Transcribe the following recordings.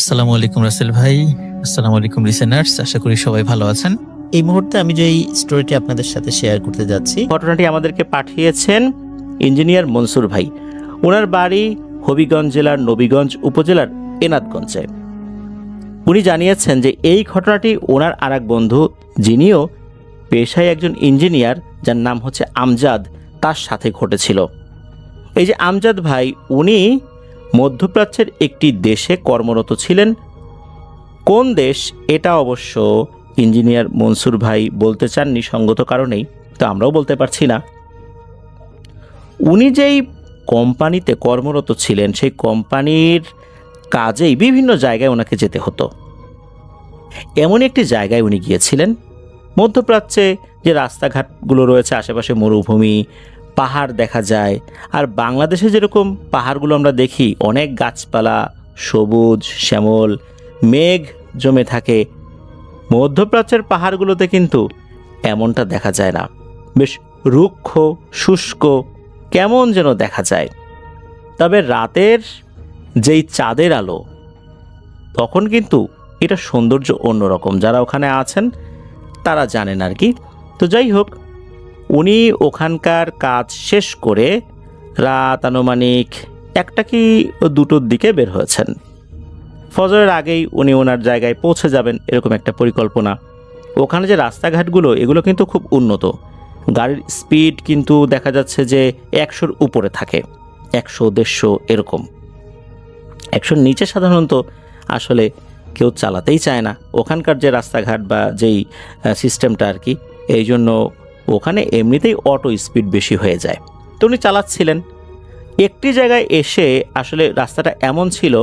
আসসালামু আলাইকুম রাসেল ভাই। আসসালামু আলাইকুম লিসেনার্স, আশা করি সবাই ভালো আছেন। এই মুহূর্তে আমি যে এই স্টোরিটি আপনাদের সাথে শেয়ার করতে যাচ্ছি, ঘটনাটি আমাদেরকে পাঠিয়েছেন ইঞ্জিনিয়ার মনসুর ভাই। ওনার বাড়ি হবিগঞ্জ জেলার নবীগঞ্জ উপজেলার এনাদগঞ্জে। উনি জানিয়েছেন যে এই ঘটনাটি ওনার আর এক বন্ধু, যিনিও পেশায় একজন ইঞ্জিনিয়ার, যার নাম হচ্ছে আমজাদ, তার সাথে ঘটেছিল। এই যে আমজাদ ভাই, উনি মধ্যপ্রাচ্যের একটি দেশে কর্মরত ছিলেন। কোন দেশ এটা অবশ্য ইঞ্জিনিয়ার মনসুর ভাই বলতে চাননি সঙ্গত কারণেই, তো আমরাও বলতে পারছি না। উনি যেই কোম্পানিতে কর্মরত ছিলেন, সেই কোম্পানির কাজেই বিভিন্ন জায়গায় ওনাকে যেতে হতো। এমন একটি জায়গায় উনি গিয়েছিলেন, মধ্যপ্রাচ্যে যে রাস্তাঘাটগুলো রয়েছে, আশেপাশে মরুভূমি, পাহাড় দেখা যায়। আর বাংলাদেশে যেরকম পাহাড়গুলো আমরা দেখি, অনেক গাছপালা, সবুজ শ্যামল, মেঘ জমে থাকে, মধ্যপ্রাচ্যের পাহাড়গুলোতে কিন্তু এমনটা দেখা যায় না। বেশ রুক্ষ, শুষ্ক, কেমন যেন দেখা যায়। তবে রাতের যেই চাঁদের আলো, তখন কিন্তু এটা সৌন্দর্য অন্যরকম। যারা ওখানে আছেন তারা জানেন আর কি। তো যাই হোক, উনি ওখানকার কাজ শেষ করে রাত আনুমানিক 1টা কি 2টোর দিকে বের হয়েছেন। ফজরের আগেই উনি ওনার জায়গায় পৌঁছে যাবেন, এরকম একটা পরিকল্পনা। ওখানে যে রাস্তাঘাটগুলো, এগুলো কিন্তু খুব উন্নত। গাড়ির স্পিড কিন্তু দেখা যাচ্ছে যে 100-র উপরে থাকে, 100-150 এরকম। 100-র নিচে সাধারণত আসলে কেউ চালাতেই চায় না ওখানকার যে রাস্তাঘাট বা যেই সিস্টেমটা আর কি। এই জন্য ওখানে এমনিতেই অটো স্পিড বেশি হয়ে যায়। তো উনি চালাচ্ছিলেন। একটি জায়গায় এসে আসলে রাস্তাটা এমন ছিল,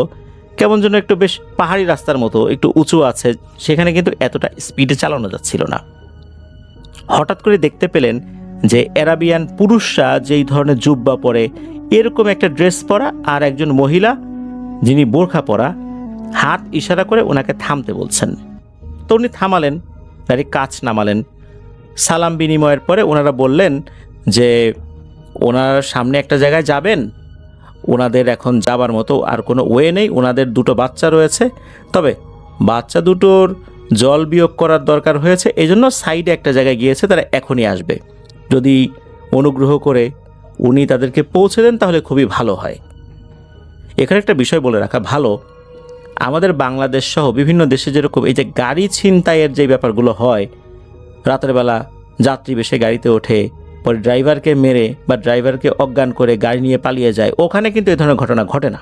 কেমন যেন একটু বেশ পাহাড়ি রাস্তার মতো, একটু উঁচু আছে, সেখানে কিন্তু এতটা স্পিডে চালানো যাচ্ছিল না। হঠাৎ করে দেখতে পেলেন যে আরাবিয়ান পুরুষরা যেই ধরনের জুব্বা পরে, এরকম একটা ড্রেস পরা আর একজন মহিলা যিনি বোরখা পরা, হাত ইশারা করে ওনাকে থামতে বলছেন। তো উনি থামালেন, গাড়ি কাছ নামালেন। সালাম বিনিময়ের পরে ওনারা বললেন যে ওনার সামনে একটা জায়গায় যাবেন, ওনাদের এখন যাবার মতো আর কোনো ওয়ে নেই। ওনাদের 2টো বাচ্চা রয়েছে, তবে বাচ্চা দুটোর জল বিয়োগ করার দরকার হয়েছে, এই জন্য সাইডে একটা জায়গায় গিয়েছে, তারা এখনই আসবে। যদি অনুগ্রহ করে উনি তাদেরকে পৌঁছে দেন তাহলে খুবই ভালো হয়। এখানে একটা বিষয় বলে রাখা ভালো, আমাদের বাংলাদেশ সহ বিভিন্ন দেশে যেরকম এই যে গাড়ি ছিনতাইয়ের যে ব্যাপারগুলো হয়, রাতের বেলা যাত্রী বেশে গাড়িতে ওঠে, পরে ড্রাইভারকে মেরে বা ড্রাইভারকে অজ্ঞান করে গাড়ি নিয়ে পালিয়ে যায়, ওখানে কিন্তু এই ধরনের ঘটনা ঘটে না।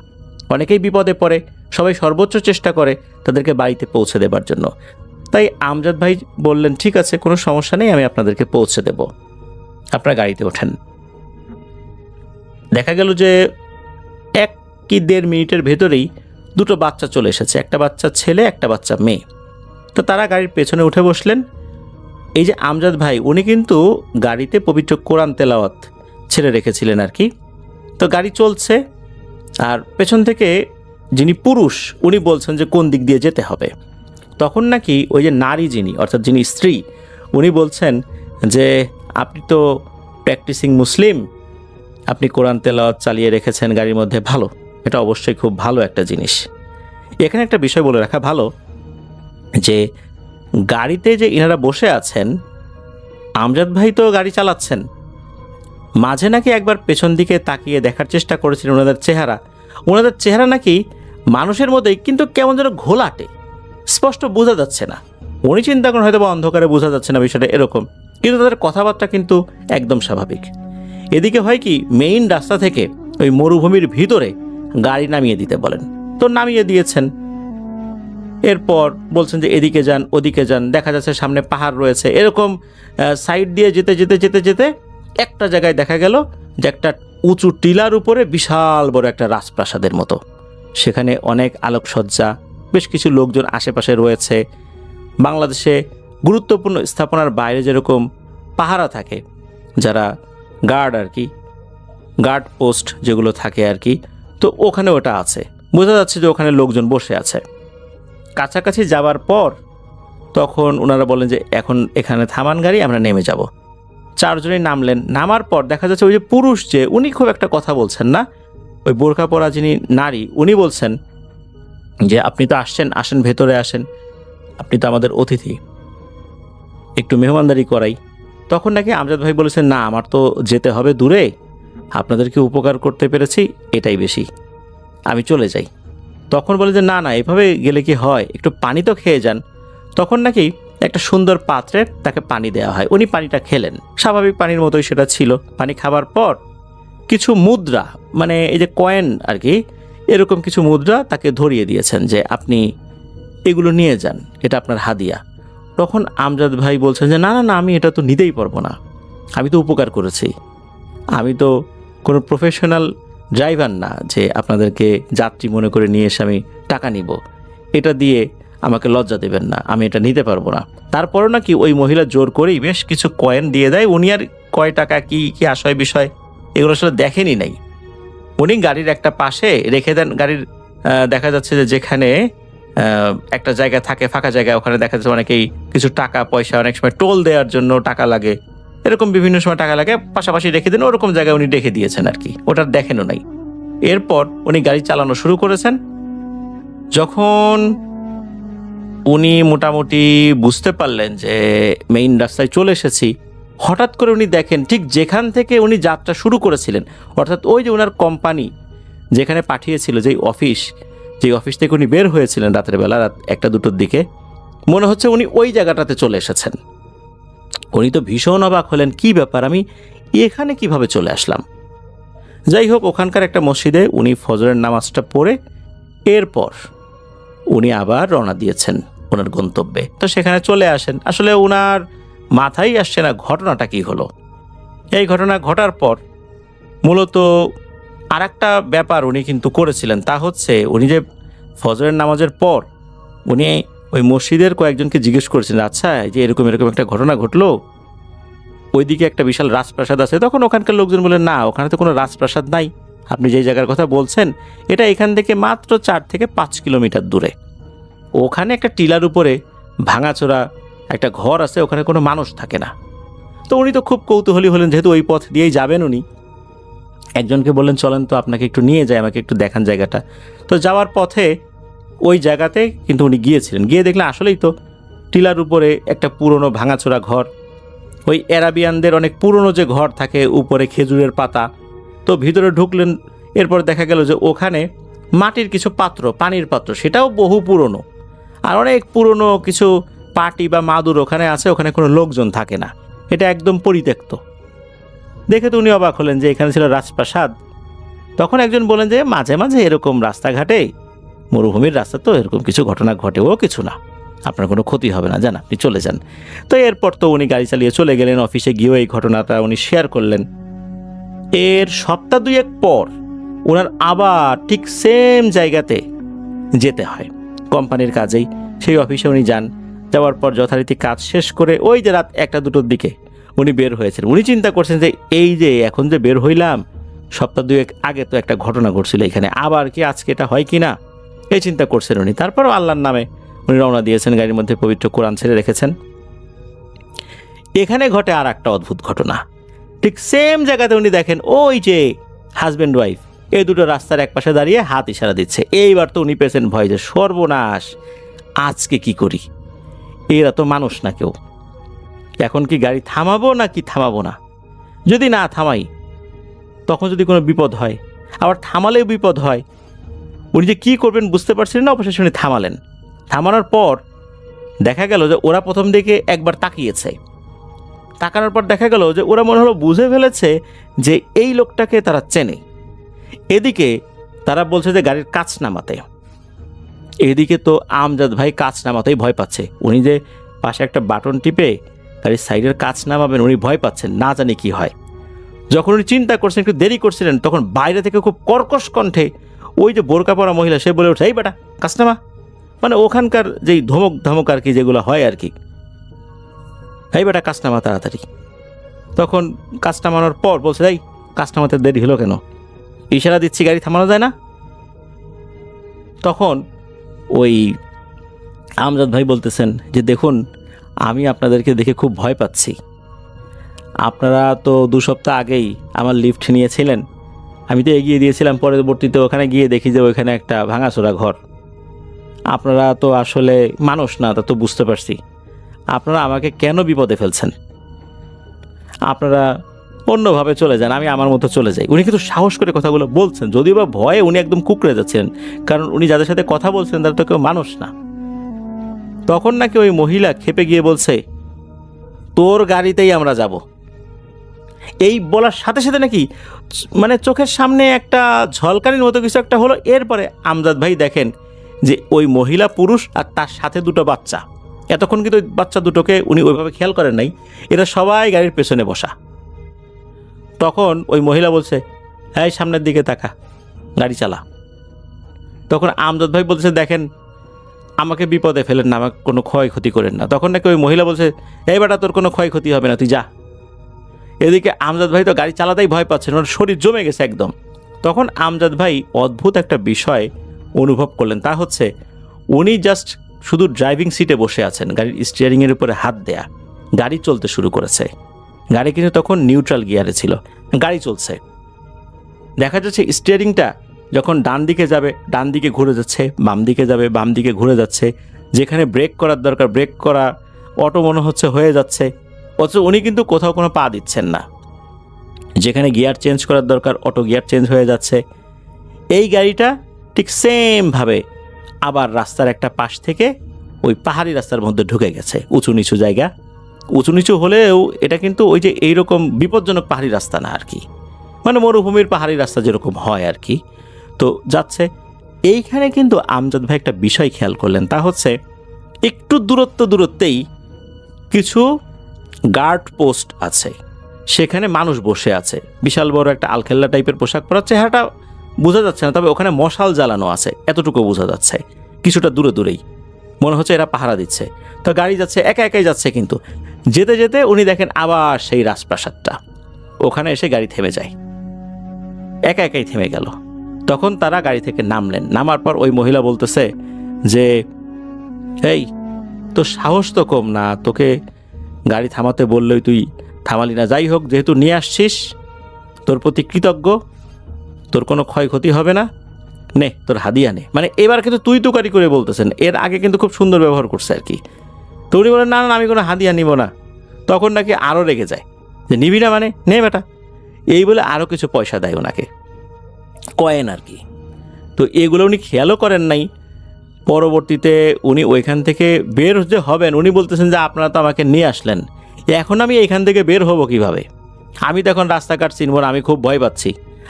অনেকেই বিপদে পড়ে, সবাই সর্বোচ্চ চেষ্টা করে তাদেরকে বাড়িতে পৌঁছে দেবার জন্য। তাই আমজাদ ভাই বললেন, ঠিক আছে, কোনো সমস্যা নেই, আমি আপনাদেরকে পৌঁছে দেব, আপনারা গাড়িতে ওঠেন। দেখা গেল যে 1 কি 1.5 মিনিটের ভেতরেই 2টো বাচ্চা চলে এসেছে, একটা বাচ্চা ছেলে, একটা বাচ্চা মেয়ে। তো তারা গাড়ির পেছনে উঠে বসলেন। এই যে আমজাদ ভাই, উনি কিন্তু গাড়িতে পবিত্র কোরআন তেলাওয়াত ছেড়ে রেখেছিলেন আর কি। তো গাড়ি চলছে, আর পেছন থেকে যিনি পুরুষ, উনি বলছেন যে কোন দিক দিয়ে যেতে হবে। তখন নাকি ওই যে নারী যিনি, অর্থাৎ যিনি স্ত্রী, উনি বলছেন যে আপনি তো প্র্যাকটিসিং মুসলিম, আপনি কোরআন তেলাওয়াত চালিয়ে রেখেছেন গাড়ির মধ্যে, ভালো, এটা অবশ্যই খুব ভালো একটা জিনিস। এখানে একটা বিষয় বলে রাখা ভালো যে গাড়িতে যে ইনারা বসে আছেন, আমজাদ ভাই তো গাড়ি চালাচ্ছেন, মাঝে নাকি একবার পেছন দিকে তাকিয়ে দেখার চেষ্টা করেছিলেন ওনাদের চেহারা নাকি মানুষের মধ্যেই, কিন্তু কেমন যেন ঘোলাটে, স্পষ্ট বোঝা যাচ্ছে না। উনি চিন্তা করেন হয়তো বা অন্ধকারে বোঝা যাচ্ছে না বিষয়টা এরকম, কিন্তু তাদের কথাবার্তা কিন্তু একদম স্বাভাবিক। এদিকে হয় কি, মেইন রাস্তা থেকে ওই মরুভূমির ভিতরে গাড়ি নামিয়ে দিতে বলেন, তো নামিয়ে দিয়েছেন। এরপর বলছেন যে এদিকে যান, ওদিকে যান, দেখা যাচ্ছে সামনে পাহাড় রয়েছে, এরকম সাইড দিয়ে যেতে যেতে যেতে যেতে একটা জায়গায় দেখা গেল যে একটা উঁচু টিলার উপরে বিশাল বড় একটা রাজপ্রাসাদের মতো, সেখানে অনেক আলোকসজ্জা, বেশ কিছু লোকজন আশেপাশে রয়েছে। বাংলাদেশে গুরুত্বপূর্ণ স্থাপনার বাইরে যেরকম পাহারা থাকে, যারা গার্ড আর কি, গার্ড পোস্ট যেগুলো থাকে আর কি, তো ওখানে ওটা আছে, বোঝা যাচ্ছে যে ওখানে লোকজন বসে আছে। কাছাকাছি যাবার পর তখন ওনারা বলেন যে এখন এখানে থামান গাড়ি, আমরা নেমে যাব। 4 জনই নামলেন। নামার পর দেখা যাচ্ছে ওই যে পুরুষ, যে উনি খুব একটা কথা বলছেন না, ওই বোরকা পরা যিনি নারী, উনি বলছেন যে আপনি তো আসছেন, আসেন ভেতরে আসেন, আপনি তো আমাদের অতিথি, একটু মেহমানদারি করাই। তখন নাকি আমজাদ ভাই বলেছেন, না আমার তো যেতে হবে দূরে, আপনাদেরকে উপকার করতে পেরেছি এটাই বেশি, আমি চলে যাই। তখন বলে যে না না, এভাবে গেলে কি হয়, একটু পানি তো খেয়ে যান। তখন নাকি একটা সুন্দর পাত্রে তাকে পানি দেওয়া হয়, উনি পানিটা খেলেন, স্বাভাবিক পানির মতোই সেটা ছিল। পানি খাবার পর কিছু মুদ্রা, মানে এই যে কয়েন আর কি, এরকম কিছু মুদ্রা তাকে ধরিয়ে দিয়েছেন যে আপনি এগুলো নিয়ে যান, এটা আপনার হাদিয়া। তখন আমজাদ ভাই বলছেন যে না না না, আমি এটা তো নিতেই পারবো না, আমি তো উপকার করেছি, আমি তো কোনো প্রফেশনাল ড্রাইভার না যে আপনাদেরকে যাত্রী মনে করে নিয়ে এসে আমি টাকা নিব, এটা দিয়ে আমাকে লজ্জা দেবেন না, আমি এটা নিতে পারবো না। তারপরও নাকি ওই মহিলা জোর করেই বেশ কিছু কয়েন দিয়ে দেয়। উনি আর কয় টাকা কি কি আশয় বিষয় এগুলো আসলে দেখেনি নাই, উনি গাড়ির একটা পাশে রেখে দেন। গাড়ির দেখা যাচ্ছে যে যেখানে একটা জায়গা থাকে ফাঁকা জায়গা, ওখানে দেখা যাচ্ছে অনেকেই কিছু টাকা পয়সা, অনেক সময় টোল দেওয়ার জন্য টাকা লাগে, এরকম বিভিন্ন সময় টাকা লাগে, পাশাপাশি রেখে দেন, ওরকম জায়গায় উনি রেখে দিয়েছেন আর কি, ওটার দেখেনও নাই। এরপর উনি গাড়ি চালানো শুরু করেছেন। যখন উনি মোটামুটি বুঝতে পারলেন যে মেইন রাস্তায় চলে এসেছি, হঠাৎ করে উনি দেখেন ঠিক যেখান থেকে উনি যাত্রা শুরু করেছিলেন, অর্থাৎ ওই যে ওনার কোম্পানি যেখানে পাঠিয়েছিল, যেই অফিস থেকে উনি বের হয়েছিলেন রাতের বেলা, রাত 1টা-2টোর দিকে, মনে হচ্ছে উনি ওই জায়গাটাতে চলে এসেছেন। উনি তো ভীষণ অবাক হলেন, কি ব্যাপার, আমি এখানে কিভাবে চলে আসলাম। যাই হোক, ওখানকার একটা মসজিদে উনি ফজরের নামাজটা পড়ে এরপর উনি আবার রওনা দিয়েছেন ওনার গন্তব্যে। তো সেখানে চলে আসেন, আসলে ওনার মাথায় আসছে না ঘটনাটা কি হলো। এই ঘটনা ঘটার পর মূলত আর একটা ব্যাপার উনি কিন্তু করেছিলেন, তা হচ্ছে উনি যে ফজরের নামাজের পর উনি ওই মসজিদের কয়েকজনকে জিজ্ঞেস করেছিলেন, আচ্ছা এই যে এরকম এরকম একটা ঘটনা ঘটলো, ওইদিকে একটা বিশাল রাজপ্রাসাদ আছে। তখন ওখানকার লোকজন বললেন, না ওখানে তো কোনো রাজপ্রাসাদ নাই, আপনি যেই জায়গার কথা বলছেন এটা এখান থেকে মাত্র 4 থেকে 5 কিলোমিটার দূরে, ওখানে একটা টিলার উপরে ভাঙাচোরা একটা ঘর আছে, ওখানে কোনো মানুষ থাকে না। তো উনি তো খুব কৌতূহলী হলেন, যেহেতু ওই পথ দিয়েই যাবেন উনি, একজনকে বললেন চলেন তো আপনাকে একটু নিয়ে যায়, আমাকে একটু দেখান জায়গাটা। তো যাওয়ার পথে ওই জায়গাতে কিন্তু উনি গিয়েছিলেন, গিয়ে দেখলেন আসলেই তো টিলার উপরে একটা পুরনো ভাঙাচোরা ঘর, ওই অ্যারাবিয়ানদের অনেক পুরনো যে ঘর থাকে উপরে খেজুরের পাতা। তো ভিতরে ঢুকলেন, এরপর দেখা গেল যে ওখানে মাটির কিছু পাত্র, পানির পাত্র, সেটাও বহু পুরনো, আর অনেক পুরনো কিছু পাটি বা মাদুর ওখানে আছে, ওখানে কোনো লোকজন থাকে না, এটা একদম পরিত্যক্ত। দেখে তো উনি অবাক হলেন যে এখানে ছিল রাজপ্রাসাদ। তখন একজন বলেন যে মাঝে মাঝে এরকম রাস্তাঘাটে, মরুভূমির রাস্তা তো, এরকম কিছু ঘটনা ঘটেও কিছু না, আপনার কোনো ক্ষতি হবে না, যান আপনি চলে যান। তো এরপর তো উনি গাড়ি চালিয়ে চলে গেলেন, অফিসে গিয়েও এই ঘটনাটা উনি শেয়ার করলেন। এর সপ্তাহ 2 পর ওনার আবার ঠিক সেম জায়গাতে যেতে হয় কোম্পানির কাজেই। সেই অফিসে উনি যান, যাওয়ার পর যথারীতি কাজ শেষ করে ওই যে রাত 1টা-2টোর দিকে উনি বের হয়েছেন। উনি চিন্তা করছেন যে এই যে এখন যে বের হইলাম, সপ্তাহ 2 আগে তো একটা ঘটনা ঘটছিল এখানে, আবার কি আজকে এটা হয় কি না, এই চিন্তা করছেন উনি। তারপরও আল্লাহর নামে উনি রওনা দিয়েছেন, গাড়ির মধ্যে পবিত্র কোরআন ছেড়ে রেখেছেন। এখানে ঘটে আর একটা অদ্ভুত ঘটনা, ঠিক সেম জায়গাতে উনি দেখেন ওই যে হাজব্যান্ড ওয়াইফ এই দুটো রাস্তার একপাশে দাঁড়িয়ে হাত ইশারা দিচ্ছে। এইবার তো উনি পেয়েছেন ভয় যে সর্বনাশ, আজকে কি করি, এরা তো মানুষ না কেউ, এখন কি গাড়ি থামাবো না কি থামাবো না, যদি না থামাই তখন যদি কোনো বিপদ হয়, আবার থামালেও বিপদ হয়। উনি যে কী করবেন বুঝতে পারছিলেন না, অবশেষে উনি থামালেন। থামানোর পর দেখা গেল যে ওরা প্রথম দিকে একবার তাকিয়েছে, তাকানোর পর দেখা গেল যে ওরা মনে হলো বুঝে ফেলেছে যে এই লোকটাকে তারা চেনে। এদিকে তারা বলছে যে গাড়ির কাচ নামাতে, এদিকে তো আমজাদ ভাই কাচ নামাতেই ভয় পাচ্ছে। উনি যে পাশে একটা বাটন টিপে গাড়ির সাইডের কাচ নামাবেন, উনি ভয় পাচ্ছেন, না জানি কি হয়। যখন উনি চিন্তা করছেন, একটু দেরি করছিলেন, তখন বাইরে থেকে খুব কর্কশ কণ্ঠে ওই যে বোরকা পরা মহিলা সে বলে উঠছে, এই বেটা কাচ নামা, মানে ওখানকার যেই ধমক ধমক আর কি যেগুলো হয় আর কি, এই বেটা কাজ নামা তাড়াতাড়ি। তখন কাজ নামানোর পর বলছে, এই কাজ নামাতে দেরি হলো কেন, ইশারা দিচ্ছি গাড়ি থামানো যায় না। তখন ওই আমজাদ ভাই বলতেছেন যে দেখুন, আমি আপনাদেরকে দেখে খুব ভয় পাচ্ছি, আপনারা তো 2 সপ্তাহ আগেই আমার লিফট নিয়েছিলেন, আমি তো এগিয়ে দিয়েছিলাম, পরবর্তীতে ওখানে গিয়ে দেখি যে ওইখানে একটা ভাঙাচোরা ঘর, আপনারা তো আসলে মানুষ না, তা তো বুঝতে পারছি। আপনারা আমাকে কেন বিপদে ফেলছেন? আপনারা অন্যভাবে চলে যান, আমি আমার মতো চলে যাই। উনি কিন্তু সাহস করে কথাগুলো বলছেন, যদিও বা ভয়ে উনি একদম কুঁকড়ে যাচ্ছেন, কারণ উনি যাদের সাথে কথা বলছেন তারা তো কেউ মানুষ না। তখন নাকি ওই মহিলা খেপে গিয়ে বলছে, তোর গাড়িতেই আমরা যাব। এই বলার সাথে সাথে নাকি মানে চোখের সামনে একটা ঝলকানির মতো কিছু একটা হলো। এরপরে আমজাদ ভাই দেখেন যে ওই মহিলা পুরুষ আর তার সাথে দুটো বাচ্চা, এতক্ষণ কিন্তু ওই বাচ্চা দুটোকে উনি ওইভাবে খেয়াল করেন নাই, এরা সবাই গাড়ির পেছনে বসা। তখন ওই মহিলা বলছে, হ্যাঁ সামনের দিকে তাকা, গাড়ি চালা। তখন আমজাদ ভাই বলছে, দেখেন আমাকে বিপদে ফেলেন না, আমাকে কোনো ক্ষয়ক্ষতি করেন না। তখন নাকি ওই মহিলা বলছে, এই বেটা তোর কোনো ক্ষয়ক্ষতি হবে না, তুই যা। এদিকে আমজাদ ভাই তো গাড়ি চালাতেই ভয় পাচ্ছেন, ওর শরীর জমে গেছে একদম। তখন আমজাদ ভাই অদ্ভুত একটা বিষয় অনুভব করলেন, তা হচ্ছে উনি জাস্ট শুধু ড্রাইভিং সিটে বসে আছেন, গাড়ির স্টিয়ারিংয়ের উপরে হাত দেয়া, গাড়ি চলতে শুরু করেছে। গাড়ি কিন্তু তখন নিউট্রাল গিয়ারে ছিল, গাড়ি চলছে। দেখা যাচ্ছে স্টিয়ারিংটা যখন ডান দিকে যাবে ডান দিকে ঘুরে যাচ্ছে, বাম দিকে যাবে বাম দিকে ঘুরে যাচ্ছে। যেখানে ব্রেক করার দরকার ব্রেক করা অটো মনে হচ্ছে হয়ে যাচ্ছে, অথচ উনি কিন্তু কোথাও কোনো পা দিচ্ছেন না। যেখানে গিয়ার চেঞ্জ করার দরকার অটো গিয়ার চেঞ্জ হয়ে যাচ্ছে। এই গাড়িটা ঠিক সেমভাবে আবার রাস্তার একটা পাশ থেকে ওই পাহাড়ি রাস্তার মধ্যে ঢুকে গেছে। উঁচু নিচু জায়গা, উঁচু নিচু হলেও এটা কিন্তু ওই যে এইরকম বিপজ্জনক পাহাড়ি রাস্তা না আর কি, মানে মরুভূমির পাহাড়ি রাস্তা যেরকম হয় আর কি। তো যাচ্ছে। এইখানে কিন্তু আমজাদ ভাই একটা বিষয় খেয়াল করলেন, তা হচ্ছে একটু দূরত্বেই কিছু গার্ড পোস্ট আছে, সেখানে মানুষ বসে আছে। বিশাল বড় একটা আলখেল্লা টাইপের পোশাক পরা, চেহারাটা বোঝা যাচ্ছে না, তবে ওখানে মশাল জ্বালানো আছে এতটুকু বোঝা যাচ্ছে। কিছুটা দূরেই মনে হচ্ছে এরা পাহারা দিচ্ছে। তো গাড়ি যাচ্ছে, একা একাই যাচ্ছে, কিন্তু যেতে যেতে উনি দেখেন আবার সেই রাজপ্রাসাদটা, ওখানে এসে গাড়ি থেমে যায়, একা একাই থেমে গেল। তখন তারা গাড়ি থেকে নামলেন। নামার পর ওই মহিলা বলতেছে যে, এই তোর সাহস তো কম না, তোকে গাড়ি থামাতে বললেই তুই থামালি না। যাই হোক, যেহেতু নিয়ে আসছিস, তোর প্রতি কৃতজ্ঞ, তোর কোনো ক্ষয়ক্ষতি হবে না, নে তোর হাদিয়া নে। মানে এবার কিন্তু তুই তুকারি করে বলতেছেন, এর আগে কিন্তু খুব সুন্দর ব্যবহার করছে আর কি। তো উনি বলেন, না না আমি কোনো হাদিয়া নিব না। তখন নাকি আরও রেগে যায় যে, নিবি না মানে নে বেটা, এই বলে আরও কিছু পয়সা দেয় ওনাকে, কয়েন আর কি। তো এগুলো উনি খেয়ালও করেন নাই। পরবর্তীতে উনি ওইখান থেকে বের যে হবেন, উনি বলতেছেন যে, আপনারা তো আমাকে নিয়ে আসলেন, এখন আমি এইখান থেকে বের হব কিভাবে? আমি তো এখন রাস্তাঘাট চিনব না, আমি খুব ভয় পাচ্ছি।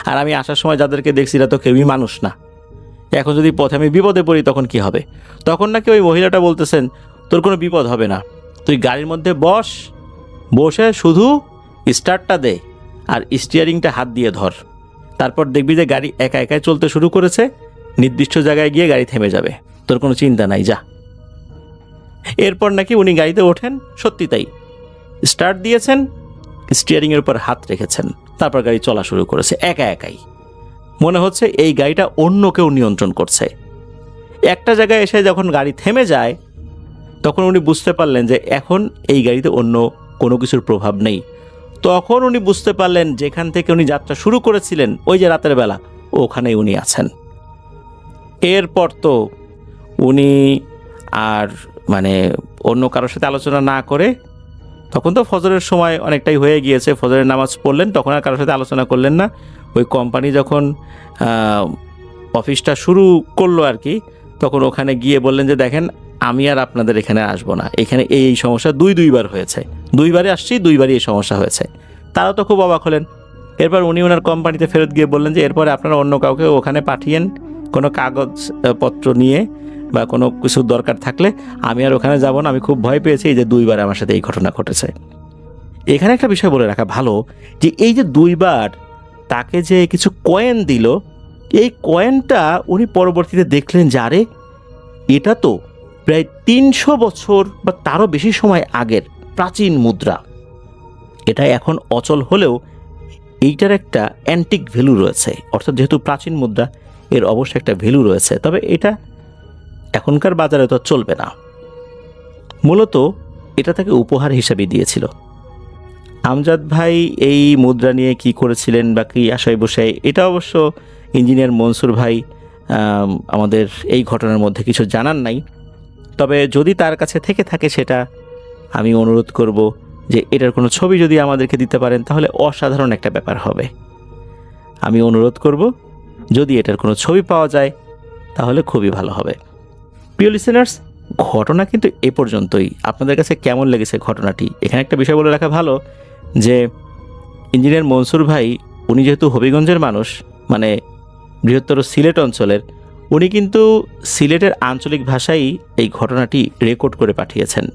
আর আমি আসার সময় যাদেরকে দেখছি না তো কেউই মানুষ না, এখন যদি পথে আমি বিপদে পড়ি তখন কি হবে? তখন নাকি ওই মহিলাটা বলতেছেন, তোর কোনো বিপদ হবে না, তুই গাড়ির মধ্যে বস, বসে শুধু স্টার্টটা দে আর স্টিয়ারিংটা হাত দিয়ে ধর, তারপর দেখবি যে গাড়ি একা একাই চলতে শুরু করেছে, নির্দিষ্ট জায়গায় গিয়ে গাড়ি থেমে যাবে, তোর কোনো চিন্তা নাই, যা। এরপর নাকি উনি গাড়িতে ওঠেন, সত্যি তাই, স্টার্ট দিয়েছেন, স্টিয়ারিংয়ের উপর হাত রেখেছেন, তারপর গাড়ি চলা শুরু করেছে একা একাই। মনে হচ্ছে এই গাড়িটা অন্য কেউ নিয়ন্ত্রণ করছে। একটা জায়গায় এসে যখন গাড়ি থেমে যায়, তখন উনি বুঝতে পারলেন যে এখন এই গাড়িতে অন্য কোনো কিছুর প্রভাব নেই। তখন উনি বুঝতে পারলেন যেখান থেকে উনি যাত্রা শুরু করেছিলেন ওই যে রাতের বেলা, ওখানেই উনি আছেন। এরপর তো উনি আর মানে অন্য কারোর সাথে আলোচনা না করে, তখন তো ফজরের সময় অনেকটাই হয়ে গিয়েছে, ফজরের নামাজ পড়লেন, তখন আর কারোর সাথে আলোচনা করলেন না। ওই কোম্পানি যখন অফিসটা শুরু করলো আর কি, তখন ওখানে গিয়ে বললেন যে, দেখেন আমি আর আপনাদের এখানে আসবো না, এখানে এই সমস্যা দুইবার হয়েছে, দুইবারে আসছি, দুইবারই এই সমস্যা হয়েছে। তারাও তো খুব অবাক হলেন। এরপর উনি ওনার কোম্পানিতে ফেরত গিয়ে বললেন যে, এরপরে আপনারা অন্য কাউকে ওখানে পাঠিয়েন, কোনো কাগজপত্র নিয়ে বা কোনো কিছু দরকার থাকলে, আমি আর ওখানে যাব না, আমি খুব ভয় পেয়েছি, এই যে দুইবার আমার সাথে এই ঘটনা ঘটেছে। এখানে একটা বিষয় বলে রাখা ভালো যে, এই যে দুইবার তাকে যে কিছু কয়েন দিল, এই কয়েনটা উনি পরবর্তীতে দেখলেন যে, আরে এটা তো প্রায় 300 বছর বা তারও বেশি সময় আগের প্রাচীন মুদ্রা। এটা এখন অচল হলেও এইটার একটা অ্যান্টিক ভ্যালু রয়েছে, অর্থাৎ যেহেতু প্রাচীন মুদ্রা এর অবশ্যই একটা ভ্যালু রয়েছে, তবে এটা এখনকার বাজারে তো চলবে না। মূলত এটা তাকে উপহার হিসাবে দিয়েছিল। আমজাদ ভাই এই মুদ্রা নিয়ে কি করেছিলেন বা কি আশায় বসে, এটা অবশ্য ইঞ্জিনিয়ার মনসুর ভাই আমাদের এই ঘটনার মধ্যে কিছু জানার নাই। তবে যদি তার কাছে থেকে থাকে সেটা আমি অনুরোধ করব যে এটার কোনো ছবি যদি আমাদেরকে দিতে পারেন তাহলে অসাধারণ একটা ব্যাপার হবে। আমি অনুরোধ করব যদি এটার কোনো ছবি পাওয়া যায় তাহলে খুবই ভালো হবে। প্রিয় লিসেনার্স, ঘটনা কিন্তু এ পর্যন্তই। আপনাদের কাছে কেমন লেগেছে ঘটনাটি? এখানে একটা বিষয় বলে রাখা ভালো যে ইঞ্জিনিয়ার মনসুর ভাই উনি যেহেতু হবিগঞ্জের মানুষ, মানে বৃহত্তর সিলেট অঞ্চলের, উনি কিন্তু সিলেটের আঞ্চলিক ভাষায় এই ঘটনাটি রেকর্ড করে পাঠিয়েছেন।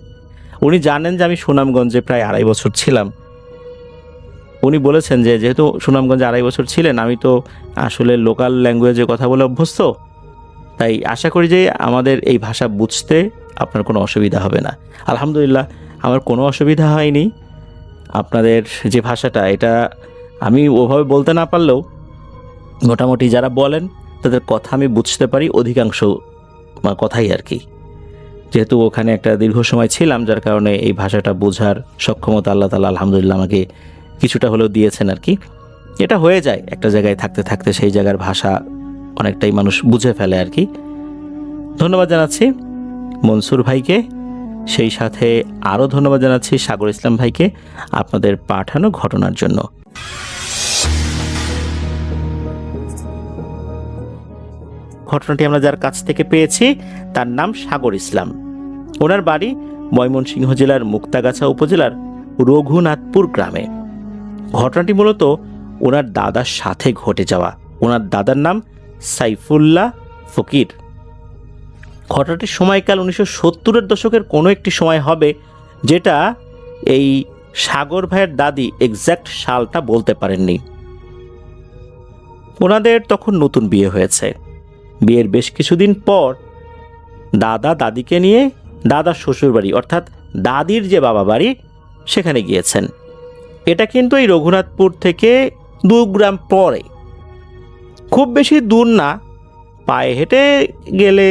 উনি জানেন যে আমি সুনামগঞ্জে প্রায় 2.5 বছর ছিলাম। উনি বলেছেন যে যেহেতু সুনামগঞ্জে 2.5 বছর ছিলেন, আমি তো আসলে লোকাল ল্যাঙ্গুয়েজে কথা বলে অভ্যস্ত, তাই আশা করি যে আমাদের এই ভাষা বুঝতে আপনার কোনো অসুবিধা হবে না। আলহামদুলিল্লাহ, আমার কোনো অসুবিধা হয়নি। আপনাদের যে ভাষাটা, এটা আমি ওভাবে বলতে না পারলেও মোটামুটি যারা বলেন তাদের কথা আমি বুঝতে পারি, অধিকাংশ কথাই আর কি। যেহেতু ওখানে একটা দীর্ঘ সময় ছিলাম, যার কারণে এই ভাষাটা বোঝার সক্ষমতা আল্লাহ তাআলা আলহামদুলিল্লাহ আমাকে কিছুটা হলেও দিয়েছেন আর কি। এটা হয়ে যায় একটা জায়গায় থাকতে থাকতে, সেই জায়গার ভাষা অনেকটাই মানুষ বুঝে ফেলে আর কি। ধন্যবাদ জানাচ্ছি মনসুর ভাইকে, সেই সাথে আরও ধন্যবাদ জানাচ্ছি সাগর ইসলাম ভাইকে আপনাদের পাঠানো ঘটনার জন্য। ঘটনাটি আমরা যার কাছ থেকে পেয়েছি তার নাম সাগর ইসলাম। ওনার বাড়ি ময়মনসিংহ জেলার মুক্তাগাছা উপজেলার রঘুনাথপুর গ্রামে। ঘটনাটি মূলত ওনার দাদার সাথে ঘটে যাওয়া। ওনার দাদার নাম সাইফুল্লাহ ফকির। ঘটনাটির সময়কাল 1970-এর দশকের কোনো একটি সময় হবে, যেটা এই সাগর ভাইয়ের দাদি এক্স্যাক্ট সালটা বলতে পারেননি। ওনাদের তখন নতুন বিয়ে হয়েছে। বিয়ের বেশ কিছুদিন পর দাদা দাদিকে নিয়ে দাদার শ্বশুরবাড়ি অর্থাৎ দাদির যে বাবা বাড়ি সেখানে গিয়েছেন। এটা কিন্তু এই রঘুনাথপুর থেকে 2 গ্রাম পরে, খুব বেশি দূর না, পায়ে হেঁটে গেলে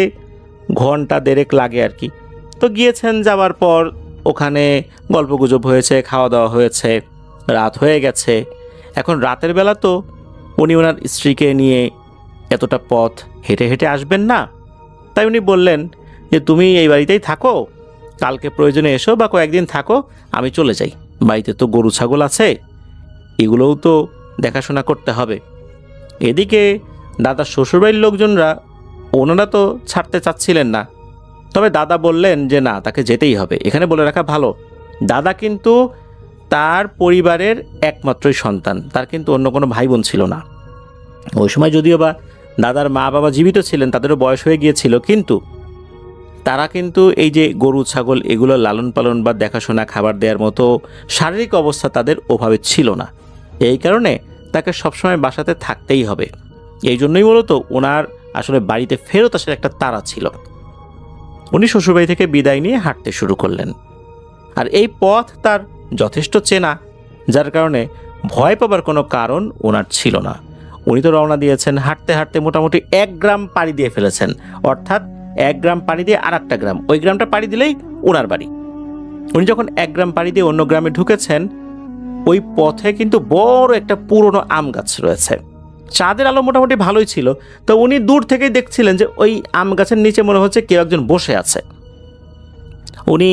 ঘন্টা 1.5 লাগে আর কি। তো গিয়েছেন, যাওয়ার পর ওখানে গল্পগুজব হয়েছে, খাওয়া দাওয়া হয়েছে, রাত হয়ে গেছে। এখন রাতের বেলা তো উনি ওনার স্ত্রীকে নিয়ে এতটা পথ হেঁটে হেঁটে আসবেন না, তাই উনি বললেন যে তুমি এই বাড়িতেই থাকো, কালকে প্রয়োজনে এসো বা কয়েকদিন থাকো, আমি চলে যাই। বাড়িতে তো গরু ছাগল আছে, এগুলোও তো দেখাশোনা করতে হবে। এদিকে দাদার শ্বশুরবাড়ির লোকজনরা ওনারা তো ছাড়তে চাচ্ছিলেন না, তবে দাদা বললেন যে না, তাকে যেতেই হবে। এখানে বলে রাখা ভালো, দাদা কিন্তু তার পরিবারের একমাত্রই সন্তান, তার কিন্তু অন্য কোনো ভাই বোন ছিল না। ওই সময় যদিও বা দাদার মা বাবা জীবিত ছিলেন, তাদেরও বয়স হয়ে গিয়েছিল, কিন্তু তারা কিন্তু এই যে গরু ছাগল এগুলো লালন পালন বা দেখাশোনা, খাবার দেওয়ার মতো শারীরিক অবস্থা তাদের ওভাবে ছিল না। এই কারণে তাকে সবসময় বাসাতে থাকতেই হবে। এই জন্যই মূলত ওনার আসলে বাড়িতে ফেরত আসার একটা তাড়া ছিল। উনি শ্বশুরবাড়ি থেকে বিদায় নিয়ে হাঁটতে শুরু করলেন। আর এই পথ তার যথেষ্ট চেনা, যার কারণে ভয় পাবার কোনো কারণ ওনার ছিল না। উনি তো রওনা দিয়েছেন, হাঁটতে হাঁটতে মোটামুটি 1 গ্রাম পাড়ি দিয়ে ফেলেছেন, অর্থাৎ 1 গ্রাম পাড়ি দিয়ে আরেকটা গ্রাম, ওই গ্রামটা পাড়ি দিলেই ওনার বাড়ি। উনি যখন 1 গ্রাম পাড়ি দিয়ে অন্য গ্রামে ঢুকেছেন, ওই পথে কিন্তু বড় একটা পুরনো আম গাছ রয়েছে। চাঁদের আলো মোটামুটি ভালোই ছিল, তো উনি দূর থেকেই দেখছিলেন যে ওই আম গাছের নিচে মনে হচ্ছে কেউ একজন বসে আছে। উনি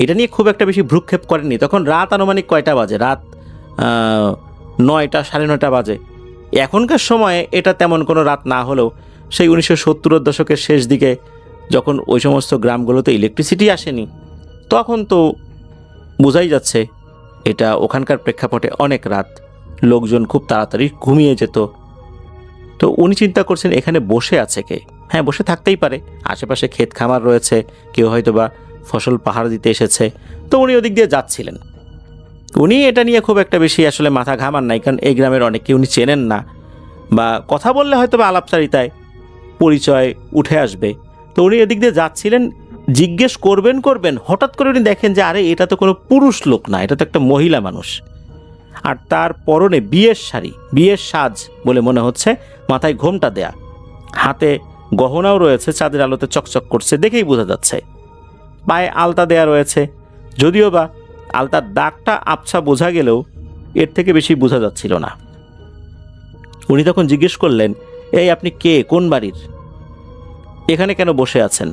এটা নিয়ে খুব একটা বেশি ভ্রুক্ষেপ করেননি। তখন রাত আনুমানিক কয়টা বাজে? রাত 9টা, 9:30 বাজে। এখনকার সময়ে এটা তেমন কোনো রাত না হলেও সেই 1970-এর দশকের শেষ দিকে যখন ওই সমস্ত গ্রামগুলোতে ইলেকট্রিসিটি আসেনি, তখন তো বোঝাই যাচ্ছে এটা ওখানকার প্রেক্ষাপটে অনেক রাত, লোকজন খুব তাড়াতাড়ি ঘুমিয়ে যেত। তো উনি চিন্তা করছেন এখানে বসে আছে কে? হ্যাঁ, বসে থাকতেই পারে, আশেপাশে ক্ষেত খামার রয়েছে, কেউ হয়তো বা ফসল পাহারা দিতে এসেছে। তো উনি ওদিক দিয়ে যাচ্ছিলেন। উনি এটা নিয়ে খুব একটা বেশি আসলে মাথা ঘামান নাই, কারণ এই গ্রামের অনেককে উনি চেনেন না, বা কথা বললে হয়তো বা আলাপচারিতায় পরিচয় উঠে আসবে। তো উনি এদিক দিয়ে যাচ্ছিলেন, জিজ্ঞেস করবেন, হঠাৎ করে উনি দেখেন যে আরে এটা তো কোনো পুরুষ লোক না, এটা তো একটা মহিলা মানুষ। আর তার পরনে বিয়ের শাড়ি, বিয়ের সাজ বলে মনে হচ্ছে, মাথায় ঘোমটা দেয়া, হাতে গহনাও রয়েছে, চাঁদের আলোতে চকচক করছে, দেখেই বোঝা যাচ্ছে। পায়ে আলতা দেয়া রয়েছে, যদিও বা আলতার দাগটা আবছা বোঝা গেলেও এর থেকে বেশি বোঝা যাচ্ছিল না। উনি তখন জিজ্ঞেস করলেন, এই আপনি কে, কোন বাড়ির? এখানে কেন বসে আছেন?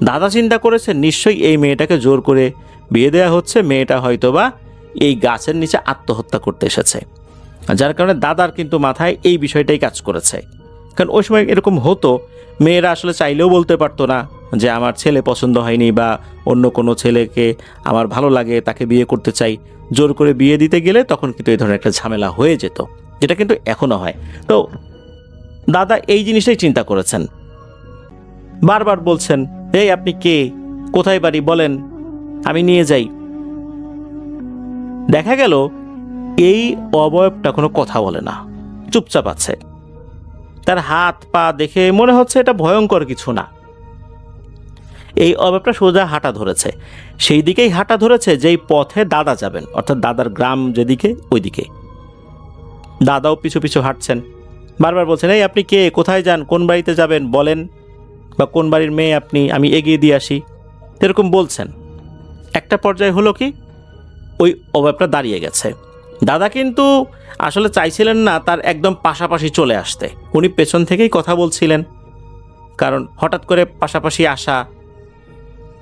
দাদা চিন্তা করেছেন নিশ্চয়ই এই মেয়েটাকে জোর করে বিয়ে দেওয়া হচ্ছে, মেয়েটা হয়তোবা এই গাছের নিচে আত্মহত্যা করতে এসেছে। যার কারণে দাদার কিন্তু মাথায় এই বিষয়টাই কাজ করেছে। কারণ ওই সময় এরকম হতো, মেয়েরা আসলে চাইলেও বলতে পারতো না যে আমার ছেলে পছন্দ হয়নি বা অন্য কোনো ছেলেকে আমার ভালো লাগে, তাকে বিয়ে করতে চাই। জোর করে বিয়ে দিতে গেলে তখন কিন্তু এই ধরনের একটা ঝামেলা হয়ে যেত, যেটা কিন্তু এখনো হয়। তো দাদা এই জিনিসটাই চিন্তা করেছেন, বারবার বলছেন, এই আপনি কে, কোথায় বাড়ি বলেন, আমি নিয়ে যাই। দেখা গেল এই অবয়বটা কোনো কথা বলে না, চুপচাপ আছে। তার হাত পা দেখে মনে হচ্ছে এটা ভয়ঙ্কর কিছু না। এই অবয়বটা সোজা হাঁটা ধরেছে, সেই দিকেই হাঁটা ধরেছে যেই পথে দাদা যাবেন, অর্থাৎ দাদার গ্রাম যেদিকে ওইদিকে। দাদাও পিছু পিছু হাঁটছেন, বারবার বলছেন, এই আপনি কে, কোথায় যান, কোন বাড়িতে যাবেন বলেন, বা কোন বাড়ির মেয়ে আপনি, আমি এগিয়ে দিয়ে আসি, এরকম বলছেন। একটা পর্যায়ে হলো কি, ওই অবয়বটা দাঁড়িয়ে গেছে। দাদা কিন্তু আসলে চাইছিলেন না তার একদম পাশাপাশি চলে আসতে, উনি পেছন থেকেই কথা বলছিলেন। কারণ হঠাৎ করে পাশাপাশি আসা,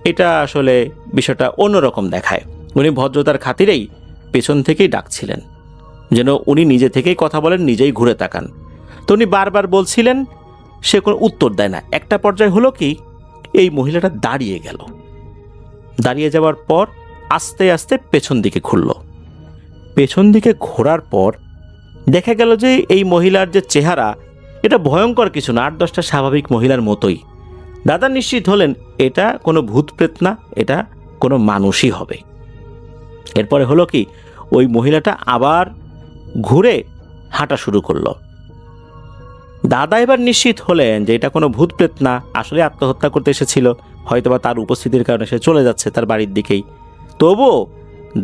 এটা আসলে বিষয়টা অন্যরকম দেখায়। উনি ভদ্রতার খাতিরেই পেছন থেকেই ডাকছিলেন, যেন উনি নিজে থেকেই কথা বলেন, নিজেই ঘুরে তাকান। তো উনি বারবার বলছিলেন, সে কোনো উত্তর দেয় না। একটা পর্যায়ে হলো কি, এই মহিলাটা দাঁড়িয়ে গেল। দাঁড়িয়ে যাওয়ার পর আস্তে আস্তে পেছন দিকে ঘুরল। পেছন দিকে ঘোরার পর দেখা গেল যে এই মহিলার যে চেহারা, এটা ভয়ঙ্কর কিছু না, 8-10টা স্বাভাবিক মহিলার মতোই। দাদা নিশ্চিত হলেন এটা কোনো ভূত প্রেত না, এটা কোনো মানুষই হবে। এরপরে হলো কি, ওই মহিলাটা আবার ঘুরে হাঁটা শুরু করলো। দাদা এবার নিশ্চিত হলেন যে এটা কোনো ভূত প্রেত না, আসলে আত্মহত্যা করতে এসেছিল, হয়তোবা তার উপস্থিতির কারণে সে চলে যাচ্ছে তার বাড়ির দিকেই। তবুও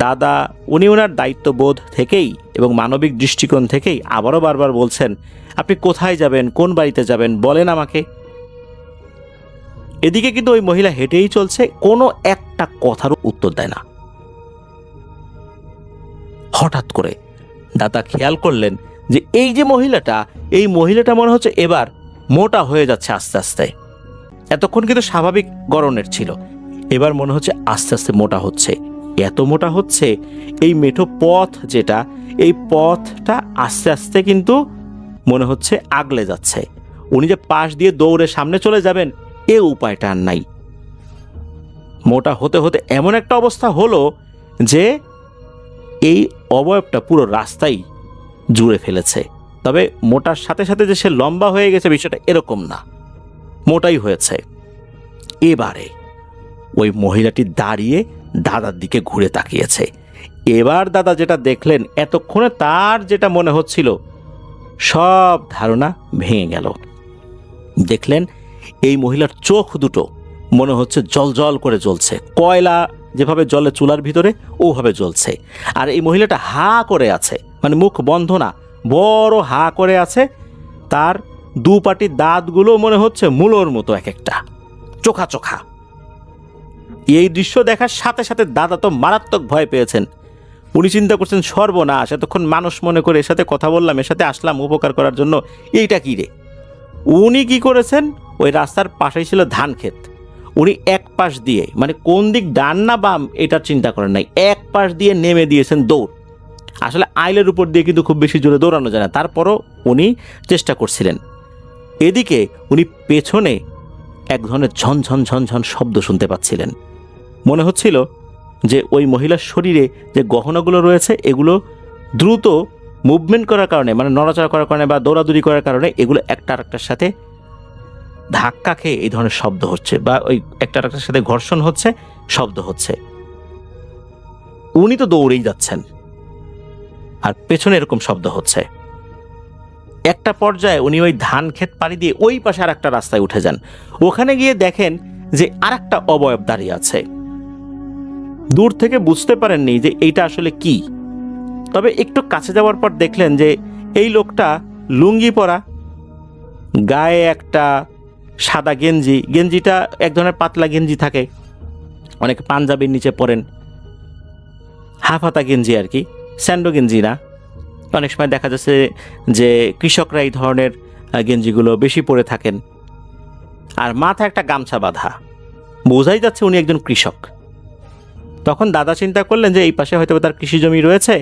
দাদা উনি ওনার দায়িত্ববোধ থেকেই এবং মানবিক দৃষ্টিকোণ থেকেই আবারও বারবার বলছেন, আপনি কোথায় যাবেন, কোন বাড়িতে যাবেন বলেন আমাকে। এদিকে কিন্তু ওই মহিলা হেঁটেই চলছে, কোনো একটা কথারও উত্তর দেয় না। হঠাৎ করে দাদা খেয়াল করলেন যে এই যে মহিলাটা, এই মহিলাটা মনে হচ্ছে এবার মোটা হয়ে যাচ্ছে আস্তে আস্তে। এতক্ষণ কিন্তু স্বাভাবিক গড়নের ছিল, এবার মনে হচ্ছে আস্তে আস্তে মোটা হচ্ছে। এত মোটা হচ্ছে, এই মেঠো পথ যেটা, এই পথটা আস্তে আস্তে কিন্তু মনে হচ্ছে আগলে যাচ্ছে। উনি যে পাশ দিয়ে দৌড়ে সামনে চলে যাবেন, এ উপায়টা আর নাই। মোটা হতে হতে এমন একটা অবস্থা হলো যে এই অবয়বটা পুরো রাস্তাই জুড়ে ফেলেছে। তবে মোটার সাথে সাথে যে সে লম্বা হয়ে গেছে বিষয়টা এরকম না, মোটাই হয়েছে। এবারে ওই মহিলাটি দাঁড়িয়ে দাদার দিকে ঘুরে তাকিয়েছে। এবার দাদা যেটা দেখলেন, এতক্ষণে তার যেটা মনে হচ্ছিল সব ধারণা ভেঙে গেল। দেখলেন এই মহিলার চোখ দুটো মনে হচ্ছে জল করে জ্বলছে, কয়লা যেভাবে জলে চুলার ভিতরে ওভাবে জ্বলছে। আর এই মহিলাটা হা করে আছে, মানে মুখ বন্ধ না, বড় হা করে আছে। তার দুপাটির দাঁতগুলো মনে হচ্ছে মূলোর মতো, এক একটা চোখা চোখা। এই দৃশ্য দেখার সাথে সাথে দাদা তো মারাত্মক ভয় পেয়েছেন। উনি চিন্তা করছেন, সর্বনাশ, এতক্ষণ মানুষ মনে করে এর সাথে কথা বললাম, এর সাথে আসলাম উপকার করার জন্য, এইটা কি রে। উনি কি করেছেন, ওই রাস্তার পাশেই ছিল ধান ক্ষেত, উনি এক পাশ দিয়ে, মানে কোন দিক ডান না বাম এটা চিন্তা করেন নাই, এক পাশ দিয়ে নেমে দিয়েছেন দৌড়। আসলে আইলের উপর দিয়ে কিন্তু খুব বেশি জোরে দৌড়ানো যায় না, তারপরও উনি চেষ্টা করছিলেন। এদিকে উনি পেছনে এক ধরনের ঝনঝন ঝনঝন শব্দ শুনতে পাচ্ছিলেন। মনে হচ্ছিল যে ওই মহিলার শরীরে যে গহনাগুলো রয়েছে এগুলো দ্রুত মুভমেন্ট করার কারণে, মানে নড়াচড়া করার কারণে বা দৌড়াদৌড়ি করার কারণে এগুলো একটা আরেকটার সাথে ধাক্কা খেয়ে এই ধরনের শব্দ হচ্ছে, বা ওই একটা আরেকটার সাথে ঘর্ষণ হচ্ছে, শব্দ হচ্ছে। উনি তো দৌড়েই যাচ্ছেন আর পেছনে এরকম শব্দ হচ্ছে। একটা পর্যায়ে উনি ওই ধান ক্ষেত পাড়ি দিয়ে ওই পাশে আর একটা রাস্তায় উঠে যান। ওখানে গিয়ে দেখেন যে আর একটা অবয়ব দাঁড়িয়ে আছে। দূর থেকে বুঝতে পারেননি যে এইটা আসলে কি, তবে একটু কাছে যাওয়ার পর দেখলেন যে এই লোকটা লুঙ্গি পরা, গায়ে একটা সাদা গেঞ্জি, গেঞ্জিটা এক ধরনের পাতলা গেঞ্জি থাকে, অনেকে পাঞ্জাবির নিচে পরেন, হাফ হাতা গেঞ্জি আর কি, স্যান্ডো গেঞ্জি না। অনেক সময় দেখা যাচ্ছে যে কৃষকরা এই ধরনের গেঞ্জিগুলো বেশি পরে থাকেন। আর মাথায় একটা গামছা বাঁধা, বোঝাই যাচ্ছে উনি একজন কৃষক। তখন দাদা চিন্তা করলেন যে এই পাশে হয়তো তার কৃষি জমি রয়েছে,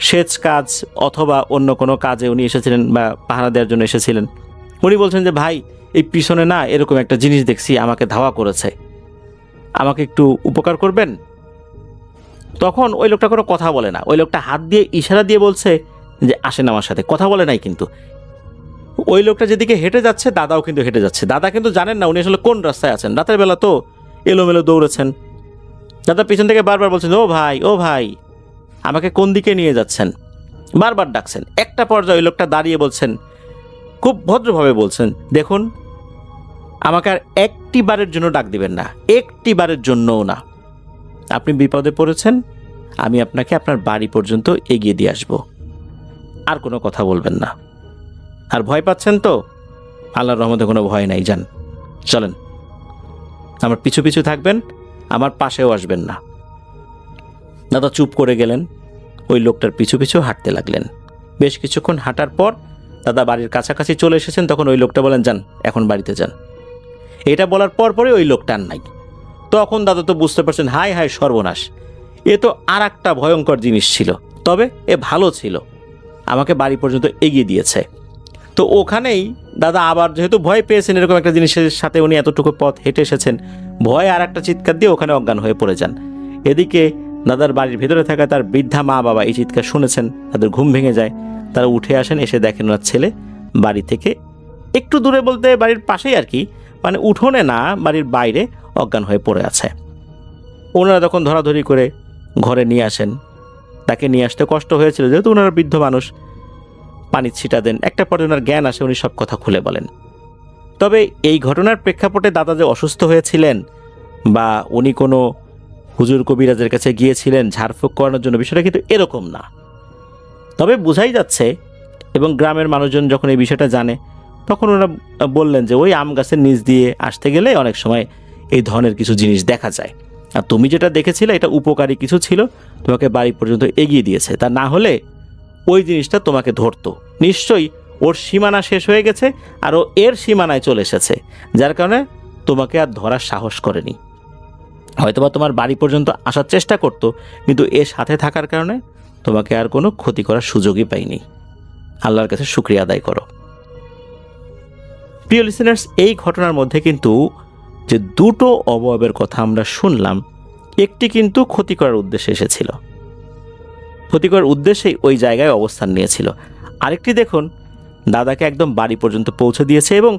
সেচ কাজ অথবা অন্য কোনো কাজে উনি এসেছিলেন বা পাহারা দেওয়ার জন্য এসেছিলেন। উনি বলছেন যে ভাই, এই পিছনে না এরকম একটা জিনিস দেখছি, আমাকে ধাওয়া করেছে, আমাকে একটু উপকার করবেন। তখন ওই লোকটা কোনো কথা বলে না, ওই লোকটা হাত দিয়ে ইশারা দিয়ে বলছে যে আসেন আমার সাথে। কথা বলে নাই কিন্তু। ওই লোকটা যেদিকে হেঁটে যাচ্ছে দাদাও কিন্তু হেঁটে যাচ্ছে। দাদা কিন্তু জানেন না উনি আসলে কোন রাস্তায় আছেন, রাতের বেলা তো এলোমেলো দৌড়েছেন। দাদা পিছন থেকে বারবার বলছেন, ও ভাই, ও ভাই, আমাকে কোন দিকে নিয়ে যাচ্ছেন, বারবার ডাকছেন। একটা পর্যায়ে ওই লোকটা দাঁড়িয়ে বলছেন, খুব ভদ্রভাবে বলছেন, দেখুন আমাকে আর একটি বারের জন্য ডাক দিবেন না, একটি বারের জন্যও না। আপনি বিপদে পড়েছেন, আমি আপনাকে আপনার বাড়ি পর্যন্ত এগিয়ে দিয়ে আসবো, আর কোনো কথা বলবেন না। আর ভয় পাচ্ছেন তো, আল্লাহর রহমতে কোনো ভয় নাই, যান চলেন, আমার পিছু পিছু থাকবেন, আমার পাশেও আসবেন না। দাদা চুপ করে গেলেন, ওই লোকটার পিছু পিছু হাঁটতে লাগলেন। বেশ কিছুক্ষণ হাঁটার পর দাদা বাড়ির কাছাকাছি চলে এসেছেন। তখন ওই লোকটা বলেন, যান এখন বাড়িতে যান। এটা বলার পরই ওই লোকটা আর নাই। তখন দাদা তো বুঝতে পারছেন, হায় হায় সর্বনাশ, এ তো আর একটা ভয়ঙ্কর জিনিস ছিল, তবে এ ভালো ছিল, আমাকে বাড়ি পর্যন্ত এগিয়ে দিয়েছে। তো ওখানেই দাদা আবার যেহেতু ভয় পেয়েছেন, এরকম একটা জিনিসের সাথে উনি এতটুকু পথ হেঁটে এসেছেন, ভয়ে আর একটা চিৎকার দিয়ে ওখানে অজ্ঞান হয়ে পড়ে যান। এদিকে দাদার বাড়ির ভেতরে থাকা তার বৃদ্ধা মা বাবা এই চিৎকার শুনেছেন, তাদের ঘুম ভেঙে যায়। তারা উঠে আসেন, এসে দেখেন ওনার ছেলে বাড়ি থেকে একটু দূরে, বলতে বাড়ির পাশেই আর কি, মানে উঠোনে না, বাড়ির বাইরে অজ্ঞান হয়ে পড়ে আছে। ওনারা তখন ধরাধরি করে ঘরে নিয়ে আসেন। তাকে নিয়ে আসতে কষ্ট হয়েছিল, যেহেতু ওনারা বৃদ্ধ মানুষ, পানি ছিটা দেন। একটা পরে ওনার জ্ঞান আসে, উনি সব কথা খুলে বলেন। তবে এই ঘটনার প্রেক্ষাপটে দাদা যে অসুস্থ হয়েছিলেন বা উনি কোনো হুজুর কবিরাজের কাছে গিয়েছিলেন ঝাড়ফুঁক করানোর জন্য, বিষয়টা কিন্তু এরকম না। তবে বোঝাই যাচ্ছে, এবং গ্রামের মানুষজন যখন এই বিষয়টা জানে, তখন ওরা বললেন যে ওই আম গাছের নিচ দিয়ে আসতে গেলে অনেক সময় এই ধরনের কিছু জিনিস দেখা যায়, আর তুমি যেটা দেখেছিলে এটা উপকারী কিছু ছিল, তোমাকে বাড়ি পর্যন্ত এগিয়ে দিয়েছে, তা না হলে ওই জিনিসটা তোমাকে ধরতো। নিশ্চয়ই ওর সীমানা শেষ হয়ে গেছে, আর ও এর সীমানায় চলে এসেছে, যার কারণে তোমাকে আর ধরার সাহস করেনি। হয়তোবা তোমার বাড়ি পর্যন্ত আসার চেষ্টা করতো, কিন্তু এর সাথে থাকার কারণে তোমাকে আর কোনো ক্ষতি করার সুযোগই পাইনি। আল্লাহর কাছে শুকরিয়া আদায় করো। প্রিয় লিসেনার্স, এই ঘটনার মধ্যে কিন্তু যে দুটো অবয়বের কথা আমরা শুনলাম, একটি কিন্তু ক্ষতি করার উদ্দেশ্যে এসেছিল, ক্ষতি করার উদ্দেশ্যেই ওই জায়গায় অবস্থান নিয়েছিল। আরেকটি দেখুন, দাদাকে একদম বাড়ি পর্যন্ত পৌঁছে দিয়েছে এবং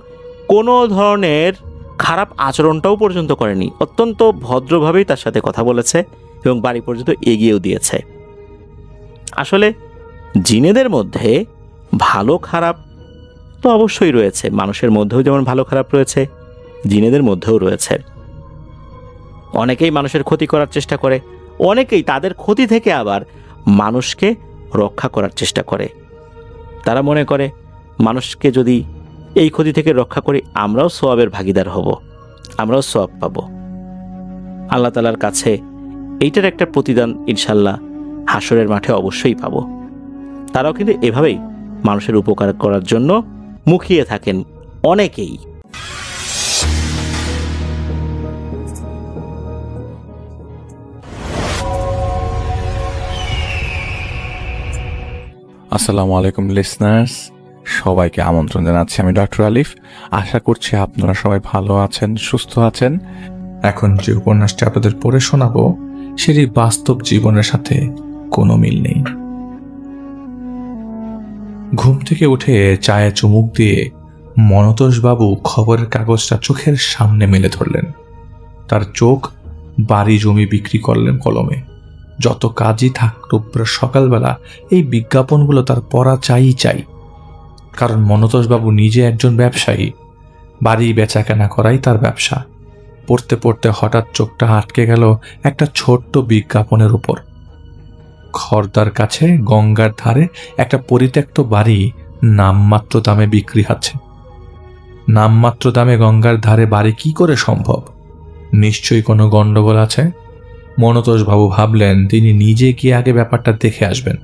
কোনো ধরনের খারাপ আচরণটাও পর্যন্ত করেনি, অত্যন্ত ভদ্রভাবেই তার সাথে কথা বলেছে এবং বাড়ি পর্যন্ত এগিয়েও দিয়েছে। আসলে জিনেদের মধ্যে ভালো খারাপ তো অবশ্যই রয়েছে, মানুষের মধ্যেও যেমন ভালো খারাপ রয়েছে, জিনেদের মধ্যেও রয়েছে। অনেকেই মানুষের ক্ষতি করার চেষ্টা করে, অনেকেই তাদের ক্ষতি থেকে আবার মানুষকে রক্ষা করার চেষ্টা করে। তারা মনে করে মানুষকে যদি এই ক্ষতি থেকে রক্ষা করি, আমরাও সওয়াবের ভাগিদার হব, আমরাও সওয়াব পাব। আল্লাহ তাআলার কাছে এইটার একটা প্রতিদান ইনশাল্লাহ হাসরের মাঠে অবশ্যই পাব। তারাও কিন্তু এভাবেই মানুষের উপকার করার জন্য মুখিয়ে থাকেন অনেকেই। আসসালামু আলাইকুম লিসনার্স, সবাইকে আমন্ত্রণ জানাচ্ছি। আমি ডক্টর আলিফ। আশা করছি আপনারা সবাই ভালো আছেন, সুস্থ আছেন। এখন যে উপন্যাসটি আপনাদের পড়ে শোনাবো, সেটি বাস্তব জীবনের সাথে কোনো মিল নেই। ঘুম থেকে উঠে চায়ে চুমুক দিয়ে মনতোষ বাবু খবরের কাগজটা চোখের সামনে মেলে ধরলেন। তার চোখ বাড়ি জমি বিক্রি করলেন কলমে। যত কাজই থাকতো, সকালবেলা এই বিজ্ঞাপনগুলো তার পড়া চাই, কারণ মনতোষ বাবু নিজে একজন ব্যবসায়ী, বাড়ি বেচাকেনা করাই তার ব্যবসা। পড়তে পড়তে হঠাৎ চোখটা আটকে গেল একটা ছোট্ট বিজ্ঞাপনের উপর। খড়দার কাছে গঙ্গার ধারে একটা পরিত্যক্ত বাড়ি নামমাত্র দামে বিক্রি হচ্ছে। নামমাত্র দামে গঙ্গার ধারে বাড়ি কি করে সম্ভব? নিশ্চয়ই কোনো গন্ডগোল আছে। মনতোষ বাবু ভাবলেন তিনি নিজে গিয়ে আগে ব্যাপারটা দেখে আসবেন,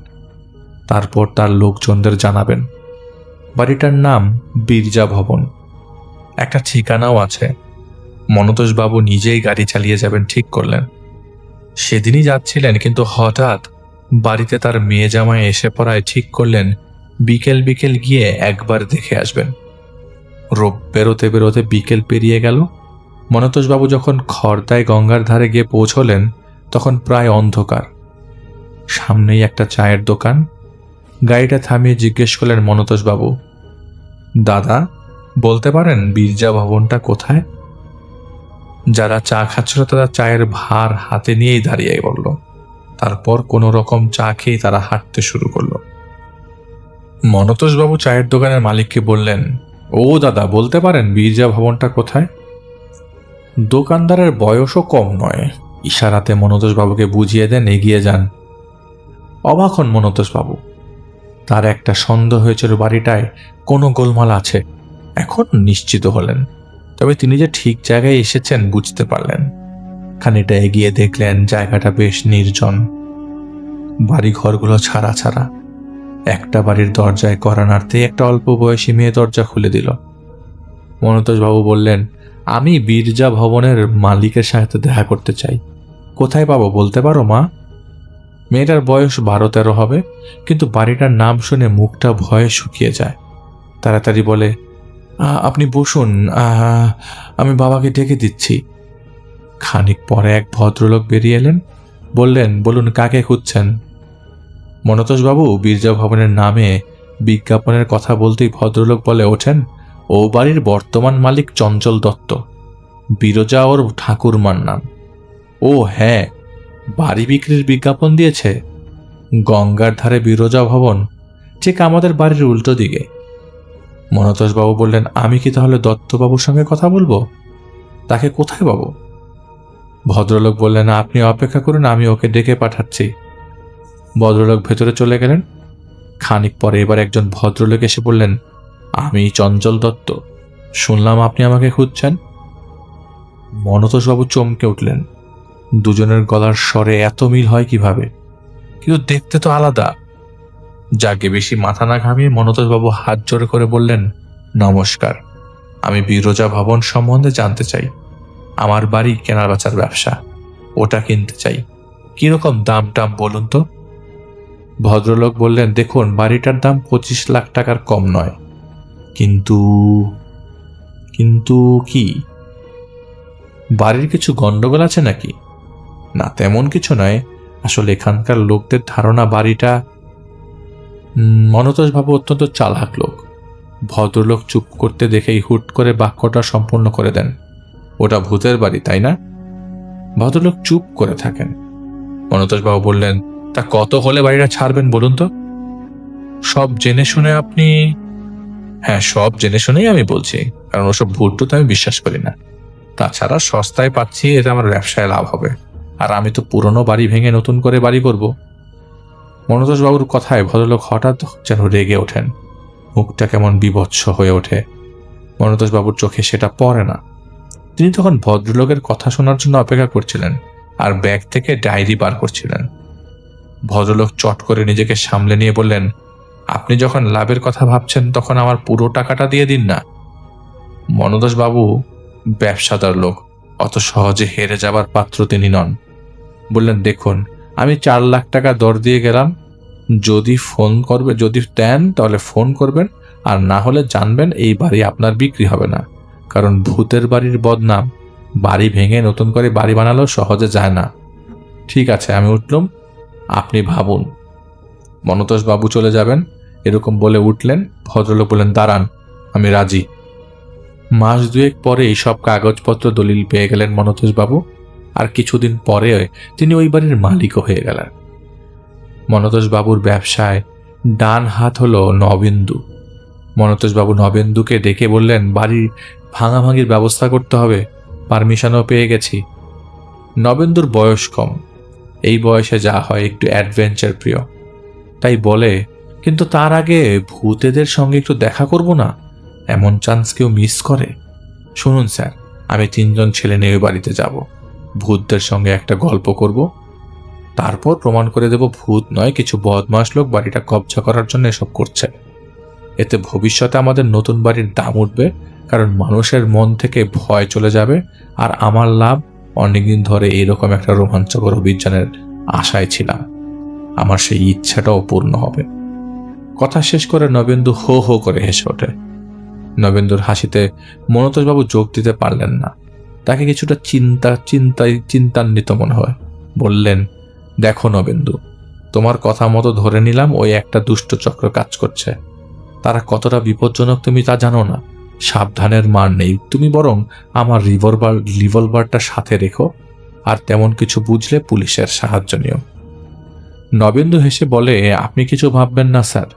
তারপর তার লোকজনদের জানাবেন। বাড়িটার নাম বিরজা ভবন। একটা ঠিকানাও আছে। মনতোষ বাবু নিজেই গাড়ি চালিয়ে যাবেন ঠিক করলেন। সেদিনই যাচ্ছিলেন, কিন্তু হঠাৎ বাড়িতে তার মেয়ে জামাই এসে পড়ায় ঠিক করলেন বিকেল বিকেল গিয়ে একবার দেখে আসবেন। বেরোতে বেরোতে বিকেল পেরিয়ে গেল। মনতোষ বাবু যখন খড়দায় গঙ্গার ধারে গিয়ে পৌঁছলেন তখন প্রায় অন্ধকার। সামনেই একটা চায়ের দোকান। গাড়িটা থামিয়ে জিজ্ঞেস করলেন মনতোষ বাবু, দাদা বলতে পারেন বীরজা ভবনটা কোথায়? যারা চা খাচ্ছিল তারা চায়ের ভার হাতে নিয়েই দাঁড়িয়ে পড়ল। তারপর কোনো রকম চা খেয়ে তারা হাঁটতে শুরু করলো। মনতোষ বাবু চায়ের দোকানের মালিককে বললেন, ও দাদা বলতে পারেন বীরজা ভবনটা কোথায়? দোকানদারের বয়সও কম নয়, ইশারাতে মনতোষ বাবুকে বুঝিয়ে দেন এগিয়ে যান। অবাক হন মনতোষ বাবু। তার একটা সন্দেহ হয়েছিল বাড়িটায় কোনো গোলমাল আছে, এখন নিশ্চিত হলেন। তবে তিনি যে ঠিক জায়গায় এসেছেন বুঝতে পারলেন। খানিকটা এগিয়ে দেখলেন জায়গাটা বেশ নির্জন, বাড়ি ঘরগুলো ছাড়া ছাড়া। একটা বাড়ির দরজায় কড়া নাড়তেই একটা অল্প বয়সী মেয়ে দরজা খুলে দিল। মনতোষ বাবু বললেন, আমি বীরজা ভবনের মালিকের সাথে দেখা করতে চাই, কোথায় পাবো বলতে পারো মা? মেয়েটার বয়স 12-13 হবে, কিন্তু বাড়িটার নাম শুনে মুখটা ভয়ে শুকিয়ে যায়। তাড়াতাড়ি বলে, আপনি বসুন, আমি বাবাকে ডেকে দিচ্ছি। খানিক পরে এক ভদ্রলোক বেরিয়ে এলেন। বললেন, বলুন কাকে খুঁজছেন? মনতোষ বাবু বীরজা ভবনের নামে বিজ্ঞাপনের কথা বলতেই ভদ্রলোক বলে ওঠেন, ও বাড়ির বর্তমান মালিক চঞ্চল দত্ত, বিরজা ওর ঠাকুরমার নাম। ও হ্যাঁ, বাড়ি বিক্রির বিজ্ঞাপন দিয়েছে। গঙ্গার ধারে বিরজা ভবন, ঠিক আমাদের বাড়ির উল্টো দিকে। মনতোষ বাবু বললেন, আমি কি তাহলে দত্তবাবুর সঙ্গে কথা বলবো? তাকে কোথায় পাবো? ভদ্রলোক বললেন, আপনি অপেক্ষা করুন, আমি ওকে ডেকে পাঠাচ্ছি। ভদ্রলোক ভেতরে চলে গেলেন। খানিক পরে এবার একজন ভদ্রলোক এসে বললেন, আমি চঞ্চল দত্ত, শুনলাম আপনি আমাকে খুঁজছেন। মনতোষ বাবু চমকে উঠলেন। দুজনের গলার স্বরে এত মিল হয় কিভাবে? কিন্তু দেখতে তো আলাদা। যাকে বেশি মাথা না ঘামিয়ে মনতোষ বাবু হাত জোড়ে করে বললেন, নমস্কার, আমি বিরজা ভবন সম্বন্ধে জানতে চাই। আমার বাড়ি কেনার বেচার ব্যবসা, ওটা কিনতে চাই। কিরকম দাম টাম বলুন তো? ভদ্রলোক বললেন, দেখুন বাড়িটার দাম 25 লাখ টাকার কম নয়। কিন্তু কিন্তু কি? বাড়ির কিছু গন্ডগোল আছে নাকি? না, তেমন কিছু নয়। আসলে এখানকার লোকদের ধারণা বাড়িটা। মনতোষ বাবু অত্যন্ত চালাক লোক। ভদ্রলোক চুপ করতে দেখেই হুট করে বাক্যটা সম্পূর্ণ করে দেন, ওটা ভূতের বাড়ি তাই না? ভদ্রলোক চুপ করে থাকেন। মনতোষ বাবু বললেন, তা কত হলে বাড়িটা ছাড়বেন বলুন তো? সব জেনে শুনে আপনি? হ্যাঁ, সব জেনে শুনেই আমি বলছি, কারণ ওসব ভূত তো আমি বিশ্বাস করি না। তাছাড়া সস্তায় পাচ্ছি, এটা আমার ব্যবসায় লাভ হবে। আর আমি তো পুরনো বাড়ি ভেঙে নতুন করে বাড়ি করব। মনতোষ বাবুর কথায় ভদ্রলোক হঠাৎ যেন রেগে ওঠেন, মুখটা কেমন বিভৎস হয়ে ওঠে। মনতোষ বাবুর চোখে সেটা পড়ে না। তিনি তখন ভদ্রলোকের কথা শোনার জন্য অপেক্ষা করছিলেন আর ব্যাগ থেকে ডায়েরি বার করছিলেন। ভদ্রলোক চট করে নিজেকে সামলে নিয়ে বললেন, আপনি যখন লাভের কথা ভাবছেন তখন আমার পুরো টাকাটা দিয়ে দিন না। মনতোষ বাবু ব্যবসাদার লোক, অত সহজে হেরে যাবার পাত্র তিনি নন। বললেন, দেখুন আমি 4 লাখ টাকা দর দিয়ে গেলাম, যদি দেন তাহলে ফোন করবেন, আর না হলে জানবেন এই বাড়ি আপনার বিক্রি হবে না। কারণ ভূতের বাড়ির বদনাম, বাড়ি ভেঙে নতুন করে বাড়ি বানালেও সহজে যায় না। ঠিক আছে, আমি উঠলাম, আপনি ভাবুন। মনতোষ বাবু চলে যাবেন এরকম বলে উঠলেন। ভদ্রলোক বললেন, দাঁড়ান, আমি রাজি। মাস 2 পরে এই সব কাগজপত্র দলিল পেয়ে গেলেন মনতোষ বাবু, আর কিছুদিন পরে তিনি ওই বাড়ির মালিকও হয়ে গেলেন। মনতোষ বাবুর ব্যবসায় ডান হাত হলো নবেন্দু। মনতোষ বাবু নবেন্দুকে ডেকে বললেন, বাড়ি ভাঙাভাঙির ব্যবস্থা করতে হবে, পারমিশনও পেয়ে গেছি। নবেন্দুর বয়স কম, এই বয়সে যা হয় একটু অ্যাডভেঞ্চার প্রিয়, তাই বলে, কিন্তু তার আগে ভূতেদের সঙ্গে একটু দেখা করব না? এমন চান্স কেউ মিস করে? শুনুন স্যার, আমি 3 জন ছেলে নিয়ে ওই বাড়িতে যাব, ভূতদের সঙ্গে একটা গল্প করব, তারপর প্রমাণ করে দেব ভূত নয়, কিছু বদমাশ লোক বাড়িটা কবজা করার জন্য এসব করছে। এতে ভবিষ্যতে আমাদের নতুন বাড়ির দাম উঠবে কারণ মানুষের মন থেকে ভয় চলে যাবে, আর আমার লাভ। অনেকদিন ধরে এইরকম একটা রোমাঞ্চকর অভিযানের আশায় ছিলাম, আমার সেই ইচ্ছাটাও পূর্ণ হবে। কথা শেষ করে নবেন্দু হো হো করে হেসে ওঠে। নবেন্দুর হাসিতে মনতোষবাবু যোগ দিতে পারলেন না। তাকে কিছুটা চিন্তান্বিত মনে হয়। বললেন, দেখো নবেন্দু, তোমার কথা মতো ধরে নিলাম ওই একটা দুষ্ট চক্র কাজ করছে। তারা কতটা বিপজ্জনক তুমি তা জানো না। সাবধানের মার নেই। তুমি বরং আমার রিভলভারটা সাথে রেখো, আর তেমন কিছু বুঝলে পুলিশের সাহায্য নিও। নবেন্দু হেসে বলে, আপনি কিছু ভাববেন না স্যার,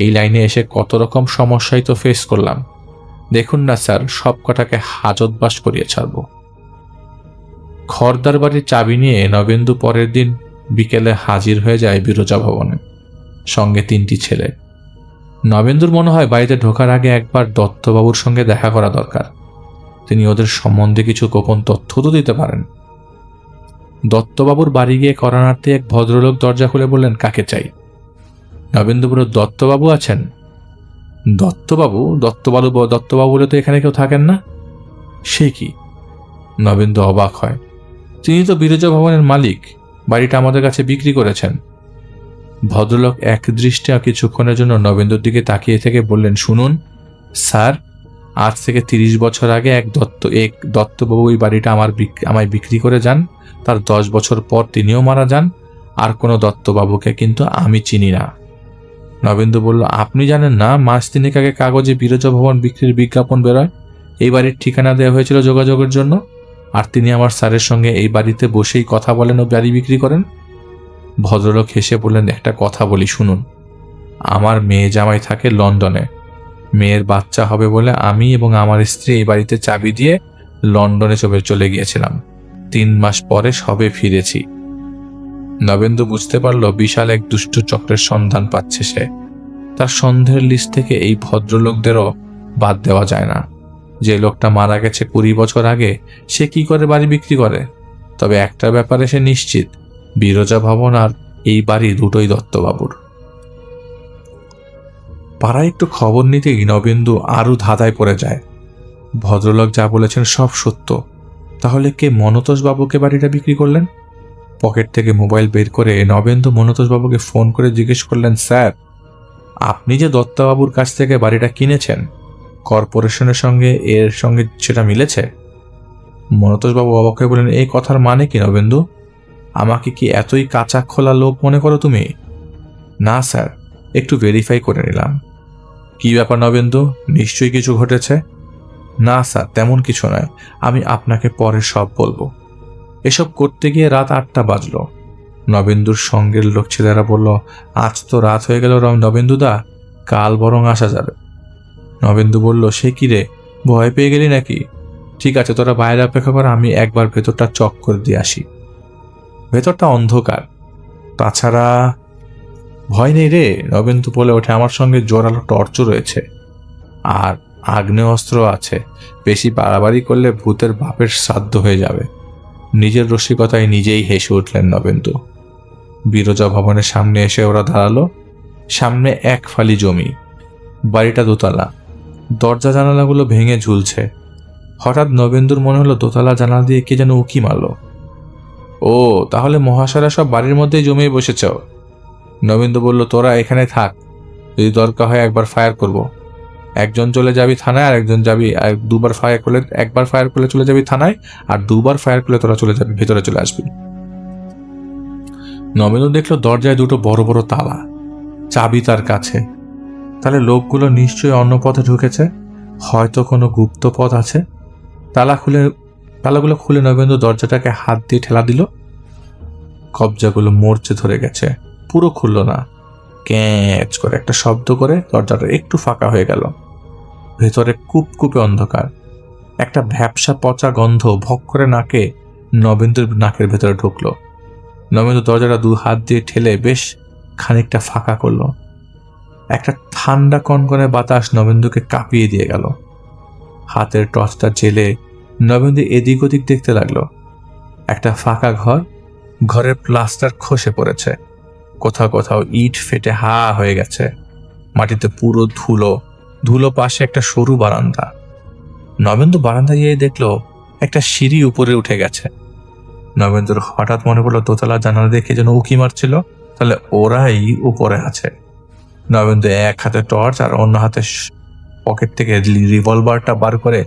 এই লাইনে এসে কত রকম সমস্যাই তো ফেস করলাম। দেখুন না স্যার, সব কটাকে হাজতবাস করিয়ে ছাড়ব। খড়দার বাড়ির চাবি নিয়ে নবেন্দু পরের দিন বিকেলে হাজির হয়ে যায় বিরজা ভবনে, সঙ্গে 3টি ছেলে। নবেন্দুর মনে হয় বাড়িতে ঢোকার আগে একবার দত্তবাবুর সঙ্গে দেখা করা দরকার। তিনি ওদের সম্বন্ধে কিছু গোপন তথ্য তো দিতে পারেন। দত্তবাবুর বাড়ি গিয়ে করোনার্থে এক ভদ্রলোক দরজা খুলে বললেন, কাকে চাই? নবেন্দু বলল, দত্তবাবু আছেন? দত্তবাবু বলে তো এখানে কেউ থাকেন না। সে কি? নবেন্দু অবাক হয়। তিনি তো বিরজা ভবনের মালিক, বাড়িটা আমাদের কাছে বিক্রি করেছেন। ভদ্রলোক এক দৃষ্টে কিছুক্ষণের জন্য নবেন্দুর দিকে তাকিয়ে থেকে বললেন, শুনুন স্যার, আজ থেকে 30 বছর আগে এক দত্তবাবু এই বাড়িটা আমায় বিক্রি করে যান। তার 10 বছর পর তিনিও মারা যান। আর কোনো দত্তবাবুকে কিন্তু আমি চিনি না। নবেন্দু বলল, আপনি জানেন না, মাস 3 আগে কাগজে বিরজা ভবন বিক্রির বিজ্ঞাপন বেরোয়। এই বাড়ির ঠিকানা দেওয়া হয়েছিল যোগাযোগের জন্য, আর তিনি আমার স্যারের সঙ্গে এই বাড়িতে বসেই কথা বলেন ও বাড়ি বিক্রি করেন। ভদ্রলোক হেসে বললেন, একটা কথা বলি শুনুন, আমার মেয়ে জামাই থাকে লন্ডনে। মেয়ের বাচ্চা হবে বলে আমি এবং আমার স্ত্রী এই বাড়িতে চাবি দিয়ে লন্ডনে চলে গিয়েছিলাম। 3 মাস পরে সবে ফিরেছি। নবেন্দু বুঝতে পারল বিশাল এক দুষ্ট চক্রের সন্ধান পাচ্ছে সে। তার সন্দেহের লিস্ট থেকে এই ভদ্রলোকদেরও বাদ দেওয়া যায় না। যে লোকটা মারা গেছে 20 বছর আগে, সে কি করে বাড়ি বিক্রি করে? তবে একটা ব্যাপারে সে নিশ্চিত, বিরজা ভবন আর এই বাড়ি দুটোই দত্তবাবুর। পাড়ায় একটু খবর নিতেই নবেন্দু আরও ধাঁধায় পড়ে যায়। ভদ্রলোক যা বলেছেন সব সত্য। তাহলে কে মনতোষবাবুকে বাড়িটা বিক্রি করলেন? পকেট থেকে মোবাইল বের করে নবেন্দু মনতোষবাবুকে ফোন করে জিজ্ঞেস করলেন, স্যার, আপনি যে দত্তবাবুর কাছ থেকে বাড়িটা কিনেছেন, কর্পোরেশনের সঙ্গে এর সঙ্গে সেটা মিলেছে? মনতোষবাবু অবাক হয়ে বললেন, এই কথার মানে কি নবেন্দু? আমাকে কি এতই কাঁচা খোলা লোক মনে করো তুমি? না স্যার, একটু ভেরিফাই করে নিলাম। কি ব্যাপার নবেন্দু, নিশ্চয়ই কিছু ঘটেছে? না স্যার, তেমন কিছু নয়, আমি আপনাকে পরে সব বলবো। এসব করতে গিয়ে রাত 8টা বাজলো। নবেন্দুর সঙ্গের লোক ছেলেরা বলল, আজ তো রাত হয়ে গেল নবেন্দুদা, কাল বরং আসা যাবে। নবেন্দু বলল, সে কি রে, ভয় পেয়ে গেলি নাকি? ঠিক আছে, তোরা বাইরে অপেক্ষা কর, আমি একবার ভেতরটা চক করে দিয়ে আসি। ভেতরটা অন্ধকার, তাছাড়া ভয় নেই রে, নবেন্দু বলে ওঠে, আমার সঙ্গে জোরালো টর্চও রয়েছে, আর আগ্নেয়াস্ত্র আছে। বেশি বাড়াবাড়ি করলে ভূতের বাপের শ্রাদ্ধ হয়ে যাবে। নিজের রসিকতায় নিজেই হেসে উঠলেন নবেন্দু। বিরজা ভবনের সামনে এসে ওরা দাঁড়ালো। সামনে এক ফালি জমি, বাড়িটা দোতলা, দরজা জানালাগুলো ভেঙে ঝুলছে। হঠাৎ নবেন্দুর মনে হলো দোতলা জানালা দিয়ে কে যেন উকি মারল। ও, তাহলে মহাশয়রা সব বাড়ির মধ্যেই জমিয়ে বসেছ। নবেন্দু বলল, তোরা এখানে থাক, যদি দরকার হয় একবার ফায়ার করব। একজন চলে যাবি থানায়, আর একজন যাবি, আর দুবার ফায়ার করলে, একবার ফায়ার করলে চলে যাবি থানায়, আর দুবার ফায়ার করলে তোরা চলে যাবি, ভেতরে চলে আসবি। নবেন্দু দেখলো দরজায় 2টো বড় বড় তালা, চাবি তার কাছে। তাহলে লোকগুলো নিশ্চয়ই অন্য পথে ঢুকেছে, হয়তো কোনো গুপ্ত পথ আছে। তালাগুলো খুলে নবেন্দু দরজাটাকে হাত দিয়ে ঠেলা দিল। কবজাগুলো মরচে ধরে গেছে, পুরো খুলল না। ক্যাঁচ করে একটা শব্দ করে দরজাটা একটু ফাঁকা হয়ে গেল। ভেতরে কুপকুপে অন্ধকার। একটা ভ্যাপসা পচা গন্ধ ভক করে নবেন্দুর নাকের ভেতরে ঢুকলো। নবেন্দু দরজাটা 2 হাত দিয়ে ঠেলে বেশ খানিকটা ফাঁকা করলো। একটা ঠান্ডা কনকনে বাতাস নবেন্দুকে কাঁপিয়ে দিয়ে গেল। হাতের টর্চটা জেলে নবেন্দু এদিক ওদিক দেখতে লাগলো। একটা ফাঁকা ঘর, ঘরের প্লাস্টার খসে পড়েছে, কোথাও কোথাও ইট ফেটে হা হয়ে গেছে। মাটিতে পুরো ধুলো, পাশে একটা সরু বারান্দা, নবেন্দু বারান্দায় গিয়ে দেখলো একটা সিঁড়ি উপরে উঠে গেছে। নবেন্দুর হঠাৎ মনে পড়লো দোতলা জানালা দেখে যেন উকি মারছিল, তাহলে ওরাই উপরে আছে। নবেন্দু এক হাতে টর্চ আর অন্য হাতে পকেট থেকে রিভলভারটা বার করে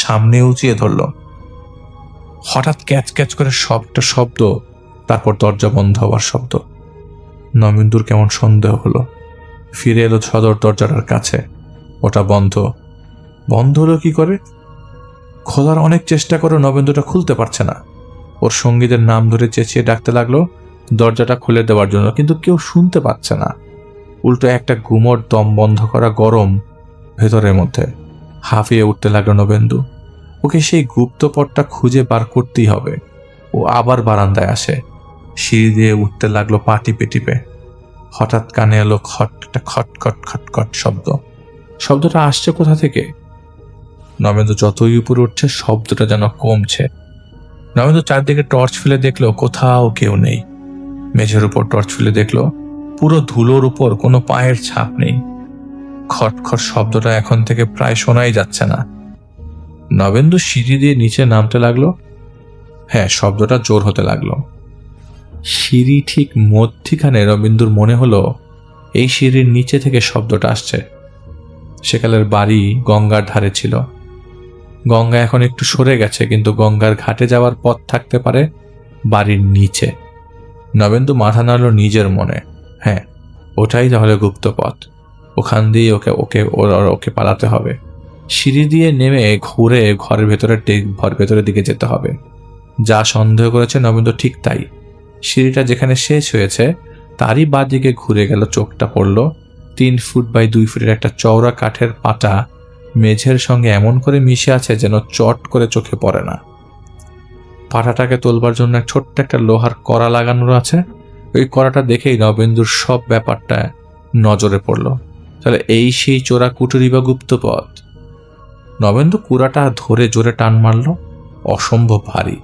সামনে উঁচিয়ে ধরলো। হঠাৎ ক্যাচ ক্যাচ করে একটা শব্দ, তারপর দরজা বন্ধ হওয়ার শব্দ। নবেন্দুর কেমন সন্দেহ হলো, ফিরে এলো সদর দরজাটার কাছে। ওটা বন্ধ। বন্ধ হলো কি করে? খোলার অনেক চেষ্টা করে নবেন্দুটা খুলতে পারছে না। ওর সঙ্গীদের নাম ধরে চেঁচিয়ে ডাকতে লাগলো দরজাটা খুলে দেওয়ার জন্য, কিন্তু কেউ শুনতে পাচ্ছে না। উল্টো একটা গুমোট দম বন্ধ করা গরম ভেতরের মধ্যে হাঁফিয়ে উঠতে লাগলো নবেন্দু। ওকে সেই গুপ্ত পথটা খুঁজে বার করতেই হবে। ও আবার বারান্দায় আসে, সিঁড়ি দিয়ে উঠতে লাগলো পা টিপে টিপে। হঠাৎ কানে এলো খটটা খটখট খটখট শব্দ। শব্দটা আসছে কোথা থেকে? নবেন্দু যতই উপরে উঠছে শব্দটা যেন কমছে। নবেন্দু চারদিকে টর্চ ফেলে দেখলো কোথাও কেউ নেই। মেঝের উপর টর্চ ফেলে দেখলো পুরো ধুলোর উপর কোনো পায়ের ছাপ নেই। খটখট শব্দটা এখন থেকে প্রায় শোনাই যাচ্ছে না। নবেন্দু সিঁড়ি দিয়ে নিচে নামতে লাগলো। হ্যাঁ, শব্দটা জোর হতে লাগলো। সিঁড়ি ঠিক মধ্যিখানে নবেন্দুর মনে হলো এই সিঁড়ির নিচে থেকে শব্দটা আসছে। সেকালের বাড়ি গঙ্গার ধারে ছিল। গঙ্গা এখন একটু সরে গেছে, কিন্তু গঙ্গার ঘাটে যাওয়ার পথ থাকতে পারে বাড়ির নিচে। নবেন্দু মাথা নাড়ল নিজের মনে। হ্যাঁ, ওটাই তাহলে গুপ্ত পথ। ওখান দিয়ে ওকে পালাতে হবে। সিঁড়ি দিয়ে নেমে ঘুরে ঘরের ভেতরের দিকে যেতে হবে। যা সন্দেহ করেছে নবেন্দু ঠিক তাই। সিঁড়িটা যেখানে শেষ হয়েছে তারই বাঁ দিকে ঘুরে গেল। চোখটা পড়ল 3 ফুট বাই 2 ফুটের একটা চওড়া কাঠের পাটা মেঝের সঙ্গে এমন করে মিশে আছে যেন চট করে চোখে পড়ে না। পাটাটাকে তোলবার জন্য ছোট্ট একটা লোহার কড়া লাগানো আছে। ওই কড়াটা দেখেই নবেন্দুর সব ব্যাপারটা নজরে পড়ল। তাহলে এই সেই চোরা কুটুরি বা গুপ্তপথ। নবেন্দু কুড়াটা ধরে জোরে টান মারল। অসম্ভব ভারী,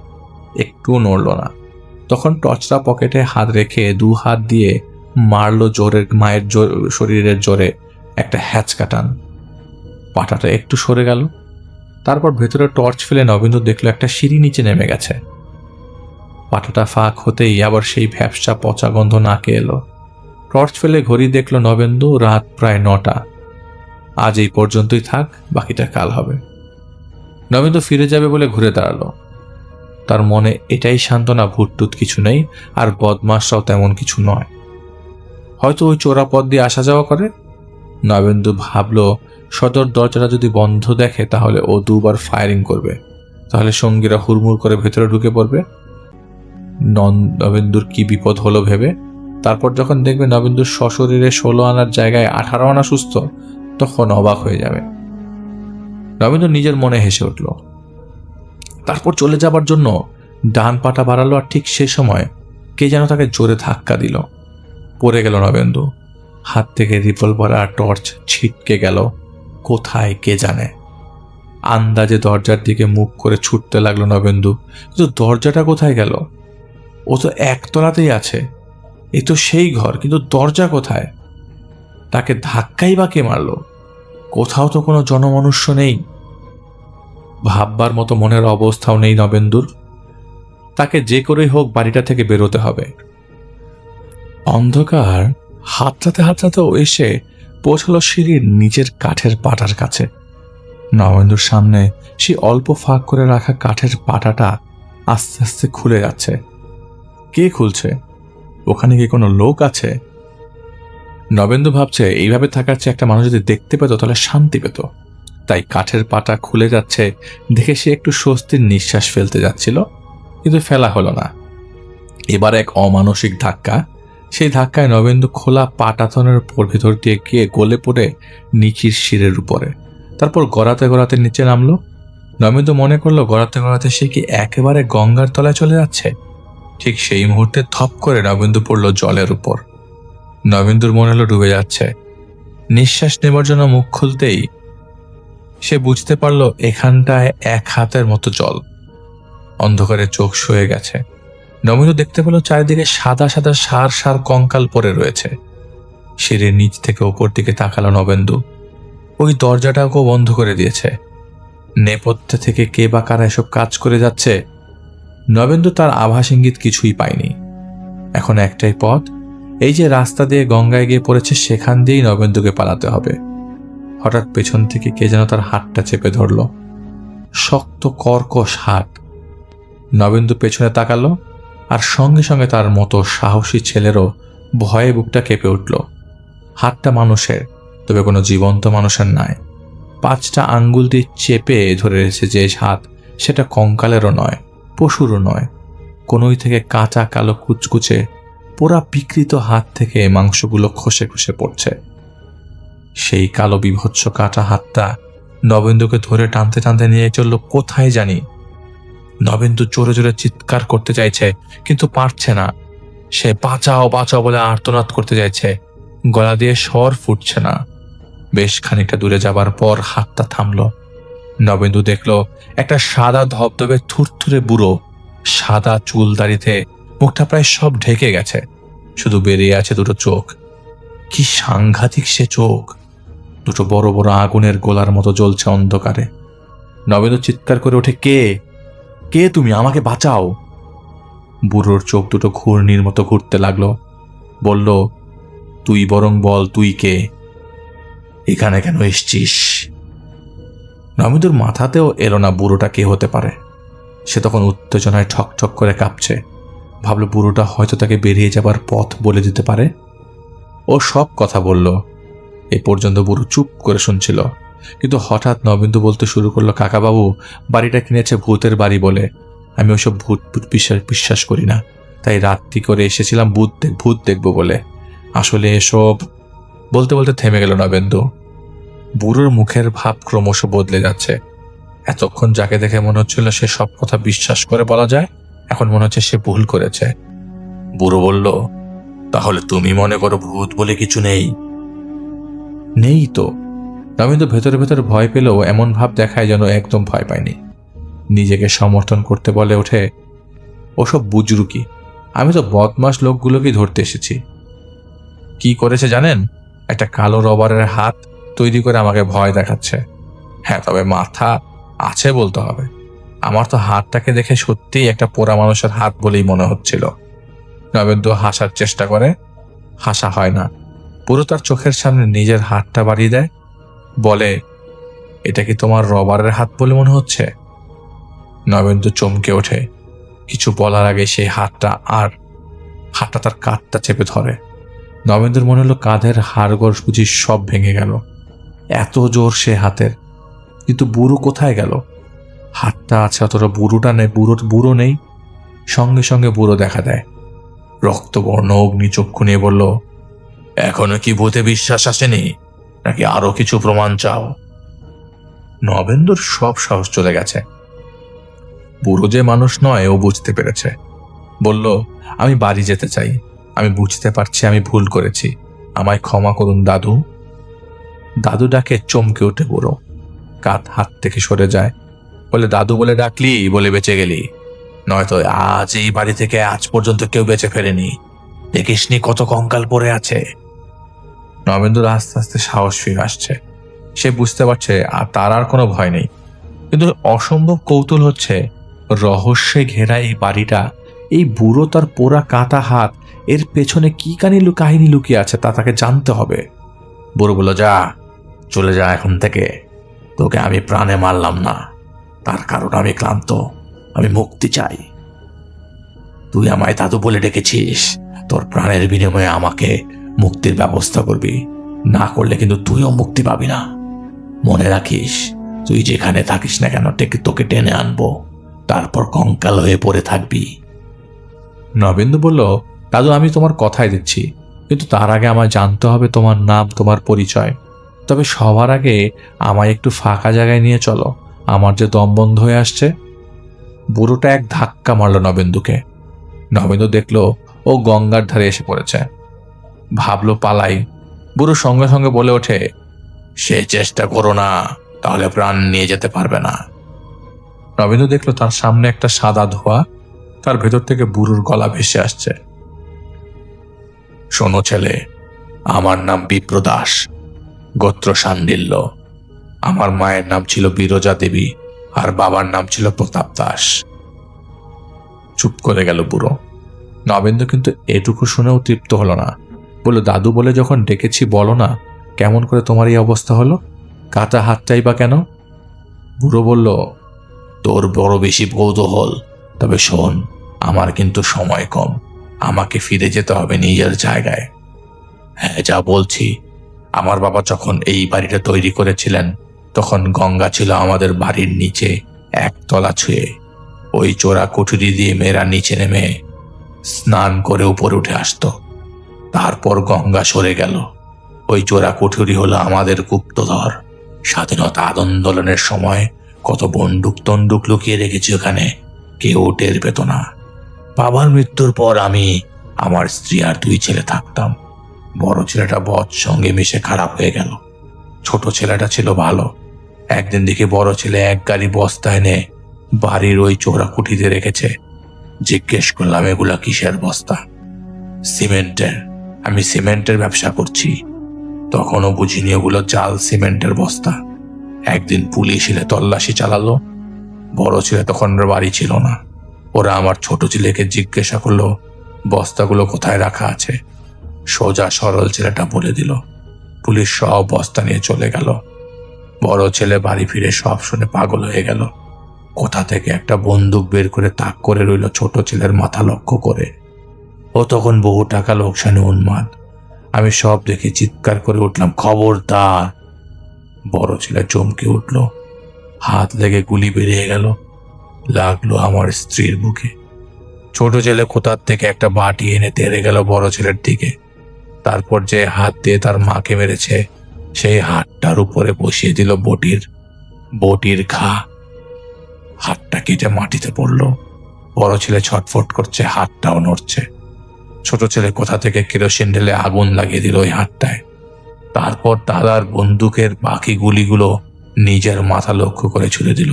একটুও নড়ল না। তখন টর্চটা পকেটে হাত রেখে 2 হাত দিয়ে মারল জোরে, মায়ের শরীরের জোরে একটা হ্যাচকা টান। পাটাটা একটু সরে গেল। তারপর ভেতরে টর্চ ফেলে নবেন্দু দেখলো একটা সিঁড়ি নিচে নেমে গেছে। পাটাটা ফাঁক হতেই আবার সেই ভ্যাপসা পচা গন্ধ নাকে এলো। টর্চ ফেলে ঘড়ি দেখলো নবেন্দু, রাত প্রায় 9টা। আজ এই পর্যন্তই থাক, বাকিটা কাল হবে। নবেন্দু ফিরে যাবে বলে ঘুরে দাঁড়ালো। তার মনে এটাই সান্ত্বনা, ভুটটুত কিছু নেই, আর বদমাশরাও তেমন কিছু নয়। হয়তো ওই চোরা পথ দিয়ে আসা যাওয়া করে। নবেন্দু ভাবলো সদর দরজাটা যদি বন্ধ দেখে তাহলে ও 2 বার ফায়ারিং করবে, তাহলে সঙ্গীরা হুড়মুড় করে ভেতরে ঢুকে পড়বে। নবেন্দুর কি বিপদ হলো ভেবে তারপর যখন দেখবে নবেন্দুর সশরীরে 16 আনার জায়গায় 18 আনা সুস্থ, তখন অবাক হয়ে যাবে। নবেন্দু নিজের মনে হেসে উঠল। তারপর চলে যাবার জন্য ডান পাটা বাড়ালো, আর ঠিক সে সময় কে যেন তাকে জোরে ধাক্কা দিল। পড়ে গেল নবেন্দু। হাত থেকে রিভলভার আর টর্চ ছিটকে গেল কোথায় কে জানে। আন্দাজে দরজার দিকে মুখ করে ছুটতে লাগলো নবেন্দু, কিন্তু দরজাটা কোথায় গেল? ও তো একতলাতেই আছে। এ তো সেই ঘর, কিন্তু দরজা কোথায়? তাকে ধাক্কাই বা কে মারল? কোথাও তো কোনো জনমনুষ্য নেই। ভাববার মতো মনের অবস্থাও নেই নবেন্দুর। তাকে যে করেই হোক বাড়িটা থেকে বেরোতে হবে। অন্ধকার হাতড়াতে হাতড়াতেও এসে পৌঁছালো সিঁড়ির নিচের কাঠের পাটার কাছে। নবেন্দুর সামনে সেই অল্প ফাঁক করে রাখা কাঠের পাটাটা আস্তে আস্তে খুলে যাচ্ছে। কে খুলছে? ওখানে কি কোনো লোক আছে? নবেন্দু ভাবছে এইভাবে থাকার চেয়ে একটা মানুষ যদি দেখতে পেত তাহলে শান্তি পেত। তাই কাঠের পাটা খুলে যাচ্ছে দেখে সে একটু স্বস্তির নিঃশ্বাস ফেলতে যাচ্ছিল, কিন্তু ফেলা হলো না। এবার এক অমানসিক ধাক্কা। সেই ধাক্কায় নবেন্দু খোলা পাটাতনের উপর ভেতর দিয়ে গিয়ে গলে পড়ে নিচির শিরের উপরে। তারপর গড়াতে গড়াতে নিচে নামলো। নবেন্দু মনে করলো গড়াতে গড়াতে সে কি একেবারে গঙ্গার তলায় চলে যাচ্ছে। ঠিক সেই মুহূর্তে থপ করে নবেন্দু পড়ল জলের উপর। নবেন্দুর মনে হলো ডুবে যাচ্ছে। নিঃশ্বাস নেবার জন্য মুখ খুলতেই সে বুঝতে পারল এখানটায় 1 হাতের মতো জল। অন্ধকারে চোখ শুয়ে গেছে। নবেন্দু দেখতে পেল চারিদিকে সাদা সাদা সার সার কঙ্কাল পড়ে রয়েছে। সিঁড়ির নিচ থেকে ওপর দিকে তাকালো নবেন্দু। ওই দরজাটাকেও বন্ধ করে দিয়েছে। নেপথ্য থেকে কে বা কারা এসব কাজ করে যাচ্ছে। নবেন্দু তার আভাস ইঙ্গিত কিছুই পায়নি। এখন একটাই পথ, এই যে রাস্তা দিয়ে গঙ্গায় গিয়ে পড়েছে সেখান দিয়েই নবেন্দুকে পালাতে হবে। হঠাৎ পেছন থেকে কে যেন তার হাতটা চেপে ধরল, শক্ত কর্কশ হাত। নবেন্দু পেছনে তাকালো, আর সঙ্গে সঙ্গে তার মতো সাহসী ছেলেরও ভয়ে বুকটা কেঁপে উঠল। হাতটা মানুষের, তবে কোনো জীবন্ত মানুষের নয়। 5টা আঙ্গুল দিয়ে চেপে ধরে রয়েছে যে হাত, সেটা কঙ্কালেরও নয়, পশুরও নয়। কোনোই থেকে কাঁচা কালো কুচকুচে পোড়া বিকৃত হাত থেকে মাংসগুলো খসে খসে পড়ছে। সেই কালো বিভৎস কাটা হাতটা নবেন্দুকে ধরে টানতে টানতে নিয়ে চলল কোথায় জানি। নবেন্দু জোরে জোরে চিৎকার করতে চাইছে, কিন্তু পারছে না। সে বাঁচাও বাঁচাও বলে আর্তনাদ করতে চাইছে, গলা দিয়ে স্বর ফুটছে না। বেশ খানিকটা দূরে যাবার পর হাতটা থামল। নবেন্দু দেখল একটা সাদা ধবধবে থুরথুরে বুড়ো, সাদা চুল দাড়িতে, মুখটা প্রায় সব ঢেকে গেছে, শুধু বেরিয়ে আছে দুটো চোখ। কি সাংঘাতিক সে চোখ, দুটো বড় বড় আগুনের গোলার মতো জ্বলছে অন্ধকারে। নবেন্দু চিৎকার করে ওঠে, কে কে তুমি, আমাকে বাঁচাও। বুড়োর চোখ দুটো ঘূর্ণির মতো ঘুরতে লাগলো। বলল, তুই বরং বল, তুই কে, এখানে কেন এসছিস? নবেন্দুর মাথাতেও এলো না বুড়োটা কে হতে পারে। সে তখন উত্তেজনায় ঠকঠক করে কাঁপছে। ভাবল বুড়োটা হয়তো তাকে বেরিয়ে যাবার পথ বলে দিতে পারে। ও সব কথা বলল। এ পর্যন্ত বুড়ো চুপ করে শুনছিল, কিন্তু হঠাৎ নবেন্দু বলতে শুরু করলো, কাকাবাবু, বাড়িটা কিনেছে ভূতের বাড়ি বলে। আমি ওসব ভূত বিশ্বাস করি না, তাই রাত্রি করে এসেছিলাম ভূত দেখবো বলে। আসলে এসব। বলতে বলতে থেমে গেল নবেন্দু। বুড়োর মুখের ভাব ক্রমশ বদলে যাচ্ছে। এতক্ষণ যাকে দেখে মনে হচ্ছিল সে সব কথা বিশ্বাস করে বলা যায়, এখন মনে হচ্ছে সে ভুল করেছে। বুড়ো বলল, তাহলে তুমি মনে করো ভূত বলে কিছু নেই? নেই তো। নবেন্দু ভেতরে ভেতরে ভয় পেলেও এমন ভাব দেখায় যেন একদম ভয় পায়নি। নিজেকে সমর্থন করতে বলে ওঠে, ওসব বুজরুকি, আমি তো বদমাস লোকগুলোকেই ধরতে এসেছি। কি করেছে জানেন? একটা কালো রবারের হাত তৈরি করে আমাকে ভয় দেখাচ্ছে। হ্যাঁ, তবে মাথা আছে বলতে হবে। আমার তো হাতটাকে দেখে সত্যিই একটা পোড়া মানুষের হাত বলেই মনে হচ্ছিল। নবেন্দু হাসার চেষ্টা করে, হাসা হয় না। পুরো তার চোখের সামনে নিজের হাতটা বাড়িয়ে দেয়, বলে, এটা কি তোমার রবারের হাত বলে মনে হচ্ছে? নবেন্দু চমকে ওঠে। কিছু বলার আগে সেই হাতটা তার কাঁধটা চেপে ধরে। নবেন্দুর মনে হলো কাঁধের হাড়গোড় বুঝি সব ভেঙে গেল, এত জোর সে হাতের। কিন্তু বুড়ো কোথায় গেল? হাতটা আছে, অতটা বুড়োটা নেই, বুড়ো নেই। সঙ্গে সঙ্গে বুড়ো দেখা দেয়, রক্তবর্ণ অগ্নি চক্ষু নিয়ে বলল, এখনো কি ভূতে বিশ্বাস আসেনি, নাকি আরো কিছু প্রমাণ চাও? নবেন্দুর সব সাহস চলে গেছে। বুড়ো যে মানুষ নয় ও বুঝতে পেরেছে। বলল, আমি বাড়ি যেতে চাই। আমি বুঝতে পারছি আমি ভুল করেছি, আমায় ক্ষমা করুন দাদু। দাদু ডাকে চমকে উঠে বুড়ো, কাঁধ হাত থেকে সরে যায়। বলে, দাদু বলে ডাকলি বলে বেঁচে গেলি, নয়তো আজ এই বাড়ি থেকে আজ পর্যন্ত কেউ বেঁচে ফেরেনি। দেখিসনি কত কঙ্কাল পড়ে আছে। নবেন্দুর আস্তে আস্তে সাহস ফিরে আসছে। সে বুঝতে পারছে তার আর কোনো ভয় নেই। কিন্তু অসম্ভব কৌতূহল হচ্ছে, রহস্যে ঘেরা এই বাড়িটা, এই বুড়ো তার পোড়া কাটা হাত, এর পেছনে কি কাহিনী লুকিয়ে আছে তা তাকে জানতে হবে। বুড়ো বলল, যা, চলে যা এখন থেকে। তোকে আমি প্রাণে মারলাম না, তার কারণ আমি ক্লান্ত, আমি মুক্তি চাই। তুই আমায় দাদু বলে ডেকেছিস, তোর প্রাণের বিনিময়ে আমাকে মুক্তির ব্যবস্থা করবি, না করলে কিন্তু তুইও মুক্তি পাবি না। মনে রাখিস, তুই যেখানে থাকিস না কেন তোকে টেনে আনবো, তারপর কঙ্কাল হয়ে পড়ে থাকবি। নবেন্দু বলল, দাদু আমি তোমার কথাই দিচ্ছি, কিন্তু তার আগে আমায় জানতে হবে তোমার নাম, তোমার পরিচয়। তবে সবার আগে আমায় একটু ফাঁকা জায়গায় নিয়ে চলো, আমার যে দম বন্ধ হয়ে আসছে। বুড়োটা এক ধাক্কা মারল নবেন্দুকে। নবেন্দু দেখলো ও গঙ্গার ধারে এসে পড়েছে। ভাবলো পালাই। বুড়ো সঙ্গে সঙ্গে বলে ওঠে, সে চেষ্টা করো না, তাহলে প্রাণ নিয়ে যেতে পারবে না। নবেন্দু দেখলো তার সামনে একটা সাদা ধোঁয়া, তার ভেতর থেকে বুড়োর গলা ভেসে আসছে। শোনো ছেলে, আমার নাম বিপ্রদাস, গোত্র শাণ্ডিল্য। আমার মায়ের নাম ছিল বিরজা দেবী, আর বাবার নাম ছিল প্রতাপ দাস। চুপ করে গেল বুড়ো। নবেন্দু কিন্তু এটুকু শুনেও তৃপ্ত হলো না। বলল, দাদু বলে যখন ডেকেছি বলো না, কেমন করে তোমার এই অবস্থা হলো? কাটা হাতটাই বা কেন? বুড়ো বলল, তোর বড় বেশি কৌতূহল। তবে শোন, আমার কিন্তু সময় কম, আমাকে ফিরে যেতে হবে নিজের জায়গায়। হ্যাঁ, যা বলছি। আমার বাবা যখন এই বাড়িটা তৈরি করেছিলেন তখন গঙ্গা ছিল আমাদের বাড়ির নিচে একতলা ছুঁয়ে। ওই চোরা কুঠুরি দিয়ে মেয়েরা নিচে নেমে স্নান করে উপরে উঠে আসতো। তারপর গঙ্গা সরে গেল। ওই চোরা কুঠুরি হলো আমাদের গুপ্তধর। স্বাধীনতা আন্দোলনের সময় কত বন্দুক তন্দুক লুকিয়ে রেখেছি ওখানে, কেউ টের পেত না। বাবার মৃত্যুর পর আমি, আমার স্ত্রী আর 2 ছেলে থাকতাম। বড় ছেলেটা বদ সঙ্গে মিশে খারাপ হয়ে গেল। ছোট ছেলেটা ছিল ভালো। একদিন দেখি বড় ছেলে 1 গাড়ি বস্তা এনে বাড়ির ওই চোরা কুঠিতে রেখেছে। জিজ্ঞেস করলাম, এগুলা কিসের বস্তা? সিমেন্টের। আমি সিমেন্টের ব্যবসা করছি। তখনও বুঝিনি ওগুলো জাল সিমেন্টের বস্তা। একদিন পুলিশ এলে তল্লাশি চালালো। বড় ছেলে তখন বাড়ি ছিল না। ওরা আমার ছোট ছেলেকে জিজ্ঞাসা করলো বস্তাগুলো কোথায় রাখা আছে। সোজা সরল ছেলেটা বলে দিল। পুলিশ সব বস্তা নিয়ে চলে গেল। বড় ছেলে বাড়ি ফিরে সব শুনে পাগল হয়ে গেল। কোথা থেকে একটা বন্দুক বের করে তাক করে রইল ছোট ছেলের মাথা লক্ষ্য করে। ও তখন বহু টাকা লোকসানে উন্মাদ। আমি সব দেখে চিৎকার করে উঠলাম, খবরদার! বড় ছেলে চমকে উঠল। হাত লেগে গুলি বেরিয়ে গেল, লাগলো আমার স্ত্রীর বুকে। ছোট ছেলে কোথার থেকে একটা বাটি এনে তেড়ে গেল বড় ছেলের দিকে। তারপর যে হাত দিয়ে তার মাকে মেরেছে সেই হাতটার উপরে বসিয়ে দিল বটির ঘা। হাতটা কেটে মাটিতে পড়ল। বড় ছেলে ছটফট করছে, হাতটাও নড়ছে। ছোট ছেলে কোথা থেকে কেরোসিন ঢেলে আগুন লাগিয়ে দিল ওই হাতটায়। তারপর দাদার বন্দুকের বাকি গুলিগুলো নিজের মাথা লক্ষ্য করে ছুড়ে দিল।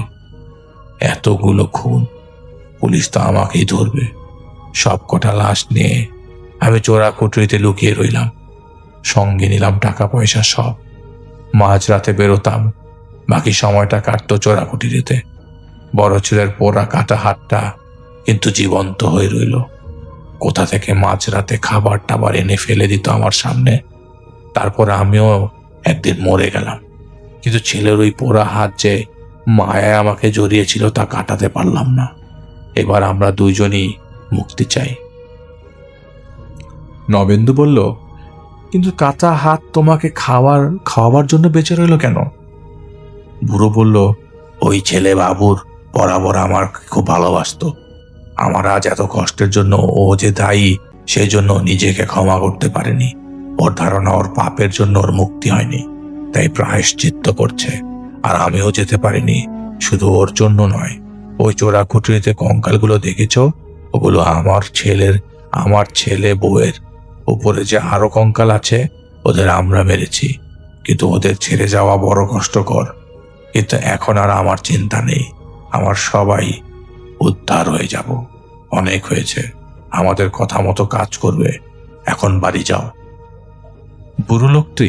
এতগুলো খুন, পুলিশ তো আমাকেই ধরবে। সব কটা লাশ নিয়ে আমি চোরা কুঠুরিতে লুকিয়ে রইলাম। সঙ্গে নিলাম টাকা পয়সা সব। মাঝরাতে বেরোতাম, বাকি সময়টা কাটতো চোরা কুঠুরিতে। বড় ছেলের পোড়া কাটা হাতটা কিন্তু জীবন্ত হয়ে রইল। কোথা থেকে মাঝরাতে খাবার টাবার এনে ফেলে দিত আমার সামনে। তারপর আমিও একদিন মরে গেলাম। কিন্তু ছেলের ওই পোড়া হাত যে মায়ায় আমাকে জড়িয়েছিল তা কাটাতে পারলাম না। এবার আমরা 2জনই মুক্তি চাই। নবেন্দু বলল, কিন্তু কাঁচা হাত তোমাকে খাওয়াবার জন্য বেঁচে রইল কেন? বুড়ো বলল, ওই ছেলে বাবুর বরাবর আমার খুব ভালোবাসতো। আমার আজ এত কষ্টের জন্য ও যে দায়ী সেই জন্য নিজেকে ক্ষমা করতে পারেনি। ওর ধারণা ওর পাপের জন্য ওর মুক্তি হয়নি, তাই প্রায়শ্চিত্ত করছে। আর আমিও যেতে পারিনি, শুধু ওর জন্য নয়। ওই চোরা কুঠুরিতে কঙ্কালগুলো দেখেছ? ওগুলো আমার ছেলে বউয়ের। উপরে যে আরো কঙ্কাল আছে ওদের আমরা মেরেছি, কিন্তু ওদের ছেড়ে যাওয়া বড় কষ্টকর। কিন্তু এখন আর আমার চিন্তা নেই, আমার সবাই উদ্ধার হয়ে যাব। অনেক হয়েছে, আমাদের কথা মতো কাজ করবে। এখন বাড়ি যাও। বুড়ো লোকটি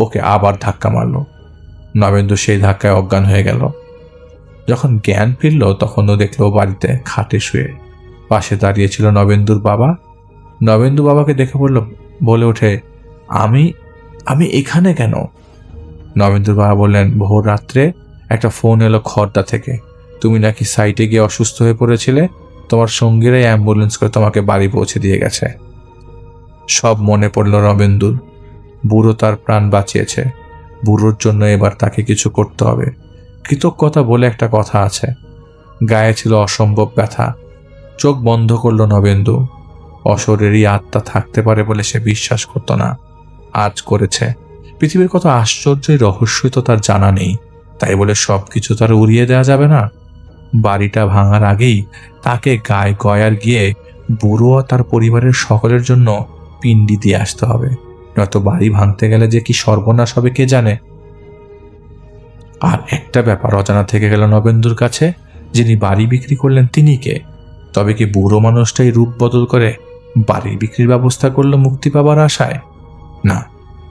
ওকে আবার ধাক্কা মারল। নবেন্দু সেই ধাক্কায় অজ্ঞান হয়ে গেল। যখন জ্ঞান ফিরল তখন ও দেখলো বাড়িতে খাটে শুয়ে পাশে দাঁড়িয়েছিল নবেন্দুর বাবা। নবেন্দু বাবাকে দেখে বলে ওঠে, আমি এখানে কেন? নবেন্দুর বাবা বললেন, ভোর রাত্রে একটা ফোন এলো খড়দা থেকে। তুমি নাকি সাইটে গিয়ে অসুস্থ হয়ে পড়েছিলে। তোমার সঙ্গীরাই অ্যাম্বুলেন্স করে তোমাকে বাড়ি পৌঁছে দিয়ে গেছে। সব মনে পড়ল নবেন্দুর। বুড়ো তার প্রাণ বাঁচিয়েছে। বুড়োর জন্য এবার তাকে কিছু করতে হবে। কৃতজ্ঞতা বলে একটা কথা আছে। গায়ে ছিল অসম্ভব ব্যথা। চোখ বন্ধ করল নবেন্দু। অশরীরী আত্মা থাকতে পারে বলে সে বিশ্বাস করত না, আজ করেছে। পৃথিবীর কত আশ্চর্যই রহস্যই তো তার জানা নেই, তাই বলে সবকিছু তার উড়িয়ে দেওয়া যাবে না। বাড়িটা ভাঙার আগেই তাকে গায়ে গয়ার গিয়ে বুড়ো আর তার পরিবারের সকলের জন্য পিণ্ডি দিয়ে আসতে হবে, নয়তো বাড়ি ভাঙতে গেলে যে কি সর্বনাশ হবে কে জানে। আর একটা ব্যাপার অজানা থেকে গেল নবেন্দুর কাছে, যিনি বাড়ি বিক্রি করলেন তিনি কে? তবে কি বুড়ো মানুষটাই রূপ বদল করে বাড়ি বিক্রির ব্যবস্থা করলো মুক্তি পাবার আশায়? না,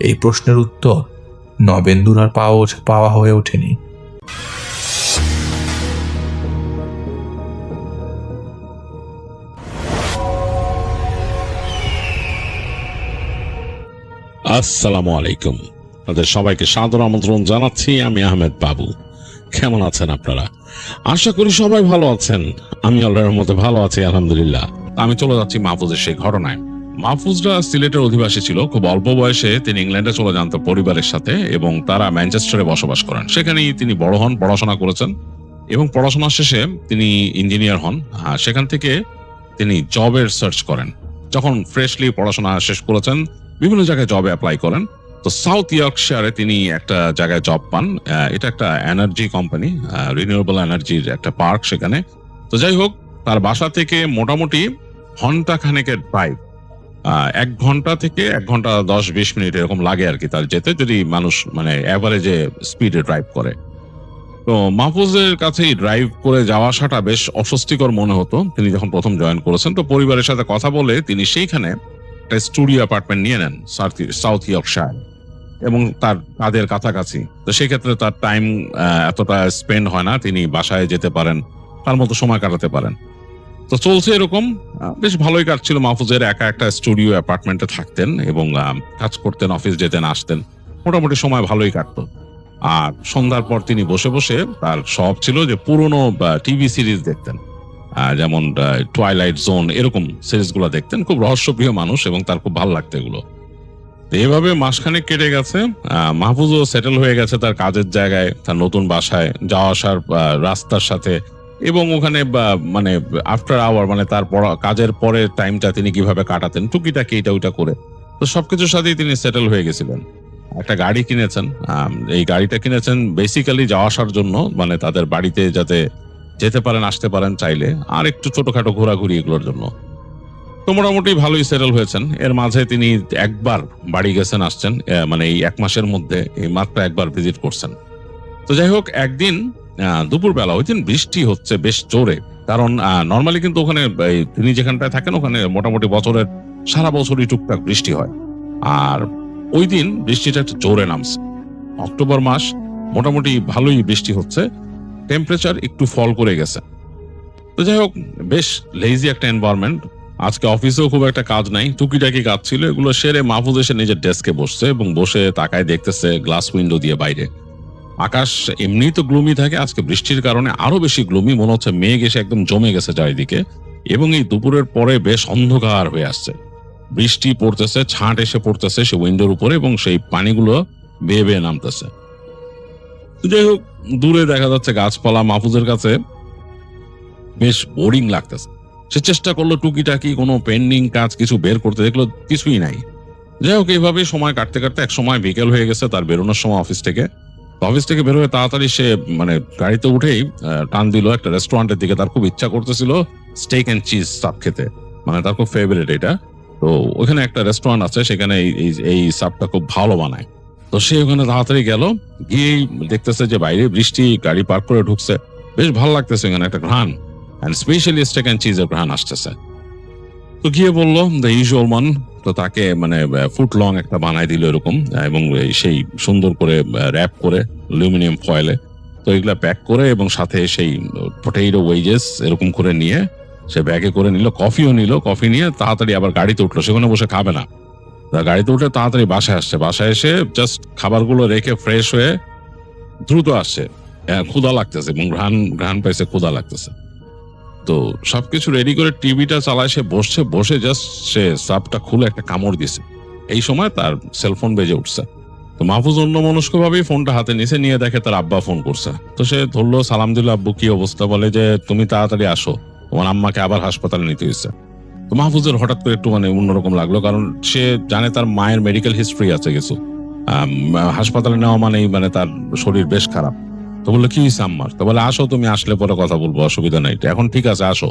এই প্রশ্নের উত্তর নবেন্দুর আর পাওয়া হয়ে ওঠেনি। আসসালামু আলাইকুম। আপনাদের সবাইকে সাদর আমন্ত্রণ জানাচ্ছি। আমি আহমেদ বাবু। কেমন আছেন আপনারা? আশা করি সবাই ভালো আছেন। আমি আল্লাহর মধ্যে ভালো আছি, আলহামদুলিল্লাহ। আমি চলে যাচ্ছি মাহফুজের সেই ঘটনায়। মাহফুজরা সিলেটের অধিবাসী ছিল। খুব অল্প বয়সে তিনি ইংল্যান্ডে চলে যান তার পরিবারের সাথে, এবং তারা ম্যানচেস্টারে বসবাস করেন। সেখানেই তিনি বড় হন, পড়াশোনা করেছেন, এবং পড়াশোনা শেষে তিনি ইঞ্জিনিয়ার হন। সেখান থেকে তিনি জবের সার্চ করেন। যখন ফ্রেশলি পড়াশোনা শেষ করেছেন, বিভিন্ন জায়গায় জবে অ্যাপ্লাই করেন। তো সাউথ ইয়র্কশায়ারে তিনি একটা জায়গায় জব পান। এটা একটা এনার্জি কোম্পানি, রিনিউয়েবল এনার্জির একটা পার্ক সেখানে। তো যাই হোক, তার বাসা থেকে মোটামুটি ঘন্টা খানেকের ড্রাইভ, 1 ঘন্টা থেকে 1 ঘন্টা 10-20 মিনিট এরকম লাগে আর কি তার যেতে, যদি মানুষ মানে অ্যাভারেজে স্পিডে ড্রাইভ করে। তো মাহফুজের কাছেই ড্রাইভ করে যাওয়া আসাটা বেশ অস্বস্তিকর মনে হতো তিনি যখন প্রথম জয়েন করেছেন। তো পরিবারের সাথে কথা বলে তিনি সেইখানে একটা স্টুডিও অ্যাপার্টমেন্ট নিয়ে নেন সাউথ ইয়র্কশায়ার, এবং তার কাজের কাছাকাছি। তো সেই ক্ষেত্রে তার টাইম এতটা স্পেন্ড হয় না, তিনি বাসায় যেতে পারেন, তার মতো সময় কাটাতে পারেন। তো চলছে এরকম, বেশ ভালোই কাটছিল মাহফুজের। একা একটা স্টুডিও অ্যাপার্টমেন্টে থাকতেন এবং কাজ করতেন, অফিস যেতেন আসতেন, মোটামুটি সময় ভালোই কাটতো। আর সন্ধ্যার পর তিনি বসে বসে, তার শখ ছিল যে পুরনো টিভি সিরিজ দেখতেন, যেমন টুয়াইলাইট জোন, এরকম সিরিজগুলো দেখতেন। খুব রহস্যপ্রিয় মানুষ এবং তার খুব ভালো লাগতো এগুলো। এভাবে মাসখানেক কেটে গেছে। মাহফুজও সেটেল হয়ে গেছে তার কাজের জায়গায়, তার নতুন বাসায়, যাওয়া আসার রাস্তার সাথে, এবং ওখানে মানে আফটার আওয়ার, মানে তার কাজের পরের টাইমটা তিনি কিভাবে কাটাতেন, টুকিটাকি এটা ওইটা করে। তো সবকিছুর সাথেই তিনি সেটেল হয়ে গেছিলেন। একটা গাড়ি কিনেছেন। এই গাড়িটা কিনেছেন বেসিক্যালি যাওয়া আসার জন্য, মানে তাদের বাড়িতে যাতে যেতে পারেন, আসতে পারেন চাইলে, আর একটু ছোটখাটো ঘোরাঘুরি এগুলোর জন্য। তো মোটামুটি ভালোই সেটেল হয়েছেন। এর মাঝে তিনি একবার বাড়ি গেছেন, আসছেন, মানে এই 1 মাসের মধ্যে এই মাত্র একবার ভিজিট করছেন। তো যাই হোক, একদিন দুপুরবেলা, ওই দিন বৃষ্টি হচ্ছে বেশ জোরে। কারণ নর্মালি কিন্তু ওখানে তিনি যেখানটায় থাকেন ওখানে মোটামুটি বছরের সারা বছরই টুকটাক বৃষ্টি হয়। আর ওই দিন বৃষ্টিটা একটু জোরে নামছে। অক্টোবর মাস, মোটামুটি ভালোই বৃষ্টি হচ্ছে, টেম্পারেচার একটু ফল করে গেছে। তো যাই হোক, বেশ লেজি একটা এনভায়রনমেন্ট। আজকে অফিসেও খুব একটা কাজ নাই, টুকিটাকি কাজ ছিল। এগুলো সেরে মাহফুজ এসে নিজের ডেস্কে বসছে এবং বসে তাকায় দেখতেছে গ্লাস উইন্ডো দিয়ে বাইরে। আকাশ এমনি তো গ্লুমি থাকে, আজকে বৃষ্টির কারণে আরো বেশি গ্লুমি, মনে হচ্ছে মেঘ এসে একদম জমে গেছে চারিদিকে, এবং এই দুপুরের পরে বেশ অন্ধকার হয়ে আসছে। বৃষ্টি পড়তেছে, ছাঁট এসে পড়তেছে সে উইন্ডোর উপরে, এবং সেই পানিগুলো বেয়ে বেয়ে নামতেছে। যাই হোক, দূরে দেখা যাচ্ছে গাছপালা। মাহফুজের কাছে বেশ বোরিং লাগতেছে। সে চেষ্টা করলো টুকিটাকি কোনো পেন্ডিং কাজ কিছু বের করতে, দেখলো কিছুই নাই। যাই হোক, এইভাবে সময় কাটতে কাটতে এক সময় বিকেল হয়ে গেছে তার বেরোনোর সময় অফিস থেকে বের হয়ে তাড়াতাড়ি সে মানে গাড়িতে উঠেই টান দিল একটা রেস্টুরেন্টের দিকে। তার খুব ইচ্ছা করতেছিল স্টেক এন্ড চিজ সাপ খেতে, মানে তার খুব ফেভারিট এটা। তো ওখানে একটা রেস্টুরেন্ট আছে, সেখানে এই সাপটা খুব ভালো বানায়। তো সে ওখানে তাড়াতাড়ি গেল, গিয়েই দেখতেছে যে বাইরে বৃষ্টি, গাড়ি পার্ক করে ঢুকছে, বেশ ভালো লাগতেছে, এখানে একটা ঘ্রাণ, এন্ড স্পেশালি স্টেক এন্ড চিজের ঘ্রাণ আসতেছে। তো গিয়ে বললো দ্য ইউজুয়াল ওয়ান। তো তাকে মানে ফুট লং একটা বানায় দিল এরকম, এবং সেই সুন্দর করে র্যাপ করে অ্যালুমিনিয়াম ফয়েলে। তো এগুলা প্যাক করে, এবং সাথে সেই পটেটো ওয়েজেস এরকম করে নিয়ে সে ব্যাগে করে নিল। কফিও নিল, কফি নিয়ে তাড়াতাড়ি আবার গাড়িতে উঠলো। সেখানে বসে খাবে না, গাড়িতে উঠে তাড়াতাড়ি বাসায় আসছে। বাসায় এসে জাস্ট খাবারগুলো রেখে ফ্রেশ হয়ে দ্রুত আসছে। ক্ষুধা লাগতেছে, এবং ঘ্রাণ পাইছে, ক্ষুধা লাগতেছে। তো সবকিছু রেডি করে টিভিটা চালায়, সে বসে জাস্ট সে সাপটা খুলে একটা কামড় দিছে। এই সময় তার সেলফোন বেজে উঠছে। তো মাহফুজ অন্যমনস্ক ভাবেই ফোনটা হাতে নিয়ে দেখে তার আব্বা ফোন করছে। তো সে ধরলো, সালাম দিল, আব্বু কি অবস্থা? বলে যে তুমি তাড়াতাড়ি আসো, তোমার আম্মাকে আবার হাসপাতালে নিতে হয়েছে। তো মাহফুজের হঠাৎ করে একটু মানে অন্যরকম লাগলো, কারণ সে জানে তার মায়ের মেডিকেল হিস্ট্রি আছে কিছু, হাসপাতালে নেওয়া মানে তার শরীর বেশ খারাপ। তো বললো কি হয়েছে আম্মার? তো বলে আসো, তুমি আসলে পরে কথা বলবো, অসুবিধা নাই, এখন ঠিক আছে আসো।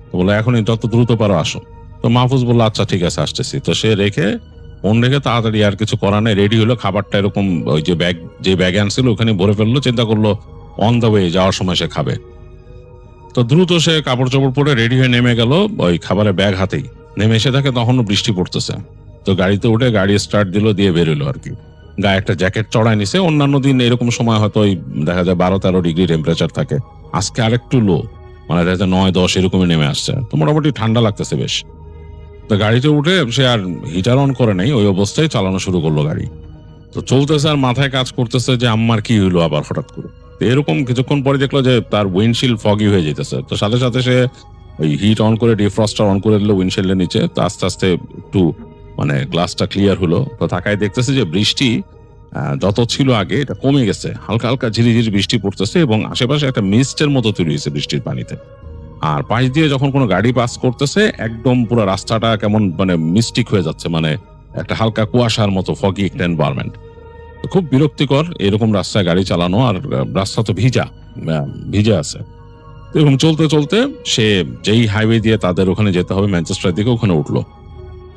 তো বলে এখনই যত দ্রুত পারো আসো। তো মাহফুজ বললো আচ্ছা ঠিক আছে আসতেছি। তো সে ফোন রেখে তাড়াতাড়ি, আর কিছু করার নেই, রেডি হলো। খাবারটা এরকম ওই যে ব্যাগে আনছিল ওখানে ভরে ফেললো, চিন্তা করলো অন দ্য ওয়ে যাওয়ার সময় সে খাবে। তো দ্রুত সে কাপড় চোপড় পরে রেডি হয়ে নেমে গেল ওই খাবারের ব্যাগ হাতেই। নেমে এসে থাকে তখনও বৃষ্টি পড়তেছে। তো গাড়িতে উঠে গাড়ি স্টার্ট দিল, দিয়ে বেরোলো আর কি। গায়ে একটা জ্যাকেট চড়ায় নিছে। অন্যান্য দিন এরকম সময় হয়তো ওই দেখা যায় 12-13 ডিগ্রি টেম্পারেচার থাকে, আজকে আরেকটু লো, মানে দেখা যায় 9-10 এরকমই নেমে আসছে। তো মোটামুটি ঠান্ডা লাগতেছে বেশ। তো গাড়িতে উঠে সে আর হিটার অন করে নাই, ওই অবস্থায় চালানো শুরু করলো গাড়ি। তো চলতেছে আর মাথায় কাজ করতেছে যে আম্মার কি হইলো আবার হঠাৎ করে। তো এরকম কিছুক্ষণ পরে দেখলো যে তার উইন্ডশিল্ড ফগি হয়ে যেতেছে। তো সাথে সাথে সে ওই হিট অন করে ডিফ্রস্টার অন করে দিল উইন্ডশিল্ডের নিচে। তো আস্তে আস্তে একটু মানে গ্লাসটা ক্লিয়ার হলো। তো তাকায় দেখতেছে যে বৃষ্টি যত ছিল আগে এটা কমে গেছে, হালকা হালকা ঝিরিঝিরি বৃষ্টি পড়তেছে এবং আশেপাশে একটা মিস্টের মতো তৈরি হয়েছে বৃষ্টির পানিতে। আর পাশ দিয়ে যখন কোনো গাড়ি পাস করতেছে একদম পুরো রাস্তাটা কেমন মানে মিস্টিক হয়ে যাচ্ছে, মানে একটা হালকা কুয়াশার মতো ফগি একটা এনভায়রনমেন্ট। খুব বিরক্তিকর এরকম রাস্তায় গাড়ি চালানো, আর রাস্তা তো ভিজে আছে। এরকম চলতে চলতে সে যেই হাইওয়ে দিয়ে তাদের ওখানে যেতে হবে ম্যানচেস্টার দিকে, ওখানে উঠলো।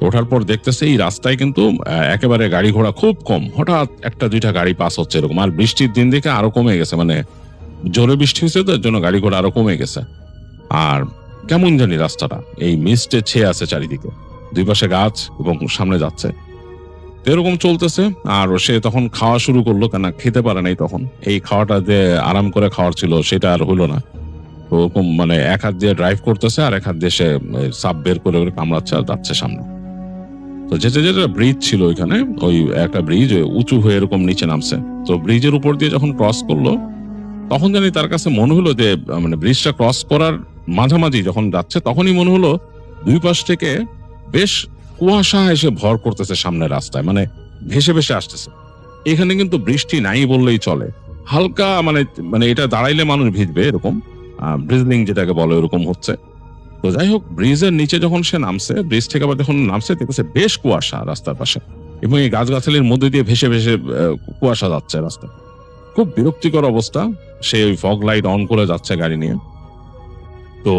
ওঠার পর দেখতেছে এই রাস্তায় কিন্তু একেবারে গাড়ি ঘোড়া খুব কম, হঠাৎ একটা দুইটা গাড়ি পাস হচ্ছে এরকম। আর বৃষ্টির দিন দেখে আরো কমে গেছে, মানে জোরে বৃষ্টি হয়েছে তো এর জন্য গাড়ি ঘোড়া আরো কমে গেছে। আর কেমন জানি রাস্তাটা এই মিস্টে ছেয়ে আছে চারিদিকে, দুই পাশে গাছ এবং সামনে যাচ্ছে। এরকম চলতেছে আর সে তখন খাওয়া শুরু করলো, কেন খেতে পারে নাই তখন। এই খাওয়াটা যে আরাম করে খাওয়ার ছিল সেটা আর হলো না। ওরকম মানে এক হাত দিয়ে ড্রাইভ করতেছে আর এক হাত দিয়ে সে সাপ বের করে কামড়াচ্ছে আর যাচ্ছে সামনে। তো যেটা যেটা ব্রিজ ছিল ওইখানে, ওই একটা ব্রিজ উঁচু হয়ে এরকম নিচে নামছে। তো ব্রিজের উপর দিয়ে যখন ক্রস করলো তখন জানি তার কাছে মনে হলো যে মানে ব্রিজটা ক্রস করার মাঝামাঝি যখন যাচ্ছে তখনই মনে হলো দুই পাশ থেকে বেশ কুয়াশা এসে ভর করতেছে সামনের রাস্তায়, মানে ভেসে ভেসে আসতেছে। এখানে কিন্তু বৃষ্টি নাই বললেই চলে, হালকা মানে মানে এটা দাঁড়াইলে মানুষ ভিজবে এরকম ব্রিজলিং যেটাকে বলে ওরকম হচ্ছে। তো যাই হোক, ব্রিজের নিচে যখন সে নামছে, ব্রিজ থেকে আবার যখন নামছে দেখতেছে বেশ কুয়াশা রাস্তার পাশে এবং এই গাছগাছালির মধ্যে দিয়ে ভেসে ভেসে কুয়াশা যাচ্ছে রাস্তা। খুব বিরক্তিকর অবস্থা। সে ওই ফগ লাইট অন করে যাচ্ছে গাড়ি নিয়ে। তো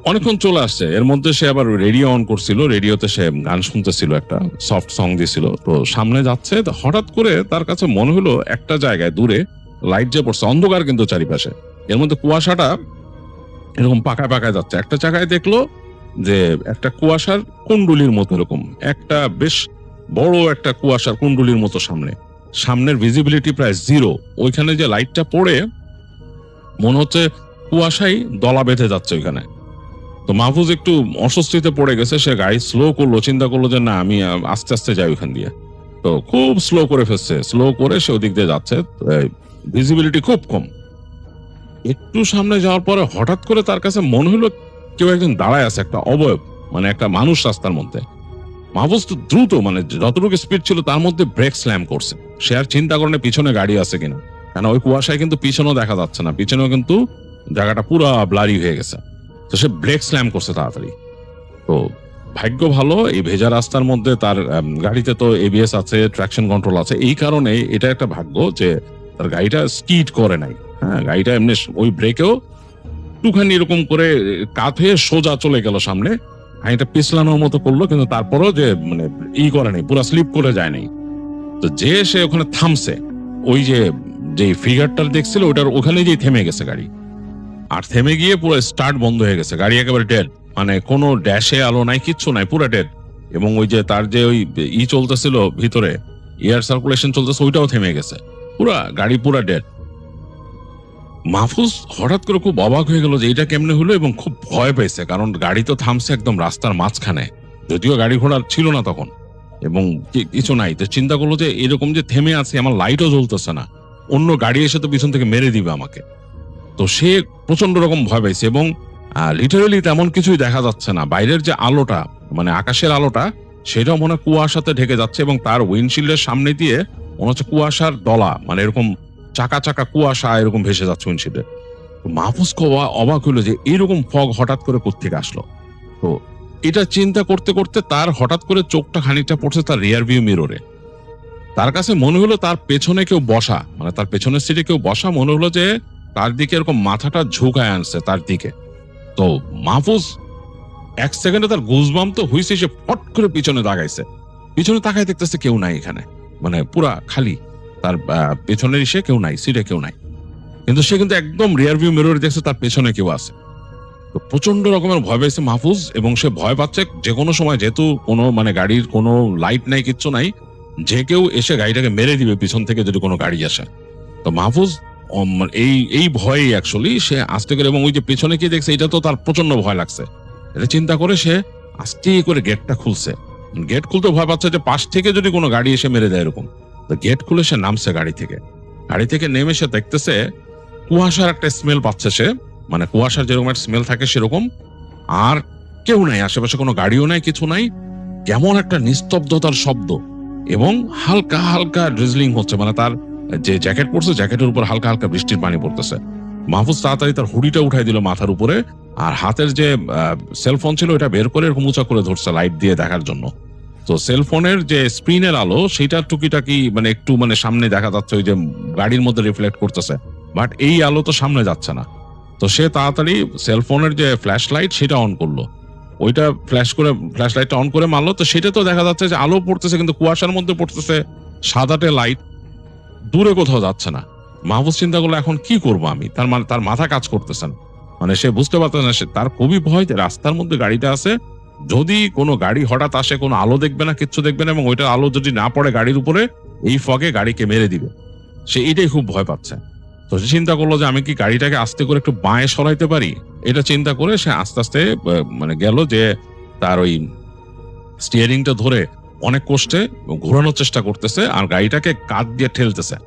অনেকক্ষণ চলে আসছে, এর মধ্যে সে আবার রেডিও অন করছিল, রেডিওতে সে গান শুনতেছিল, একটা সফট সং দিছিল। তো সামনে যাচ্ছে, হঠাৎ করে তার কাছে মনে হলো একটা জায়গায় দূরে লাইট যে পড়ছে, অন্ধকার কিন্তু চারিপাশে, এর মধ্যে কুয়াশাটা এরকম পাকায় পাকায় যাচ্ছে। একটা জায়গায় দেখলো যে একটা কুয়াশার কুণ্ডুলির মতো এরকম একটা বেশ বড় একটা কুয়াশার কুণ্ডুলির মতো সামনের ভিজিবিলিটি প্রায় জিরো। ওইখানে যে লাইটটা পড়ে মনে হচ্ছে কুয়াশাই দলা বেঁধে যাচ্ছে ওইখানে। তো মাহফুজ একটু অস্বস্তিতে পড়ে গেছে, সে গাড়ি স্লো করলো, চিন্তা করলো যে না আমি আস্তে আস্তে যাই ওইখান দিয়ে। তো খুব স্লো করে ফেলছে, স্লো করে সে ওদিক দিয়ে যাচ্ছে, ভিজিবিলিটি খুব কম। একটু সামনে যাওয়ার পরে হঠাৎ করে তার কাছে মনে হলো কেউ একজন দাঁড়ায় আছে, একটা অবয়ব, মানে একটা মানুষ রাস্তার মধ্যে। মাহফুজ তো দ্রুত মানে যতটুকু স্পিড ছিল তার মধ্যে ব্রেক স্ল্যাম করছে। সে আর চিন্তা করে পিছনে গাড়ি আছে কিনা, কেন ওই কুয়াশায় কিন্তু পিছনেও দেখা যাচ্ছে না, পিছনেও কিন্তু জায়গাটা পুরো ব্লারি হয়ে গেছে। তো সে ব্রেক স্ল্যাম করছে তাড়াতাড়ি। তো ভাগ্য ভালো এই ভেজা রাস্তার মধ্যে তার গাড়িতে তো এবিএস আছে, ট্রাকশন কন্ট্রোল আছে, এই কারণে এটা একটা ভাগ্য যে তার গাড়িটা স্কিড করে নাই। হ্যাঁ, গাড়িটা এমনি ওই ব্রেকেও একটুখানি এরকম করে কাত হয়ে সোজা চলে গেল সামনে, গাড়িটা পিছলানোর মতো করলো, কিন্তু তারপরও যে মানে করে নাই, পুরো স্লিপ করে যায় নাই। তো যে সে ওখানে থামছে, ওই যে ফিগারটা দেখছিল ওটার ওখানে যেই থেমে গেছে গাড়ি, আর থেমে গিয়ে পুরো স্টার্ট বন্ধ হয়ে গেছে, গাড়ি একেবারে ডেড, মানে কোনো ড্যাশে আলো নাই, কিচ্ছু নাই, পুরো ডেড। এবং ওই যে তার যে ওই চলতেছিল ভিতরে, এয়ার সার্কুলেশন চলতেছে, ওইটাও থেমে গেছে, পুরা গাড়ি পুরা ডেড। মাহফুজ হঠাৎ করে খুব অবাক হয়ে গেল যে এটা কেমনে হলো, এবং খুব ভয় পেয়েছে, কারণ গাড়ি তো থামছে একদম রাস্তার মাঝখানে, যদিও গাড়ি ঘোড়া ছিল না তখন এবং কিছু নাই। তো চিন্তা করলো যে এরকম যে থেমে আছে, আমার লাইটও জ্বলতেছে না, অন্য গাড়ি এসে তো পিছন থেকে মেরে দিবে আমাকে। তো সে প্রচন্ড রকম ভয় পাইছে এবং লিটারালি তেমন কিছুই দেখা যাচ্ছে না, বাইরের যে আলোটা মানে আকাশের আলোটা সেটাও মনে হয় কুয়াশাতে ঢেকে যাচ্ছে, এবং তার উইন্ডশিল্ডের সামনে দিয়ে মনে হচ্ছে কুয়াশার দলা, মানে এরকম চাকা চাকা কুয়াশা এরকম ভেসে যাচ্ছে উইন্ডশিল্ডে। মাহফুজ অবাক হইলো যে এইরকম ফগ হঠাৎ করে কোত্থেকে আসলো। তো এটা চিন্তা করতে করতে তার হঠাৎ করে চোখটা খানিকটা পড়ছে তার রিয়ার ভিউ মিররে। তার কাছে মনে হলো তার পেছনে কেউ বসা, মানে তার পেছনের সিটে কেউ বসা, মনে হলো যে তার দিকে এরকম মাথাটা ঝুঁকায় আনছে তার দিকে। তো মাহফুজ এক সেকেন্ডে তার গুজবাম তো হইছে, সে ফট করে পিছনে তাকায় দেখতেছে কেউ নাই এখানে, মানে পুরা খালি, তার পেছনের সে কেউ নাই, সিটে কেউ নাই, কিন্তু সে কিন্তু একদম রিয়ার ভিউ মিররে দেখছে তার পেছনে কেউ আছে। তো প্রচন্ড রকমের ভয় পেয়েছে মাহফুজ, এবং সে ভয় পাচ্ছে যে কোনো সময়, যেহেতু কোনো মানে গাড়ির কোনো লাইট নাই, কিচ্ছু নাই, যে কেউ এসে গাড়িটাকে মেরে দিবে পিছন থেকে যদি কোনো গাড়ি আসে। তো মাহফুজ এই ভয়ে অ্যাকচুয়ালি সে আস্তে করে, এবং ওই যে পেছনে কি দেখছে এটা তো তার প্রচন্ড ভয় লাগছে, এটা চিন্তা করে সে আস্তে করে গেটটা খুলছে। গেট খুলতে ভয় পাচ্ছে যে পাশ থেকে যদি কোনো গাড়ি এসে মেরে দেয় এরকম। তো গেট খুলে সে নামছে গাড়ি থেকে নেমে সে দেখতেছে কুয়াশার একটা স্মেল পাচ্ছে সে, মানে কুয়াশার যেরকম একটা স্মেল থাকে সেরকম। আর কেউ নাই আশেপাশে, কোনো গাড়িও নাই, কিছু নাই, কেমন একটা নিস্তব্ধতার শব্দ এবং হালকা হালকা ড্রিজলিং হচ্ছে, মানে তার যে জ্যাকেট পরছে জ্যাকেটের উপর হালকা হালকা বৃষ্টির পানি পড়তেছে। মাহফুজ তাড়াতাড়ি তার হুডিটা উঠাই দিল মাথার উপরে, আর হাতের যে সেলফোন ছিল ওটা বের করে এরকম উঁচা করে ধরছে লাইট দিয়ে দেখার জন্য। তো সেলফোনের যে স্ক্রিনের আলো সেটা টুকিটাকি মানে একটু মানে সামনে দেখা যাচ্ছে, ওই যে গাড়ির মধ্যে রিফ্লেক্ট করতেছে, বাট এই আলো তো সামনে যাচ্ছে না। তো সে তাড়াতাড়ি সেলফোনের যে ফ্ল্যাশ লাইট সেটা অন করলো, ওইটা ফ্ল্যাশ লাইটটা অন করে মারলো। তো সেটা তো দেখা যাচ্ছে যে আলো পড়তেছে, কিন্তু কুয়াশার মধ্যে পড়তেছে সাদাটে লাইট, দূরে কোথাও যাচ্ছে না। মাহফুজ চিন্তা করলো এখন কি করবো আমি, তার মাথা কাজ করতেছে না, মানে সে বুঝতে পারতেছে না, তার খুবই ভয় যে রাস্তার মধ্যে গাড়িটা আছে, যদি কোনো গাড়ি হঠাৎ আসে কোনো আলো দেখবে না, কিচ্ছু দেখবে না, এবং ওইটার আলো যদি না পড়ে গাড়ির উপরে এই ফগে গাড়িকে মেরে দিবে, সে এটাই খুব ভয় পাচ্ছে। তো সে চিন্তা করলো যে আমি কি গাড়িটাকে আস্তে করে একটু বাঁয়ে সরাইতে পারি, এটা চিন্তা করে সে আস্তে আস্তে মানে গেল যে তার ওই স্টিয়ারিংটা ধরে অনেক কষ্টে ঘোরানোর চেষ্টা করতেছে আর গাড়িটাকে কাঁধ দিয়ে ঠেলতেছে।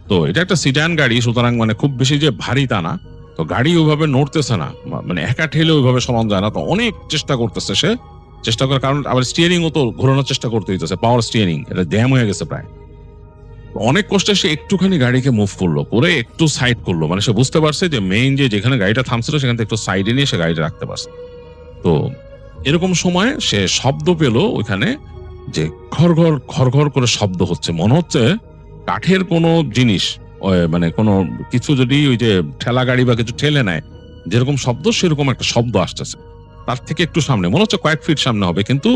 তো এটা একটা সিডান গাড়ি, সুতরাং মানে খুব বেশি যে ভারী তা না, তো গাড়ি ওইভাবে নড়তেছে না, মানে একা ঠেলে ওইভাবে সমান যায় না। তো অনেক চেষ্টা করতেছে সে, চেষ্টা করার কারণ আবার স্টিয়ারিংও তো ঘোরানোর চেষ্টা করতে হইতেছে, পাওয়ার স্টিয়ারিং, এটা জ্যাম হয়ে গেছে প্রায়। অনেক কষ্টে সে একটুখানি গাড়িকে মুভ করলো, করে একটু সাইড করলো, মানে সে বুঝতে পারছে যে মেইন যেখানে গাড়িটা থামছিল সেখান থেকে একটু সাইডে নিয়ে সে গাড়িটা রাখতে পারছে। তো এরকম সময় সে শব্দ পেল ওইখানে, যে ঘর করে শব্দ হচ্ছে, মনে হচ্ছে কাঠের কোনো জিনিস মানে কোনো কিছু যদি ওই যে ঠেলা গাড়ি বা কিছু ঠেলে নেয় যেরকম শব্দ, সেরকম একটা শব্দ আসতেছে তার থেকে একটু সামনে, মনে হচ্ছে কয়েক ফিট সামনে হবে, কিন্তু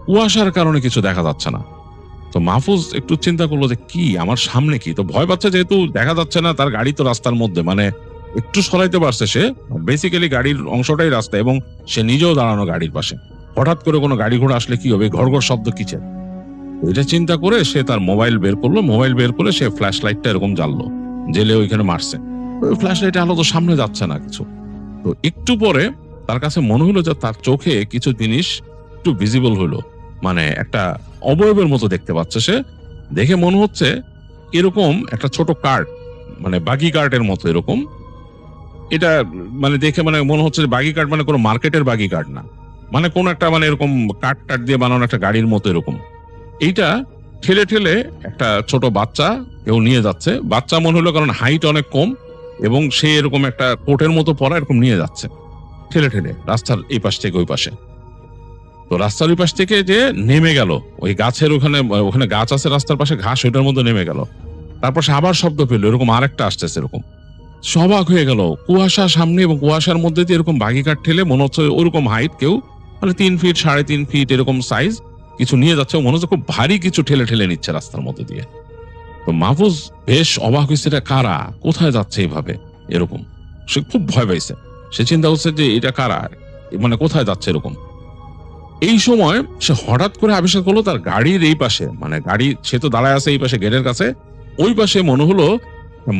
কুয়াশার কারণে কিছু দেখা যাচ্ছে না। তো মাহফুজ একটু চিন্তা করলো যে কি আমার সামনে কি, তো ভয় পাচ্ছে যেহেতু দেখা যাচ্ছে না, তার গাড়ি তো রাস্তার মধ্যে, মানে একটু সরাইতে পারছে সে, বেসিক্যালি গাড়ির অংশটাই রাস্তা এবং সে নিজেও দাঁড়ানো গাড়ির পাশে, হঠাৎ করে কোনো গাড়ি ঘোড়া আসলে কি হবে, ঘর শব্দ কিছে, এটা চিন্তা করে সে তার মোবাইল বের করলো, মোবাইল বের করে সে ফ্ল্যাশ লাইটটা এরকম জ্বাললো, জেলে ওইখানে মারছে। ফ্ল্যাশ লাইটে আলো তো সামনে যাচ্ছে না কিছু। তো একটু পরে তার কাছে মনে হলো যে তার চোখে কিছু জিনিস একটু ভিজিবল হলো, মানে একটা অবয়বের মতো দেখতে পাচ্ছে সে। দেখে মনে হচ্ছে এরকম একটা ছোট কার্ট, মানে বাগি কার্টের মতো এরকম, এটা মানে দেখে মানে মনে হচ্ছে যে বাগি কার্ট মানে কোনো মার্কেটের বাগি কার্ট না, মানে কোন একটা মানে এরকম কাঠ দিয়ে বানানো একটা গাড়ির মতো এরকম। এইটা ঠেলে ঠেলে একটা ছোট বাচ্চা কেউ নিয়ে যাচ্ছে, বাচ্চা মনে হলো কারণ হাইট অনেক কম এবং সে এরকম একটা কোটের মতো পরা এরকম নিয়ে যাচ্ছে ঠেলে ঠেলে রাস্তার এই পাশ থেকে ওই পাশে। তো রাস্তার ওই পাশ থেকে যে নেমে গেল ওই গাছের ওখানে গাছ আছে রাস্তার পাশে, ঘাস ওইটার মধ্যে নেমে গেল। তারপর সে আবার শব্দ পেল এরকম আরেকটা আসতেছে এরকম, সবাক হয়ে গেল, কুয়াশা সামনে এবং কুয়াশার মধ্যে দিয়ে এরকম বাগি কাঠ ঠেলে মনে হচ্ছে ওরকম হাইট কেউ মানে 3 ফিট 3.5 ফিট এরকম সাইজ কিছু নিয়ে যাচ্ছে, মনে হচ্ছে খুব ভারী কিছু ঠেলে ঠেলে নিচ্ছে রাস্তার মধ্যে দিয়ে। তো মাহফুজ বেশ অবাক হয়েছে, এটা কারা, কোথায় যাচ্ছে এইভাবে এরকম, সে খুব ভয় পাইছে। সে চিন্তা করছে যে এটা কারা, মানে কোথায় যাচ্ছে এরকম। এই সময় সে হঠাৎ করে আবিষ্কার করলো তার গাড়ির এই পাশে, মানে গাড়ি সে তো দাঁড়ায় আছে এই পাশে গেটের কাছে, ওই পাশে মনে হলো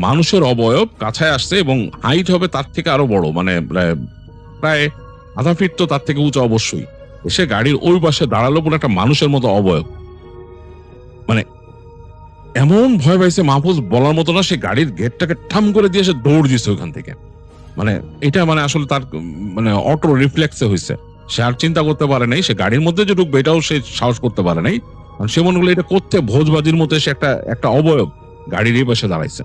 মানুষের অবয়ব কাছায় আসছে এবং হাইট হবে তার থেকে আরো বড়, মানে প্রায় 0.5 ফিট তো তার থেকে উঁচা অবশ্যই। সে গাড়ির ওই পাশে দাঁড়ালো পুরো একটা মানুষের মতো অবয়ব, মানে এমন ভয় পাইছে মাহফুজ বলার মতো না। সে গাড়ির গেটটাকে ঠাম করে দিয়ে সে দৌড় দিচ্ছে ওখান থেকে, মানে এটা মানে আসলে তার মানে অটো রিফ্লেক্সে হয়েছে, সে আর চিন্তা করতে পারে নাই সে গাড়ির মধ্যে যে ঢুকবে এটাও সে সাহস করতে পারে নাই, কারণ সে মনে করলো এটা করতে ভোজবাজির মতো সে একটা অবয়ব গাড়ির এই পাশে দাঁড়াইছে।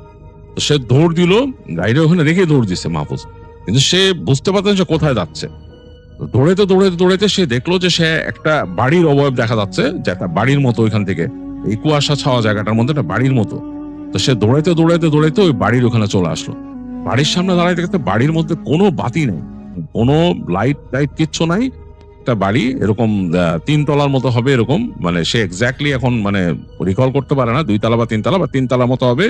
তো সে দৌড় দিল, গাড়িটা ওখানে রেখে দৌড় দিচ্ছে মাহফুজ, কিন্তু সে বুঝতে পারতেন সে কোথায় যাচ্ছে। দৌড়াইতে সে দেখলো যে সে একটা বাড়ির অবয়ব দেখা যাচ্ছে, যে একটা বাড়ির মতো ওইখান থেকে এই কুয়াশা ছাওয়া জায়গাটার মধ্যে একটা বাড়ির মতো। তো সে দৌড়াইতে ওই বাড়ির ওখানে চলে আসলো। বাড়ির সামনে দাঁড়াইতে দেখতে বাড়ির মধ্যে কোনো বাতি নেই, কোনো লাইট কিচ্ছু নাই, একটা বাড়ি এরকম 3 তলার মতো হবে এরকম, মানে সে এক্স্যাক্টলি এখন মানে রিকল করতে পারে না, 2 তলা বা 3 তলা বা 3 তলার মতো হবে,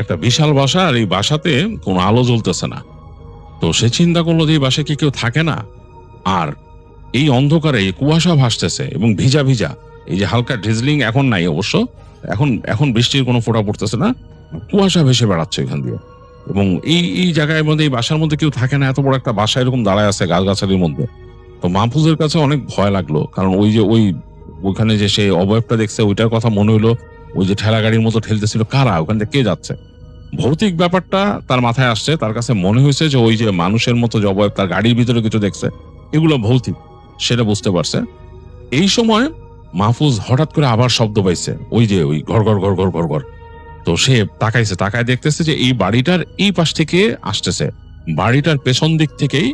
একটা বিশাল বাসা, আর এই বাসাতে কোনো আলো জ্বলতেছে না। তো সে চিন্তা করলো যে এই বাসায় কি কেউ থাকে না, আর এই অন্ধকারে এই কুয়াশা ভাসতেছে এবং ভিজা ভিজা, এই যে হালকা ড্রিজলিং এখন নাই অবশ্য, এখন বৃষ্টির কোনো ফোঁটা পড়তেছে না, কুয়াশা ভেসে বেড়াচ্ছে এখান দিয়ে, এবং এই জায়গার মধ্যে এই বাসার মধ্যে কেউ থাকে না, এত বড় একটা বাসা এরকম দাঁড়ায় আছে গাছগাছালির মধ্যে। তো তো মাহফুজের কাছে অনেক ভয় লাগলো, কারণ ওইখানে যে সে অবয়বটা দেখছে ওইটার কথা মনে হইলো। ওই যে ঠেলা গাড়ির মতো ঠেলতেছিল, কারা ওখান থেকে কে যাচ্ছে, ভৌতিক ব্যাপারটা তার মাথায় আসছে। তার কাছে মনে হয়েছে যে ওই যে মানুষের মতো যে অবয়ব তার গাড়ির ভিতরে কিছু দেখছে, এগুলো ভৌতিক, সেটা বুঝতে পারছে। এই সময় মাহফুজ হঠাৎ করে আবার শব্দ পাইছে, ওই ঘর ঘর ঘর ঘর ঘর ঘর। তো সে তাকায় দেখতেছে যে এই বাড়িটার এই পাশ থেকে আসতেছে, বাড়িটার পেছন দিক থেকেই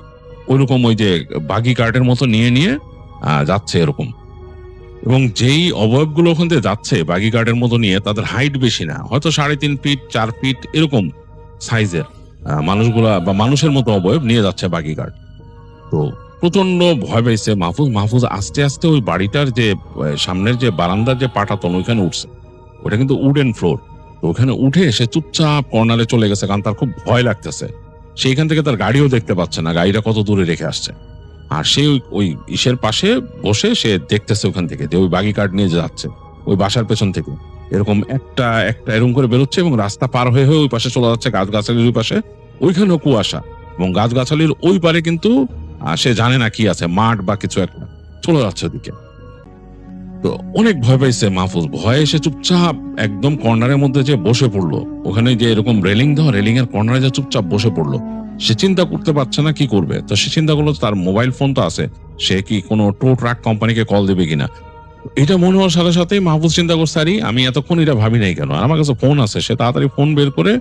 ওইরকম ওই যে বাগি কার্টের মতো নিয়ে যাচ্ছে এরকম। এবং যেই অবয়বগুলো ওখান থেকে যাচ্ছে বাগি কার্টের মতো নিয়ে, তাদের হাইট বেশি না, হয়তো 3.5 ফিট 4 ফিট এরকম সাইজের মানুষগুলা বা মানুষের মতো অবয়ব নিয়ে যাচ্ছে বাগি কার্ট। তো প্রচন্ড ভয় পাইছে মাহফুজ আস্তে আস্তে ওই বাড়িটার যে সামনের যে বারান্দার যে পাটাতন ওইখানে উঠছে, ওটা কিন্তু উডেন ফ্লোর। তো ওখানে উঠে সে চুপচাপ কর্নারে চলে গেছে, কারণ তার খুব ভয় লাগতেছে। সেইখান থেকে তার গাড়িও দেখতে পাচ্ছে না, গাড়িটা কত দূরে রেখে আসছে। আর সে ওই ইসের পাশে বসে সে দেখতেছে ওখান থেকে যে ওই বাগি কার্ড নিয়ে যাচ্ছে ওই বাসার পেছন থেকে, এরকম একটা এরকম করে বেরোচ্ছে এবং রাস্তা পার হয়ে ওই পাশে চলে যাচ্ছে গাছগাছালির ওই পাশে। ওইখানেও কুয়াশা এবং গাছগাছালির ওই পারে কিন্তু সে জানে না কি আছে, মাঠ বা কিছু একটা, চলে যাচ্ছে ওদিকে। তো অনেক ভয় পাইছে মাহফুজ, ভয়ে সে চুপচাপ একদম কর্নারের মধ্যে যে বসে পড়লো। ওখানে যে এরকম রেলিং দেওয়া, রেলিং এর কর্নারে যে চুপচাপ বসে পড়লো। সে চিন্তা করতে পারছে না কি করবে। তো সে চিন্তা করলো তার মোবাইল ফোন তো আছে, সে কি কোনো টো ট্রাক কোম্পানিকে কল দেবে কিনা। এটা মনে হওয়ার সাথে সাথেই মাহফুজ চিন্তা করছে, আরে আমি এতক্ষণ এটা ভাবি নাই কেন, আর আমার কাছে ফোন আছে। সে তাড়াতাড়ি ফোন বের করে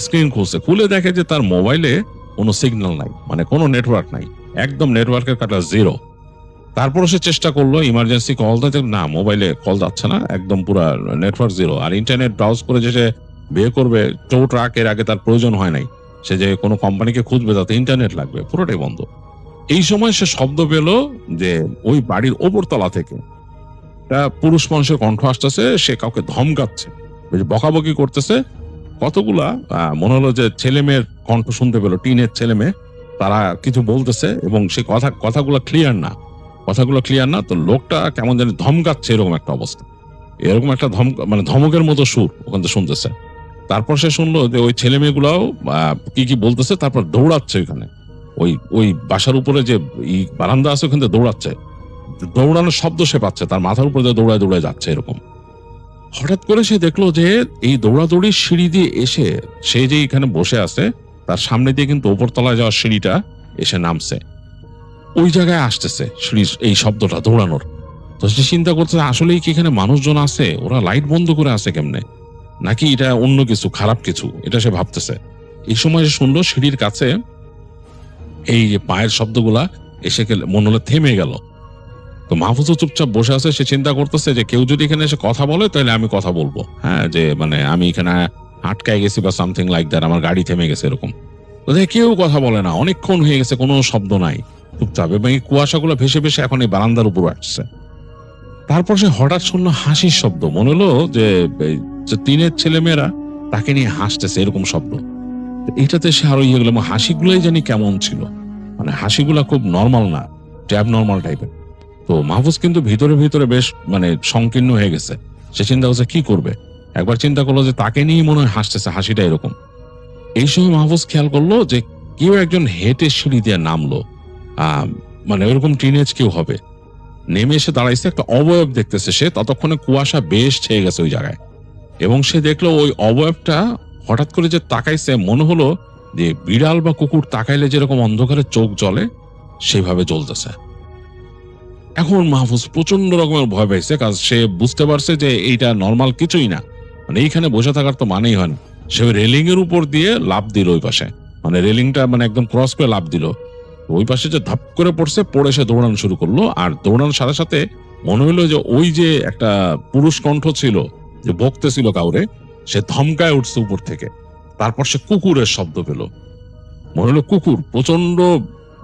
স্ক্রিন খুলছে, খুলে দেখে যে তার মোবাইলে কোনো সিগন্যাল নাই, মানে কোনো নেটওয়ার্ক নাই, একদম নেটওয়ার্কের কাটা জিরো। তারপর সে চেষ্টা করলো ইমার্জেন্সি কল দিতে, না মোবাইলে কল যাচ্ছে না, একদম পুরো নেটওয়ার্ক জিরো। আর ইন্টারনেট ব্রাউজ করে যে সে বিয়ে করবে টো ট্রাক, এর আগে তার প্রয়োজন হয় নাই। সে যে কোনো কোম্পানিকে খুঁজবে তাতে ইন্টারনেট লাগবে, পুরোটাই বন্ধ। এই সময় সে শব্দ পেল যে ওই বাড়ির ওপরতলা থেকে একটা পুরুষ মানুষের কণ্ঠ আসতেছে, সে কাউকে ধমকাচ্ছে, বকাবকি করতেছে। কতগুলা মনে হলো যে ছেলে মেয়ের কণ্ঠ শুনতে পেলো, টিনের ছেলে মেয়ে, তারা কিছু বলতেছে এবং সে কথাগুলো ক্লিয়ার না। তো লোকটা কেমন জানি ধমকাচ্ছে, এরকম একটা অবস্থা, এরকম একটা মানে ধমকের মতো সুর ওখান থেকে শুনতেছে। তারপর সে শুনলো যে ওই ছেলে মেয়েগুলাও কি বলতেছে, তারপর দৌড়াচ্ছে ওইখানে, ওই বাসার উপরে যে বারান্দা আছে ওখান থেকে দৌড়াচ্ছে, দৌড়ানোর শব্দ সে পাচ্ছে, তার মাথার উপরে দৌড়ায় যাচ্ছে এরকম। হঠাৎ করে সে দেখলো যে এই দৌড়াদৌড়ির সিঁড়ি দিয়ে এসে সে যে এখানে বসে আছে তার সামনে দিয়ে কিন্তু ওপরতলায় যাওয়ার সিঁড়িটা এসে নামছে, ওই জায়গায় আসতেছে সিঁড়ির এই শব্দটা দৌড়ানোর। তো সে চিন্তা করছে আসলেই কি এখানে মানুষজন আছে, ওরা লাইট বন্ধ করে আছে কেমনে, নাকি এটা অন্য কিছু, খারাপ কিছু, এটা সে ভাবতেছে। এই সময় সে শুনলো সিঁড়ির কাছে এই যে পায়ের শব্দগুলা এসে মনে হলো থেমে গেল। তো মাহফুজও চুপচাপ বসে আছে, সে চিন্তা করতেছে যে কেউ যদি এখানে এসে কথা বলে তাহলে আমি কথা বলবো, হ্যাঁ, যে মানে আমি এখানে আটকায় গেছি বা সামথিং লাইক দ্যাট, আমার গাড়ি থেমে গেছে এরকম। তো কেউ কথা বলে না, অনেকক্ষণ হয়ে গেছে, কোনো শব্দ নাই, চুপচাপ। এবং এই কুয়াশাগুলো ভেসে ভেসে এখন এই বারান্দার উপর আসছে। তারপর সে হঠাৎ শুনলো হাসির শব্দ, মনে হলো যে টিনের ছেলেমেয়েরা তাকে নিয়ে হাসতেছে, এরকম শব্দ। এটাতে সে আরো ইয়ে গেল, হাসিগুলোই জানি কেমন ছিল, মানে হাসিগুলা খুব নর্মাল না, ট্যাব নর্মাল টাইপের। তো মাহফুজ কিন্তু ভিতরে ভিতরে বেশ মানে সংকীর্ণ হয়ে গেছে। সে চিন্তা করছে কি করবে। একবার চিন্তা করলো যে তাকে নিয়ে মনে হয় হাসতেছে, হাসিটা এরকম। এই সময় মাহফুজ খেয়াল করলো যে কেউ একজন হেঁটে সিঁড়ি দিয়ে নামলো, মানে ওইরকম টিনেজ কেউ হবে, নেমে এসে দাঁড়াইছে, একটা অবয়ব দেখতেছে সে। ততক্ষণে কুয়াশা বেশ ছেয়ে গেছে ওই জায়গায়, এবং সে দেখলো ওই অবয়বটা হঠাৎ করে যে তাকাইছে, মনে হলো যে বিড়াল বা কুকুর তাকাইলে যেরকম অন্ধকারে চোখ জ্বলে সেইভাবে জ্বলতেছে। এখন মাহফুজ প্রচন্ড রকমের ভয় পাইছে, কারণ সে বুঝতে পারছে যে এইটা নর্মাল কিছুই না, মানে এইখানে বসে থাকার তো মানেই হয় না। সে রেলিং এর উপর দিয়ে লাফ দিল ওই পাশে, মানে রেলিংটা মানে একদম ক্রস করে লাফ দিল। ওই পাশে যে ধাপ করে পড়ছে, পড়ে সে দৌড়ানো শুরু করলো। আর দৌড়ানোর সাথে সাথে মনে হলো যে ওই যে একটা পুরুষ কণ্ঠ ছিল যে বকতেছিল কাউরে, সে ধমকায় উঠছে উপর থেকে। তারপর সে কুকুরের শব্দ পেল, মনে হলো কুকুর প্রচন্ড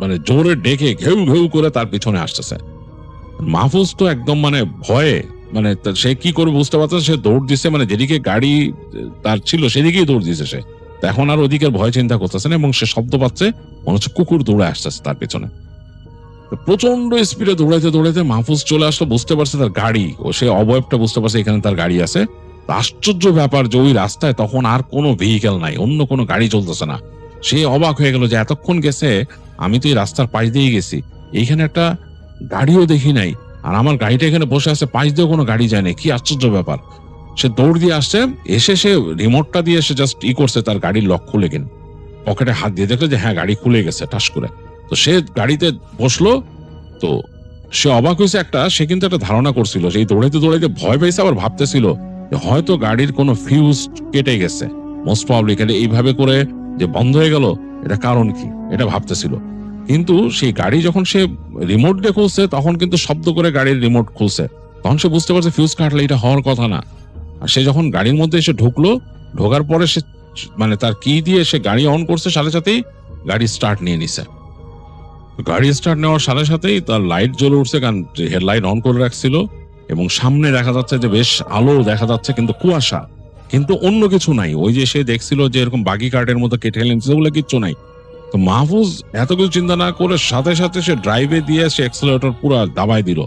মানে জোরে ডেকে ঘেউ ঘেউ করে তার পিছনে আসতেছে। মাহফুজ তো একদম মানে ভয়ে, মানে সে কি করবে বুঝতে পারছে, সে দৌড় দিছে, মানে যেদিকে গাড়ি তার ছিল সেদিকেই দৌড় দিছে সে। এখন আর ওদিকের ভয় চিন্তা করতেছে না, এবং সে শব্দ পাচ্ছে, মনে হচ্ছে কুকুর দৌড়ে আসতেছে তার পেছনে। প্রচন্ড স্পিডে দৌড়াইতে দৌড়াইতে মাহফুজ চলে আসলো, বুঝতে পারছে তার গাড়ি, ও সে অবয়বটা বুঝতে পারছে এখানে তার গাড়ি আছে। আশ্চর্য ব্যাপার যে ওই রাস্তায় তখন আর কোনো ভেহিকেল নাই, অন্য কোনো গাড়ি চলতেছে না। সে অবাক হয়ে গেল যে এতক্ষণ গেছে আমি তো এই রাস্তার পাশ দিয়ে গেছি, এইখানে একটা গাড়িও দেখি নাই, আর আমার গাড়িটা এখানে বসে আছে, পাশ দিয়ে কোনো গাড়ি যায় না, কি আশ্চর্য ব্যাপার। সে দৌড় দিয়ে আসছে, এসে সে রিমোটটা দিয়ে সে জাস্ট করছে, তার গাড়ির লক খুলে গেল, পকেটে হাত দিয়ে দেখলো যে হ্যাঁ গাড়ি খুলে গেছে ঠাস করে। তো সে গাড়িতে বসলো। তো সে অবাক হয়েছে একটা, সে কিন্তু একটা ধারণা করছিল, সেই দৌড়াইতে দৌড়াইতে ভয় পেয়েছে, আবার ভাবতেছিল যে হয়তো গাড়ির কোনো ফিউজ কেটে গেছে, মোস্ট প্রবাবলি এইভাবে করে যে বন্ধ হয়ে গেল, এটা কারণ কি এটা ভাবতেছিল। কিন্তু সেই গাড়ি যখন সে রিমোট দিয়ে খুলছে, তখন কিন্তু শব্দ করে গাড়ির রিমোট খুলছে, তখন সে বুঝতে পারছে ফিউজ কাটলে এটা হওয়ার কথা না। আর সে যখন গাড়ির মধ্যে এসে ঢুকলো, ঢোকার পরে সে তার কি দিয়ে সে গাড়ি অন করছে, সাথে সাথেই গাড়ি স্টার্ট নিয়ে নিছে। গাড়ি স্টার্ট নেওয়ার সাথে সাথেই তার লাইট জ্বলে উঠছে, কারণ হেডলাইট অন করে রাখছিল, এবং সামনে দেখা যাচ্ছে যে বেশ আলো দেখা যাচ্ছে, কিন্তু কুয়াশা, কিন্তু অন্য কিছু নাই। ওই যে সে দেখছিল যে এরকম বাগি কার্টের মতো কেটে নিচ্ছে, ওগুলো কিচ্ছু নাই। তো মাহফুজ এত কিছু চিন্তা না করে সাথে সাথে সে ড্রাইভে দিয়ে সে অ্যাক্সেলারেটর পুরো দাবাই দিল,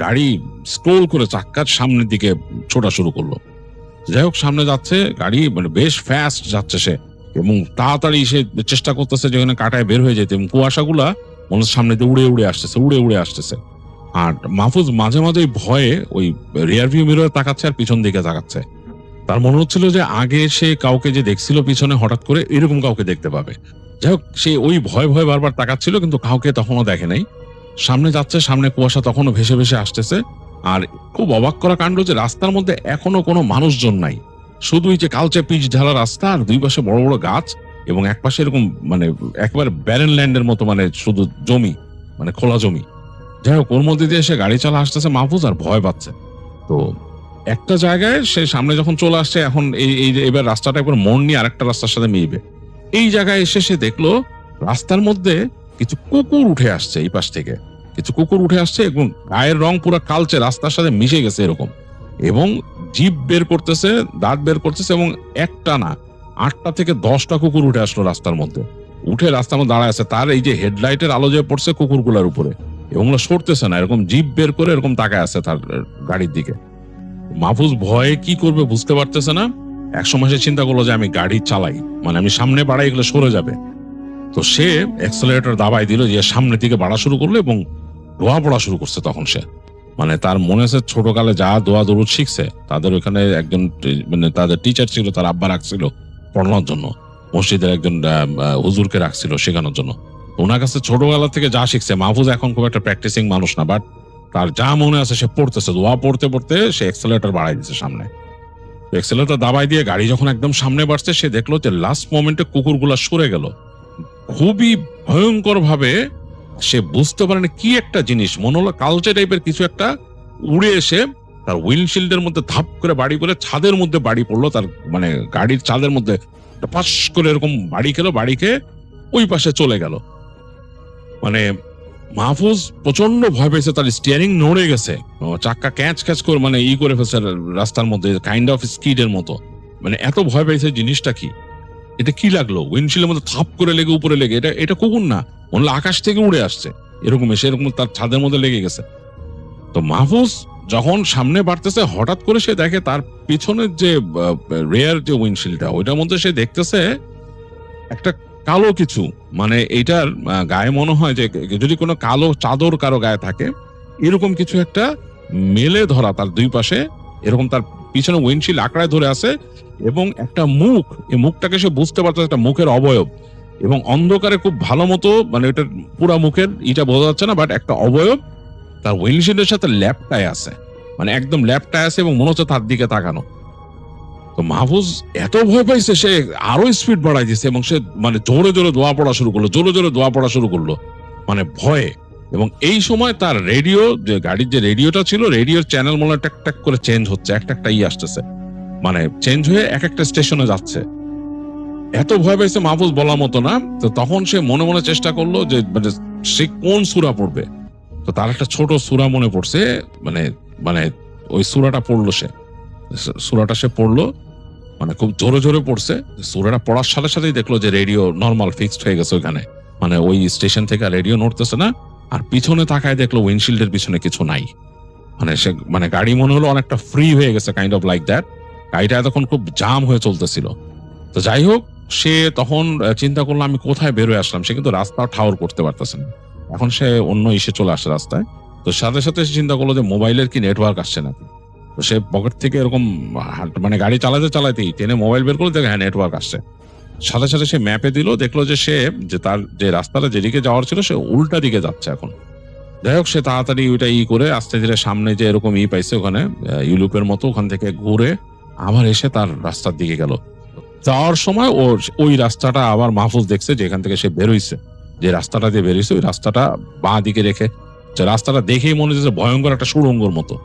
গাড়ি স্ক্রোল করে চাক্কার সামনের দিকে ছোটা শুরু করলো। যাই হোক, সামনে যাচ্ছে গাড়ি, বেশ ফাস্ট যাচ্ছে সে, এবং তাড়াতাড়ি সে চেষ্টা করতেছে যেখানে কাটায় বের হয়ে যেতে, এবং কুয়াশাগুলা মনে সামনে দিয়ে উড়ে উড়ে আসতেছে। আর মাহফুজ মাঝে মাঝে ভয়ে ওই রিয়ার ভিউ মিররে তাকাচ্ছে আর পিছন দিকে তাকাচ্ছে। তার মনে হচ্ছিল যে আগে সে কাউকে যে দেখছিল পিছনে, হঠাৎ করে এরকম কাউকে দেখতে পাবে। যাই হোক, সে ওই ভয় ভয় বারবার তাকাচ্ছিল, কিন্তু কাউকে তখনও দেখে নাই। সামনে যাচ্ছে, সামনে কুয়াশা তখনও ভেসে ভেসে আসতেছে। আর খুব অবাক করা কাণ্ড যে রাস্তার মধ্যে এখনো কোনো মানুষজন নাই, শুধুই যে কালচে পিচ ঢালা রাস্তা, আর দুই পাশে বড় বড় গাছ, এবং এক পাশে এরকম একেবারে ব্যারেন ল্যান্ডের মতো, শুধু জমি, খোলা জমি। যাই হোক, ওর মধ্যে দিয়ে সে গাড়ি চালা আসতেছে মাহফুজ, আর ভয় পাচ্ছে। তো একটা জায়গায় সে সামনে যখন চলে আসছে, এখন এবার রাস্তাটা একবার মোড় নিয়ে আরেকটা রাস্তার সাথে মিলবে, এই জায়গায় এসে সে দেখলো রাস্তার মধ্যে কিছু কুকুর উঠে আসছে, এই পাশ থেকে কিছু কুকুর উঠে আসছে, এবং গায়ের রং পুরো কালচে, রাস্তার সাথে মিশে গেছে এরকম, এবং জিভ বের করতেছে, দাঁত বের করতেছে, এবং একটা না 8টা থেকে 10টা কুকুর উঠে আসলো রাস্তার মধ্যে, উঠে রাস্তার মধ্যে দাঁড়ায় আছে। তার এই যে হেডলাইটের আলো যে পড়ছে কুকুরগুলার উপরে, এবং সরতেছে না, এরকম জিভ বের করে এরকম তাকায় আছে তার গাড়ির দিকে। মাহফুজ ভয়ে কি করবে বুঝতে পারতেছে না। একসময় সে চিন্তা করলো যে আমি গাড়ি চালাই, আমি সামনে বাড়াই, এগুলো সরে যাবে। তো সে অ্যাক্সেলারেটর দাবাই দিল, যে সামনের দিকে বাড়া শুরু করলো, এবং দোয়া পড়া শুরু করছে। তখন সে তার মনে হচ্ছে ছোটকালে যা দোয়া দরুদ শিখছে, তাদের ওখানে একজন তাদের টিচার ছিল, তার আব্বা রাখছিল পড়ানোর জন্য, মসজিদের একজন হুজুরকে রাখছিল শেখানোর জন্য। ওনার কাছে ছোটবেলা থেকে যা শিখছে, মাহফুজ এখন খুব একটা প্র্যাকটিসিং মানুষ না, বাট তার যা মনে আছে সে পড়তেছে, দোয়া পড়তে পড়তে সে অ্যাক্সেলারেটর বাড়াই দিচ্ছে সামনে। অ্যাক্সেলারেটর দাবাই দিয়ে গাড়ি যখন একদম সামনে বাড়ছে, সে দেখলো যে লাস্ট মোমেন্টে কুকুরগুলা সরে গেল। খুবই ভয়ঙ্কর ভাবে সে বুঝতে পারেনি কি একটা জিনিস, মনে হলো কালচে টাইপের কিছু একটা উড়ে এসে তার উইন্ডশিল্ডের মধ্যে ধাপ করে বাড়ি পড়ে ছাদের মধ্যে বাড়ি পড়লো, তার গাড়ির ছাদের মধ্যে পাশ করে এরকম বাড়ি খেলো, বাড়ি খেয়ে ওই পাশে চলে গেল। মাহফুজ প্রচন্ড ভয় পেয়েছে, তার স্টিয়ারিং নড়ে গেছে, চাক্কা ক্যাচ ক্যাচ করে করে ফেলছে রাস্তার মধ্যে, কাইন্ড অফ স্কিডের মতো। এত ভয় পেয়েছে, জিনিসটা কি, এটা কি লাগলো, উইন্ডশিল্ডের মধ্যে থাপ করে লেগে উপরে লেগে, এটা কুকুর না, মনে হলো আকাশ থেকে উড়ে আসছে, এরকম এসে এরকম তার ছাদের মধ্যে লেগে গেছে। তো মাহফুজ যখন সামনে বাড়তেছে, হঠাৎ করে সে দেখে তার পিছনের যে রেয়ার যে উইন্ডশিল্ডটা, ওইটার মধ্যে সে দেখতেছে একটা কালো কিছু, এইটার গায়ে মনে হয় যে যদি কোনো কালো চাদর কারো গায়ে থাকে, এরকম কিছু একটা মেলে ধরা তার দুই পাশে, এরকম তার পিছনে উইন্ডশিল্ড আঁকড়ায় ধরে আছে, এবং একটা মুখ, এই মুখটাকে সে বুঝতে পারতেছে একটা মুখের অবয়ব, এবং অন্ধকারে খুব ভালো মতো এটা পুরা মুখের এটা বোঝা যাচ্ছে না, বাট একটা অবয়ব তার উইন্ডশিল্ডের সাথে ল্যাপটায় আছে, একদম ল্যাপটায় আছে, এবং মনে হচ্ছে তার দিকে তাকানো। তো মাহফুজ এত ভয় পাইছে, সে আরো স্পিড বাড়াই দিচ্ছে, এবং সে জোরে জোরে দোয়া পড়া শুরু করলো, ভয়ে। এবং এই সময় তার রেডিও, যে গাড়ির যে রেডিওটা ছিল, রেডিওর চ্যানেল মনে টাক টাক করে চেঞ্জ হচ্ছে, একটা আসতেছে, চেঞ্জ হয়ে এক একটা স্টেশনে যাচ্ছে। এত ভয় পাইছে মাহফুজ বলার মতো না। তো তখন সে মনে মনে চেষ্টা করলো যে সে কোন সূরা পড়বে। তো তার একটা ছোট সূরা মনে পড়ছে, ওই সূরাটা পড়লো সে, সূরাটা সে পড়লো, খুব জোরে জোরে পড়ছে। সূরাটা পড়ার সাথে সাথেই দেখলো যে রেডিও নর্মাল ফিক্সড হয়ে গেছে ওইখানে, ওই স্টেশন থেকে রেডিও নড়তেছে না। আর পিছনে তাকায় দেখলো উইন্ডশিল্ডের পিছনে কিছু নাই, সে গাড়ি মনে হলো অনেকটা ফ্রি হয়ে গেছে, কাইন্ড অফ লাইক দ্যাট। গাড়িটা এতক্ষণ খুব জাম হয়ে চলতেছিল। তো যাই হোক, সে তখন চিন্তা করলো আমি কোথায় বেরোয় আসলাম। সে কিন্তু রাস্তা ঠাউর করতে পারতেছে না। এখন সে অন্য চলে আসে রাস্তায়, তো সাথে সাথে সে চিন্তা করলো যে মোবাইলের কি নেটওয়ার্ক আসছে নাকি। তো সে পকেট থেকে এরকম মানে গাড়ি চালাতে চালাতেই টেনে মোবাইল বের করে দেখে হ্যাঁ নেটওয়ার্ক আসছে। সাথে সাথে সে ম্যাপে দিল, দেখলো যে সে যে তার যে রাস্তাটা যেদিকে যাওয়ার ছিল সে উল্টা দিকে যাচ্ছে এখন। যাই হোক, সে তাড়াতাড়ি ওইটা করে আস্তে ধীরে সামনে যে এরকম পাইছে ওখানে ইউলুপের মতো, ওখান থেকে ঘুরে আবার এসে তার রাস্তার দিকে গেল। যাওয়ার সময় ওই রাস্তাটা আবার মাহফুজ দেখছে, যেখান থেকে সে বেরোইছে, যে রাস্তাটা দিয়ে বেরিয়েছে ওই রাস্তাটা বাঁ দিকে রেখে, যে রাস্তাটা দেখেই মনে হচ্ছে ভয়ঙ্কর একটা সুড়ঙ্গর মতো।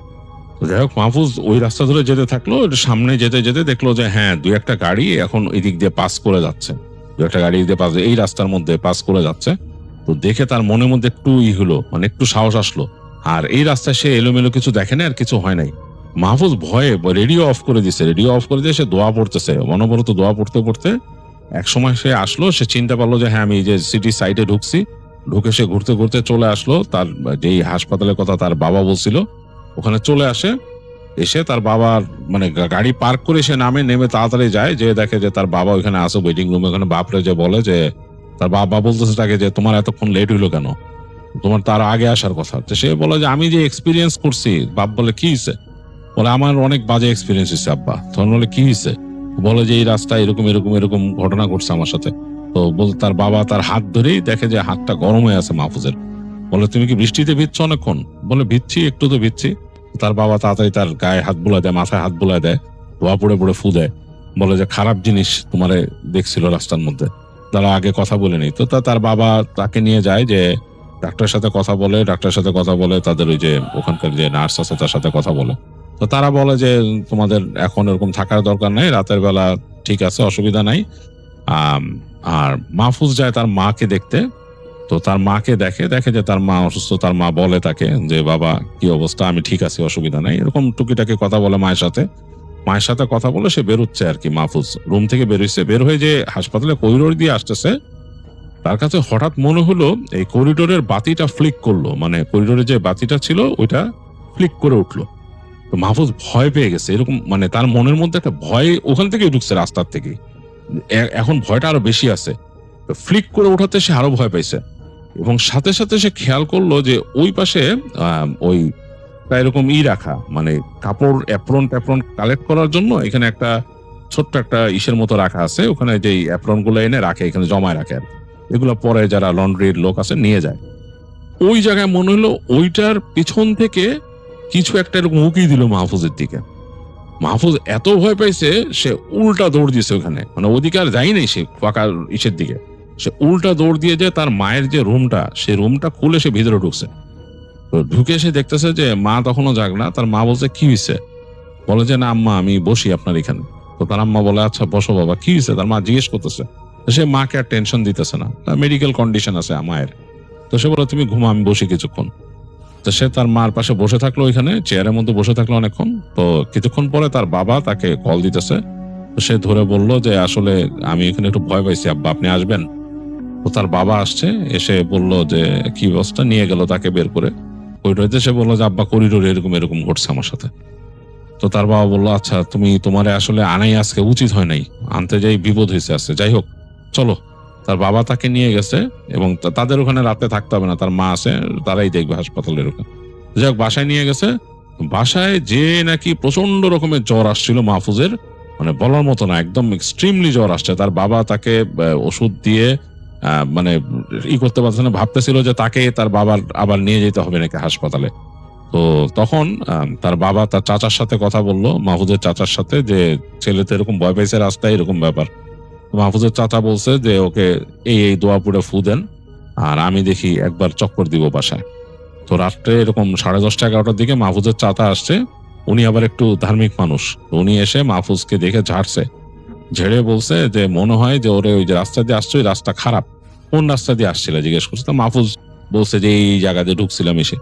তো যাই হোক, মাহফুজ ওই রাস্তা ধরে যেতে থাকলো। সামনে যেতে যেতে দেখলো যে হ্যাঁ 2-1টা গাড়ি এখন এদিক দিয়ে পাস করে যাচ্ছে, 2-1টা গাড়ি দিয়ে পাস এই রাস্তার মধ্যে পাস করে যাচ্ছে। তো দেখে তার মনের মধ্যে একটু হলো, মানে একটু সাহস আসলো। আর এই রাস্তায় সে এলোমেলো কিছু দেখে না, আর কিছু হয় নাই। মাহফুজ ভয়ে রেডিও অফ করে দিছে, রেডিও অফ করে দিয়ে সে দোয়া পড়তেছে, অনবরত দোয়া পড়তে পড়তে এক সময় সে আসলো, সে চিন্তা করলো যে হ্যাঁ আমি যে সিটি সাইডে ঢুকছি। ঢুকে সে ঘুরতে ঘুরতে চলে আসলো তার যেই হাসপাতালের কথা তার বাবা বলছিল ওখানে চলে আসে। এসে তার বাবার মানে গাড়ি পার্ক করে সে নেমে তাড়াতাড়ি যায়, যে দেখে যে তার বাবা ওইখানে আসে ওয়েটিং রুমে। ওখানে বাপরে যে বলে যে তার বাবা বলতেছে তাকে যে তোমার এতক্ষণ লেট হইলো কেন, তোমার তার আগে আসার কথা। তো সে বলে যে আমি যে এক্সপিরিয়েন্স করছি। বাপ বলে কি হয়েছে? বলে আমার অনেক বাজে এক্সপিরিয়েন্স হয়েছে আব্বা। তখন বলে কি হয়েছে? বলে যে এই রাস্তায় এরকম এরকম এরকম ঘটনা ঘটছে আমার সাথে। তো বল তার বাবা তার হাত ধরেই দেখে যে হাতটা গরম হয়ে আছে মাহফুজের। বলে তুমি কি বৃষ্টিতে ভিজছো অনেকক্ষণ? বলে ভিজছি, একটু তো ভিজছি। তার বাবা তাড়াতাড়ি তার গায়ে হাত বুলায় দেয়, মাথায় হাত বুলায় দেয়, ধোয়া পড়ে পড়ে ফু দেয়। বলে যে খারাপ জিনিস তোমারে দেখছিল রাস্তার মধ্যে, তারা আগে কথা বলে নি। তো তার বাবা তাকে নিয়ে যায় যে ডাক্তারের সাথে কথা বলে, তাদের ওই যে ওখানকার যে নার্স আছে তার সাথে কথা বলে। তো তারা বলে যে তোমাদের এখন এরকম থাকার দরকার নাই, রাতের বেলা ঠিক আছে, অসুবিধা নাই। আর মাহফুজ যায় তার মাকে দেখতে। তো তার মাকে দেখে যে তার মা অসুস্থ। তার মা বলে তাকে যে বাবা কি অবস্থা, আমি ঠিক আছি, অসুবিধা নাই, এরকম টুকিটাকি কথা বলে মায়ের সাথে কথা বলে সে বেরোচ্ছে আর কি। মাহফুজ রুম থেকে বেরোচ্ছে, বের হয়ে যে হাসপাতালে করিডোর দিয়ে আসতেছে, তার কাছে হঠাৎ মনে হলো এই করিডোরের বাতিটা ফ্লিক করলো, মানে করিডোরে যে বাতিটা ছিল ওইটা ফ্লিক করে উঠলো। তো মাহফুজ ভয় পেয়ে গেছে, এরকম মানে তার মনের মধ্যে একটা ভয় ওখান থেকেই ঢুকছে, রাস্তার থেকে। এখন ভয়টা আরো বেশি আছে। ফ্লিক করে ওঠাতে সে আরো ভয় পাইছে, এবং সাথে সাথে সে খেয়াল করলো যে ওই পাশে ওই এরকম রাখা, মানে কাপড় অ্যাপ্রন কালেক্ট করার জন্য এখানে একটা ছোট্ট একটা ইসের মতো রাখা আছে। ওখানে যে অ্যাপ্রন গুলো এনে রাখে, এখানে জমায় রাখে আর কি। এগুলো পরে যারা লন্ড্রির লোক আছে নিয়ে যায়। ওই জায়গায় মনে হলো ওইটার পিছন থেকে কিছু একটা এরকম উকি দিল মাহফুজের দিকে। মাহফুজ এত ভয় পাইছে সে উল্টা দৌড় দিয়েছে ওখানে, মানে ওদিকে আর যাই নাই সে ফাঁকা ইসের দিকে। সে উল্টা দৌড় দিয়ে যায় তার মায়ের যে রুমটা, সেই রুমটা খুলে সে ভিতরে ঢুকছে। তো ঢুকে সে দেখতেছে যে মা তখনও জাগ না। তার মা বলছে কি হয়েছে? বলে যে না আম্মা আমি বসি আপনার এখানে। তো তার আম্মা বলে আচ্ছা বসো বাবা, কি হয়েছে? তার মা জিজ্ঞেস করতেছে। সে মাকে আর টেনশন দিতেছে না, মেডিকেল কন্ডিশন আছে মায়ের। তো সে বলে তুমি ঘুমা, আমি বসি কিছুক্ষণ। তো সে তার মার পাশে বসে থাকলো, ওইখানে চেয়ারের মধ্যে বসে থাকলো অনেকক্ষণ। তো কিছুক্ষণ পরে তার বাবা তাকে কল দিতেছে। তো সে ধরে বলল যে আসলে আমি এখানে একটু ভয় পাইছি আব্বা, আপনি আসবেন? তো তার বাবা আসছে, এসে বলল যে কি অবস্থা, নিয়ে গেল তাকে বের করে করিডোরে। সে বললো যে আব্বা করিডোরে এরকম এরকম ঘটছে আমার সাথে। তো তার বাবা বললো আচ্ছা তোমারে আসলে আনাই আজকে উচিত হয় নাই, আনতে যাই বিপদ হয়েছে আজকে, যাই হোক চলো। তার বাবা তাকে নিয়ে গেছে, এবং তাদের ওখানে রাতে থাকতে হবে না, তার মা আছে, তারাই দেখবে হাসপাতালের ওখানে। যাই হোক বাসায় নিয়ে গেছে। বাসায় যে নাকি প্রচন্ড রকমের জ্বর আসছিল মাহফুজের, মানে বলার মতো না, একদম এক্সট্রিমলি জ্বর আসছে। তার বাবা তাকে ওষুধ দিয়ে মানে করতে পারছে না, ভাবতেছিল যে তাকে তার বাবার আবার নিয়ে যেতে হবে নাকি হাসপাতালে। তো তখন তার বাবা তার চাচার সাথে কথা বললো, মাহফুজের চাচার সাথে, যে ছেলে তো এরকম ভয় পাইছে রাস্তায়, এরকম ব্যাপার। মাহফুজের চাচা বলছে যে ওকে এই দোয়া পুরে ফু দেন, আর আমি দেখি একবার চক্কর দিব বাসায়। তো রাত্রে এরকম 10:30-11টার দিকে মাহফুজের চাচা আসছে। উনি আবার একটু ধার্মিক মানুষ। উনি এসে মাহফুজকে দেখে ঝাড়ছে, ঝেড়ে বলছে যে মনে হয় যে ওরে ওই যে রাস্তা দিয়ে আসছে ওই রাস্তা খারাপ, কোন রাস্তা দিয়ে আসছিল জিজ্ঞেস করছে। তো মাহফুজ বলছে যে এই জায়গা দিয়ে ঢুকছিলাম এসে।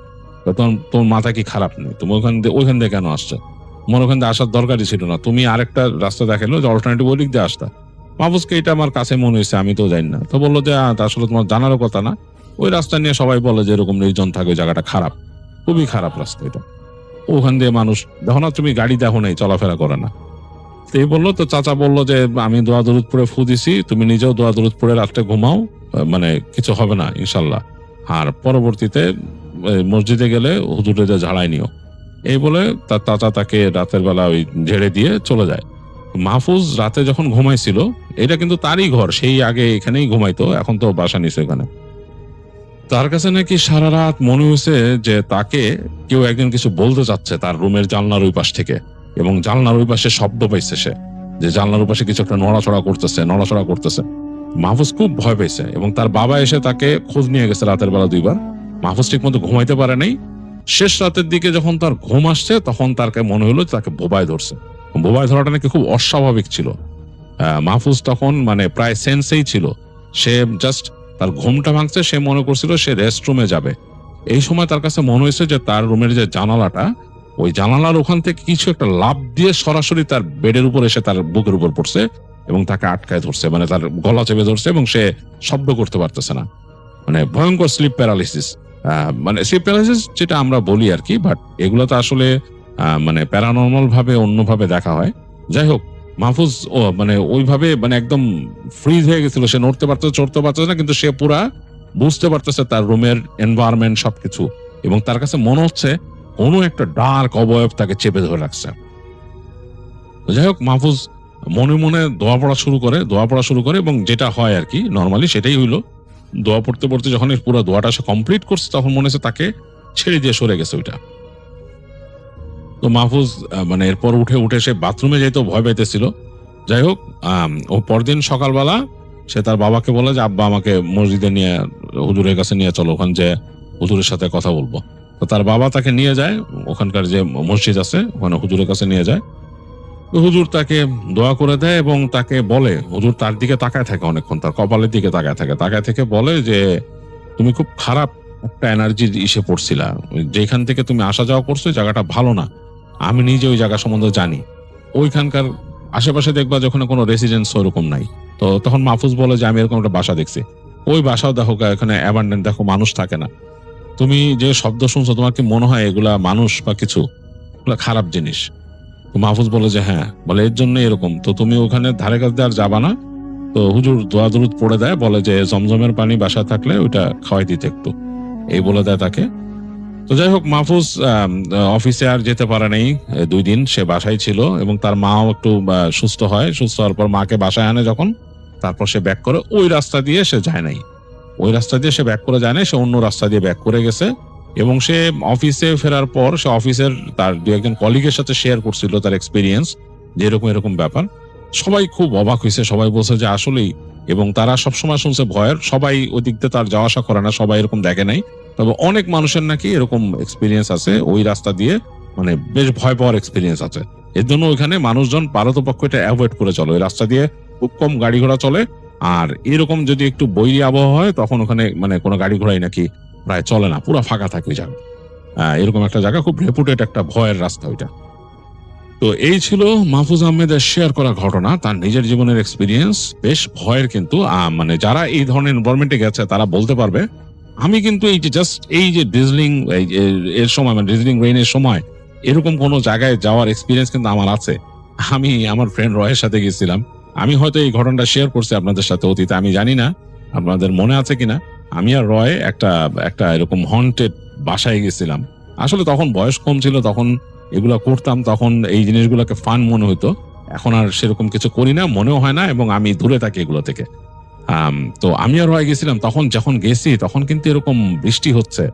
তখন তোমার মাথা কি খারাপ নেই? তুমি ওইখান দিয়ে কেন আসছো? তোমার ওখান দিয়ে আসার দরকারই ছিল না, তুমি আরেকটা রাস্তা দেখালো যে অল্টারনেটিভ ওই দিক দিয়ে আসতা। মাহফুজকে এটা আমার কাছে মনে হয়েছে, আমি তো জানি না। তো বললো যে আসলে তোমার জানারও কথা না, ওই রাস্তা নিয়ে সবাই বলে যে এরকম নির্জন থাকে, ওই জায়গাটা খারাপ, খুবই খারাপ রাস্তা এটা, ওখান দিয়ে মানুষ দেখো না, তুমি গাড়ি দেখো নাই, চলাফেরা করে না। এই বললো। তো চাচা বললো যে আমি দোয়া দরুদ পড়ে ফু দিছি, তুমি নিজেও দোয়া দরুদ পড়ে রাত্রে ঘুমাও, মানে কিছু হবে না ইনশাল্লাহ। আর পরবর্তীতে মসজিদে গেলে হুজুরে ঝাড়াই নিও, এই বলে তার চাচা তাকে রাতের বেলা ওই ঝেড়ে দিয়ে চলে যায়। মাহফুজ রাতে যখন ঘুমাইছিল, এটা কিন্তু তারই ঘর, সেই আগে এখানেই ঘুমাইতো, এখন তো বাসা নিছে এখানে। তার কাছে নাকি সারা রাত মনে হয়েছে যে তাকে কেউ একজন কিছু বলতে চাচ্ছে তার রুমের জানলার ওই পাশ থেকে, এবং জানলার ওই পাশে শব্দ পাইছে সে, যে জানলার ওই পাশে কিছু একটা নড়াচড়া করতেছে। মাহফুজ খুব ভয় পেয়েছে এবং তার বাবা এসে তাকে খোঁজ নিয়ে গেছে রাতের বেলা 2বার। মাহফুজ ঠিক মতো ঘুমাইতে পারে নাই। শেষ রাতের দিকে যখন তার ঘুম আসছে, তখন তার মনে হলো তাকে বোবায় ধরছে। বোবায় ধরাটা নাকি খুব অস্বাভাবিক ছিল। মাহফুজ তখন মানে প্রায় সেন্সেই ছিল, সে জাস্ট তার ঘুমটা ভাঙছে, সে মনে করছিল সে রেস্টরুমে যাবে। এই সময় তার কাছে মনে হয়েছে যে তার রুমের যে জানালাটা, ওই জানালার ওখান থেকে কিছু একটা লাফ দিয়ে সরাসরি তার বেডের উপর এসে তার বুকের উপর পড়ছে এবং তাকে আটকায় ধরছে, মানে তার গলা চেপে ধরছে এবং সে শব্দ করতে পারতেছে না। মানে ভয়ঙ্কর স্লিপ প্যারালিসিস, মানে স্লিপ প্যারালিসিস যেটা আমরা বলি আর কি, বাট এগুলো তো আসলে মানে প্যারানর্মাল ভাবে অন্যভাবে দেখা হয়। যাই হোক, মাহফুজ মানে ওইভাবে মানে একদম ফ্রিজ হয়ে গেছিল, সে নড়তে পারতেছে, চড়তে পারতেছে না, কিন্তু সে পুরা বুঝতে পারতেছে তার রুমের এনভায়রনমেন্ট সবকিছু, এবং তার কাছে মনে হচ্ছে কোনো একটা ডার্ক অবয়ব তাকে চেপে ধরে রাখছে। যাই হোক, মাহফুজ মনে মনে দোয়া পড়া শুরু করে এবং যেটা হয় আর কি নর্মালি সেটাই হইলো। দোয়া পড়তে পড়তে যখন পুরো দোয়াটা সে কমপ্লিট করছে, তখন মনে হচ্ছে তাকে ছেড়ে দিয়ে সরে গেছে ওইটা। তো মাহফুজ মানে এরপর উঠে সে বাথরুমে যেতে ভয় পাইতেছিল। যাই হোক, ও পরদিন সকালবেলা সে তার বাবাকে বলে যে আব্বা আমাকে মসজিদে নিয়ে হুজুরের কাছে নিয়ে চলো, ওখানে যে হুজুরের সাথে কথা বলবো। তো তার বাবা তাকে নিয়ে যায় ওখানকার যে মসজিদ আছে, ওখানে হুজুরের কাছে নিয়ে যায়। হুজুর তাকে দোয়া করে দেয় এবং তাকে বলে, হুজুর তার দিকে তাকায় থাকে অনেকক্ষণ, তার কপালের দিকে তাকায় থেকে বলে যে তুমি খুব খারাপ একটা এনার্জি ইসে পড়ছিলা, যেখান থেকে তুমি আসা যাওয়া করছো জায়গাটা ভালো না, আমি নিজে ওই জায়গা সম্বন্ধে জানি, ওইখানকার আশেপাশে দেখবা যখন কোনো রেসিডেন্স ওরকম নাই। তো তখন মাহফুজ বলে যে আমি এরকম একটা বাসা দেখছি, ওই বাসাও দেখো এখানে অ্যাবান্ডেন্ট, দেখো মানুষ থাকে না, তুমি যে শব্দ শুনছো তোমার কি মনে হয় এগুলা মানুষ বা কিছু, এগুলা খারাপ জিনিস? তো মাহফুজ বলে যে হ্যাঁ, বলে এর জন্য এরকম, তো তুমি ওখানে ধারে কাছে আর যাবা না। তো হুজুর দোয়া দরুদ পড়ে দেয়, বলে যে জমজমের পানি বাসায় থাকলে ওইটা খাওয়াই দিতে একটু, এই বলে দেয় তাকে। তো যাই হোক, মাহফুজ অফিসে আর যেতে পারে নাই 2 দিন, সে বাসায় ছিল এবং তার মাও একটু সুস্থ হওয়ার পর মাকে বাসায় আনে যখন, তারপর সে ব্যাক করে ওই রাস্তা দিয়ে সে যায় নাই, সে অন্য রাস্তা দিয়ে ব্যাক করে গেছে। এবং সে অফিসে ফেরার পর সে অফিসের তার 2-1 কলিগের সাথে শেয়ার করছিল তার এক্সপিরিয়েন্স, যে এরকম ব্যাপার। সবাই খুব অবাক হয়েছে, সবাই বলছে যে আসলেই, এবং তারা সবসময় শুনছে ভয়ের, সবাই ওই দিক দিয়ে তার যাওয়া আসা করে না, সবাই এরকম দেখে নাই, তবে অনেক মানুষের নাকি এরকম এক্সপিরিয়েন্স আছে ওই রাস্তা দিয়ে, মানে বেশ ভয় পাওয়ার এক্সপিরিয়েন্স আছে। এর জন্য ওইখানে মানুষজন পারতপক্ষ এটা অ্যাভয়েড করে চলে, ওই রাস্তা দিয়ে খুব কম গাড়ি ঘোড়া চলে। আর এরকম যদি একটু বৈরী আবহাওয়া হয় তখন ওখানে মানে কোনো গাড়ি ঘোড়াই নাকি প্রায় চলে না, পুরো ফাঁকা থাকে ওই জায়গা। এরকম একটা জায়গা, খুব রেপুটেড একটা ভয়ের রাস্তা ওইটা। তো এই ছিল মাহফুজ আহমেদের শেয়ার করা ঘটনা, তার নিজের জীবনের এক্সপিরিয়েন্স, বেশ ভয়ের। কিন্তু মানে যারা এই ধরনের এনভায়রনমেন্টে গেছে তারা বলতে পারবে। আমি কিন্তু এই যে ড্রিজলিং এর সময়, মানে ড্রিজলিং রেইনের সময় এরকম কোনো জায়গায় যাওয়ার এক্সপিরিয়েন্স কিন্তু আমার আছে। আমি আমার ফ্রেন্ড রয়ের সাথে গেছিলাম, আমি হয়তো এই ঘটনাটা শেয়ার করছি আপনাদের সাথে অতীতে, আমি জানি না আপনাদের মনে আছে কিনা। আমি আর রয় একটা এরকম হন্টেড বাসায় গেছিলাম। আসলে তখন বয়স কম ছিল, তখন এগুলো করতাম, তখন এই জিনিসগুলোকে ফান মনে হতো। এখন আর সেরকম কিছু করি না, মনেও হয় না, এবং আমি দূরে থাকি এগুলো থেকে। তো আমি আর রয় গেছিলাম, যখন গেছি তখন কিন্তু এরকম বৃষ্টি হচ্ছে,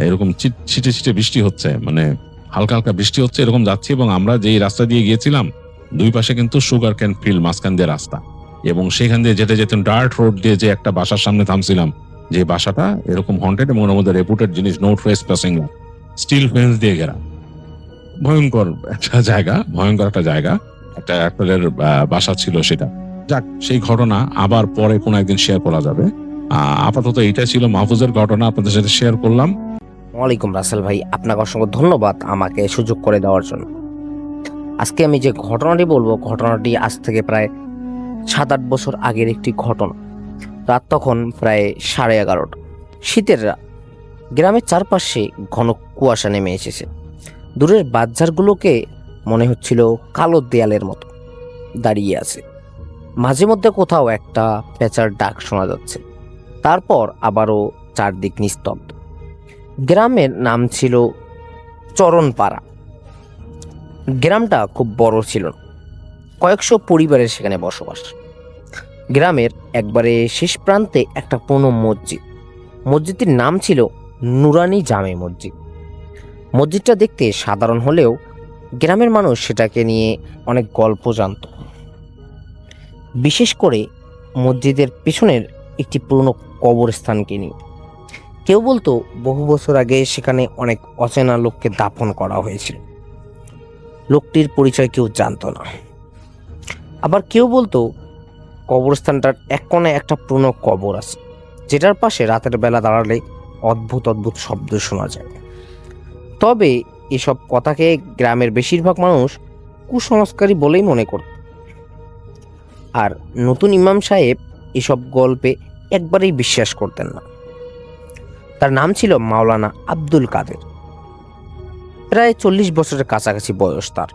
এরকম ছিটে বৃষ্টি হচ্ছে, মানে হালকা হালকা বৃষ্টি হচ্ছে, এরকম যাচ্ছি। এবং আমরা যেই রাস্তা দিয়ে গিয়েছিলাম 2 পাশে কিন্তু সুগার ক্যান ফিল্ড, মাঝখান দিয়ে রাস্তা, এবং সেখান দিয়ে যেতে ডার্ট রোড দিয়ে যে একটা বাসার সামনে থামছিলাম, যে বাসাটা এরকম হন্টেড এবং ওর মধ্যে রেপুটেড জিনিস, no trespassing, steel fence দিয়ে ঘেরা, ভয়ঙ্কর একটা জায়গা, একটা বাসা ছিল সেটা। যাক, সেই ঘটনা আবার পরে কোনো একদিন শেয়ার করা যাবে। আপাতত এটা ছিল মাহফুজের ঘটনা, আপনাদের সাথে শেয়ার করলাম। ওয়ালাইকুম রাসেল ভাই, আপনাকে অসংখ্য ধন্যবাদ আমাকে সুযোগ করে দেওয়ার জন্য। আজকে আমি যে ঘটনাটি বলবো, ঘটনাটি আজ থেকে প্রায় 7-8 বছর আগের একটি ঘটনা। রাত তখন প্রায় 11:30, শীতের রাত। গ্রামের চারপাশে ঘন কুয়াশা নেমে এসেছে। দূরের বাজারগুলোকে মনে হচ্ছিল কালো দেয়ালের মতো দাঁড়িয়ে আছে। মাঝে মধ্যে কোথাও একটা পেঁচার ডাক শোনা যাচ্ছে, তারপর আবারও চারদিক নিস্তব্ধ। গ্রামের নাম ছিল চরণপাড়া। গ্রামটা খুব বড় ছিল না, কয়েকশো পরিবারের সেখানে বসবাস। গ্রামের একবারে শেষ প্রান্তে একটা পুরনো মসজিদ। মসজিদটির নাম ছিল নুরানি জামে মসজিদ। মসজিদটা দেখতে সাধারণ হলেও গ্রামের মানুষ সেটাকে নিয়ে অনেক গল্প জানত। বিশেষ করে মসজিদের পেছনের একটি পুরনো কবরস্থানকে নিয়ে। কেউ বলতো বহু বছর আগে সেখানে অনেক অচেনা লোককে দাফন করা হয়েছিল। লোকটির পরিচয় কেউ জানতো না। আবার কেউ বলতো কবরস্থানটার এক কোণায় একটা পুরনো কবর আছে, যেটার পাশে রাতের বেলা দাঁড়ালে অদ্ভুত অদ্ভুত শব্দ শোনা যায়। তবে এসব কথাকে গ্রামের বেশিরভাগ মানুষ কুসংস্কারী বলেই মনে করত। আর নতুন ইমাম সাহেব এসব গল্পে একবারেই বিশ্বাস করতেন না। তার নাম ছিল মাওলানা আব্দুল কাদের। প্রায় 40 বছরের কাছাকাছি বয়স তার।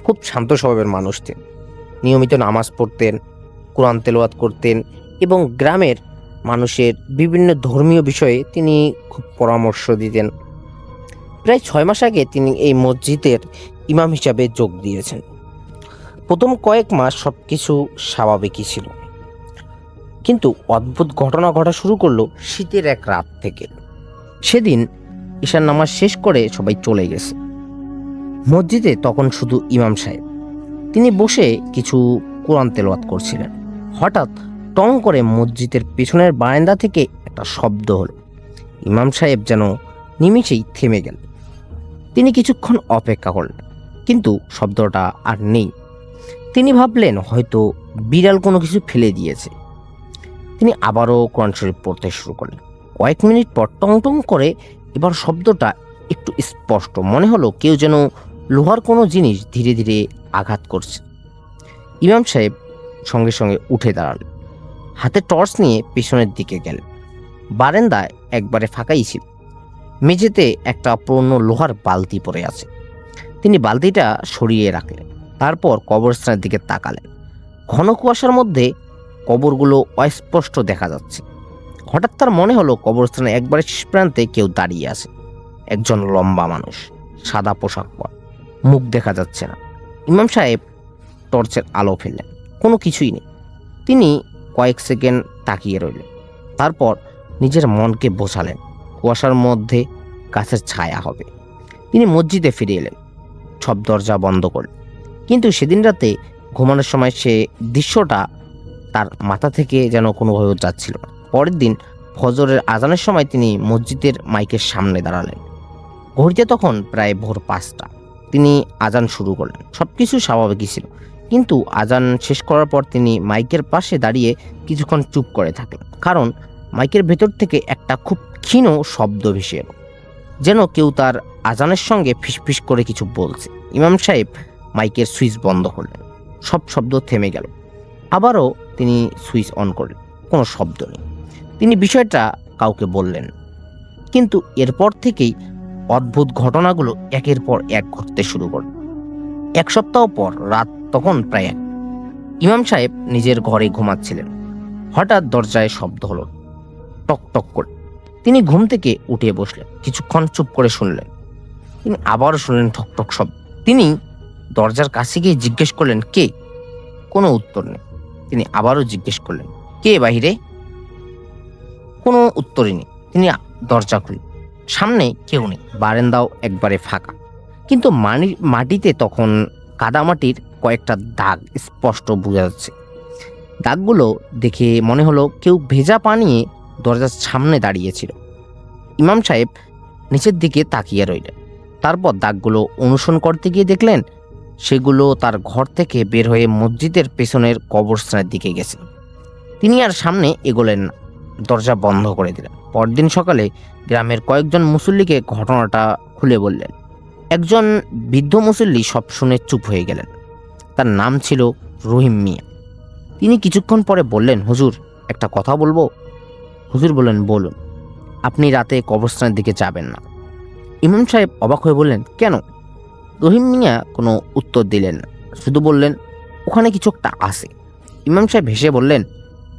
খুব শান্ত স্বভাবের মানুষ তিনি। নিয়মিত নামাজ পড়তেন, কোরআন তেলাওয়াত করতেন এবং গ্রামের মানুষের বিভিন্ন ধর্মীয় বিষয়ে তিনি খুব পরামর্শ দিতেন। প্রায় 6 মাস আগে তিনি এই মসজিদের ইমাম হিসাবে যোগ দিয়েছেন। প্রথম কয়েক মাস সব কিছু স্বাভাবিকই ছিল, কিন্তু অদ্ভুত ঘটনা ঘটা শুরু করলো শীতের এক রাত থেকে। সেদিন ঈশার নামাজ শেষ করে সবাই চলে গেছে। মসজিদে তখন শুধু ইমাম সাহেব। তিনি বসে কিছু কোরআন তেলাওয়াত করছিলেন। হঠাৎ টং করে মসজিদের পেছনের বারান্দা থেকে একটা শব্দ হলো। ইমাম সাহেব যেন নিমিষেই থেমে গেলেন। তিনি কিছুক্ষণ অপেক্ষা করলেন, কিন্তু শব্দটা আর নেই। তিনি ভাবলেন হয়তো বিড়াল কোনো কিছু ফেলে দিয়েছে। তিনি আবারও কোরআন শরীফ পড়তে শুরু করলেন। কয়েক মিনিট পর টং টং করে এবার শব্দটা একটু স্পষ্ট মনে হলো, কেউ যেন লোহার কোনো জিনিস ধীরে ধীরে আঘাত করছে। ইমাম সাহেব সঙ্গে সঙ্গে উঠে দাঁড়ালেন, হাতে টর্চ নিয়ে পেছনের দিকে গেলেন। বারান্দায় একবারে ফাঁকাই ছিল। মেঝেতে একটা পুরনো লোহার বালতি পড়ে আছে। তিনি বালতিটা সরিয়ে রাখলেন, তারপর কবরস্থানের দিকে তাকালেন। ঘন কুয়াশার মধ্যে কবরগুলো অস্পষ্ট দেখা যাচ্ছে। হঠাৎ তার মনে হলো কবরস্থানের একবারে শেষ প্রান্তে কেউ দাঁড়িয়ে আছে। একজন লম্বা মানুষ, সাদা পোশাক পরা, মুখ দেখা যাচ্ছে না। ইমাম সাহেব টর্চের আলো ফেললেন, কোনো কিছুই নেই। তিনি কয়েক সেকেন্ড তাকিয়ে রইলেন, তারপর নিজের মনকে বোঝালেন কুয়াশার মধ্যে গাছের ছায়া হবে। তিনি মসজিদে ফিরে এলেন, সব দরজা বন্ধ করলেন। কিন্তু সেদিন রাতে ঘুমানোর সময় সে দৃশ্যটা তার মাথা থেকে যেন কোনোভাবে যাচ্ছিল না। পরের দিন ফজরের আজানের সময় তিনি মসজিদের মাইকের সামনে দাঁড়ালেন। ঘড়িতে তখন প্রায় ভোর 5টা। তিনি আজান শুরু করলেন। সব কিছু স্বাভাবিকই ছিল, কিন্তু আজান শেষ করার পর তিনি মাইকের পাশে দাঁড়িয়ে কিছুক্ষণ চুপ করে থাকলেন, কারণ মাইকের ভেতর থেকে একটা খুব ক্ষীণ শব্দ ভেসে এলো, যেন কেউ তার আজানের সঙ্গে ফিসফিস করে কিছু বলছে। ইমাম সাহেব মাইকের সুইচ বন্ধ করলেন, সব শব্দ থেমে গেল। আবারও তিনি সুইচ অন করলেন, কোনো শব্দ নেই। তিনি বিষয়টা কাউকে বললেন, কিন্তু এরপর থেকেই অদ্ভুত ঘটনাগুলো একের পর এক ঘটতে শুরু করল। 1 সপ্তাহ পর রাত তখন প্রায় 1। ইমাম সাহেব নিজের ঘরে ঘুমাচ্ছিলেন। হঠাৎ দরজায় শব্দ হলো, টক টক করে। তিনি ঘুম থেকে উঠে বসলেন, কিছুক্ষণ চুপ করে শুনলেন। তিনি আবারও শুনলেন ঠক ঠক শব্দ। তিনি দরজার কাছে গিয়ে জিজ্ঞেস করলেন, কে? কোনো উত্তর নেই। তিনি আবারও জিজ্ঞেস করলেন, কে বাহিরে? কোনো উত্তরই নেই। তিনি দরজা খুললেন, সামনে কেউ নেই। বারান্দাও একবারে ফাঁকা, কিন্তু মাটিতে তখন কাদামাটির কয়েকটা দাগ স্পষ্ট বোঝা যাচ্ছে। দাগগুলো দেখে মনে হলো কেউ ভেজা পা নিয়ে দরজার সামনে দাঁড়িয়েছিল। ইমাম সাহেব নিচের দিকে তাকিয়ে রইলেন। তারপর দাগগুলো অনুসরণ করতে গিয়ে দেখলেন সেগুলো তার ঘর থেকে বের হয়ে মসজিদের পেছনের কবরস্থানের দিকে গেছে। তিনি আর সামনে এগোলেন না, দরজা বন্ধ করে দিলেন। পরদিন সকালে গ্রামের কয়েকজন মুসল্লিকে ঘটনাটা খুলে বললেন। একজন বৃদ্ধ মুসল্লি সব শুনে চুপ হয়ে গেলেন। তার নাম ছিল রহিম মিয়া। তিনি কিছুক্ষণ পরে বললেন, হুজুর, একটা কথা বলবো? হুজুর বললেন, বলুন। আপনি রাতে কবরস্থানের দিকে যাবেন না। ইমাম সাহেব অবাক হয়ে বললেন, কেন? রহিম মিয়া কোনো উত্তর দিলেন না, শুধু বললেন, ওখানে কিছু একটা আছে। ইমাম সাহেব হেসে বললেন,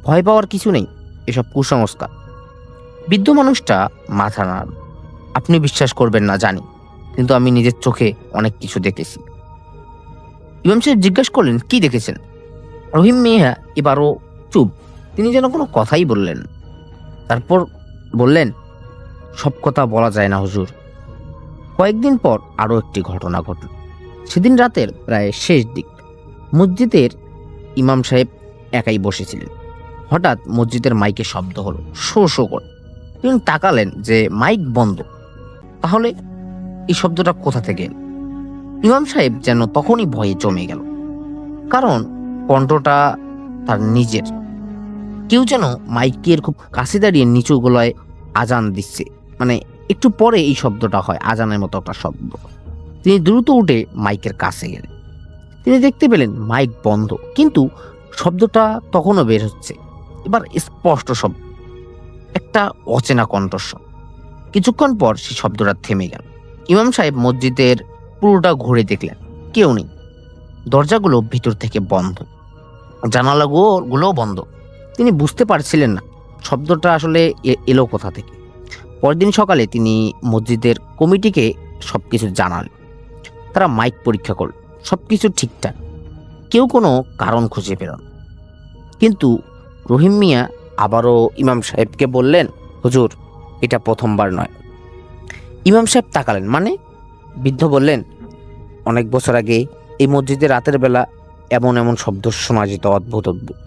ভয় পাওয়ার কিছু নেই, এসব কুসংস্কার। বৃদ্ধ মানুষটা মাথা নাড়ল। আপনি বিশ্বাস করবেন না জানি, কিন্তু আমি নিজের চোখে অনেক কিছু দেখেছি। ইমাম সাহেব জিজ্ঞাসা করলেন, কি দেখেছেন? রহিম মিয়া এবারও চুপ, তিনি যেন কোনো কথাই বললেন না। তারপর বললেন, সব কথা বলা যায় না হুজুর। কয়েকদিন পর আরো একটি ঘটনা ঘটল। সেদিন রাতের প্রায় শেষ দিক। মসজিদের ইমাম সাহেব একাই বসেছিলেন। হঠাৎ মসজিদের মাইকে শব্দ হলো, শো শো করে। তিনি তাকালেন যে মাইক বন্ধ। তাহলে এই শব্দটা কোথা থেকে এলো? ইমাম সাহেব যেন তখনই ভয়ে জমে গেল, কারণ কণ্ঠটা তার নিজের। কেউ যেন মাইকের খুব কাছে দাঁড়িয়ে নিচু গলায় আজান দিচ্ছে। মানে একটু পরে এই শব্দটা হয়, আজানের মতো একটা শব্দ। তিনি দ্রুত উঠে মাইকের কাছে গেলেন। তিনি দেখতে পেলেন মাইক বন্ধ, কিন্তু শব্দটা তখনও বের হচ্ছে। এবার স্পষ্ট শব্দ, একটা অচেনা কণ্ঠস্বর। কিছুক্ষণ পর সেই শব্দটা থেমে গেল। ইমাম সাহেব মসজিদের পুরোটা দেখলেন, কেউ নেই। দরজাগুলো ভিতর থেকে বন্ধ, জানালাগুলোও বন্ধ। তিনি বুঝতে পারছিলেন না শব্দটা আসলে এলো কোথা থেকে। পরদিন সকালে তিনি মসজিদের কমিটিকে সবকিছু জানালেন। তারা মাইক পরীক্ষা করল, সবকিছু ঠিকঠাক, কেউ কোনো কারণ খুঁজে পেল না। কিন্তু রহিম মিয়া আবারও ইমাম সাহেবকে বললেন, হুজুর, এটা প্রথমবার নয়। ইমাম সাহেব তাকালেন, মানে? বৃদ্ধ বললেন, অনেক বছর আগে এই মসজিদে রাতের বেলা এমন এমন শব্দ শোনা যেত, অদ্ভুত অদ্ভুত।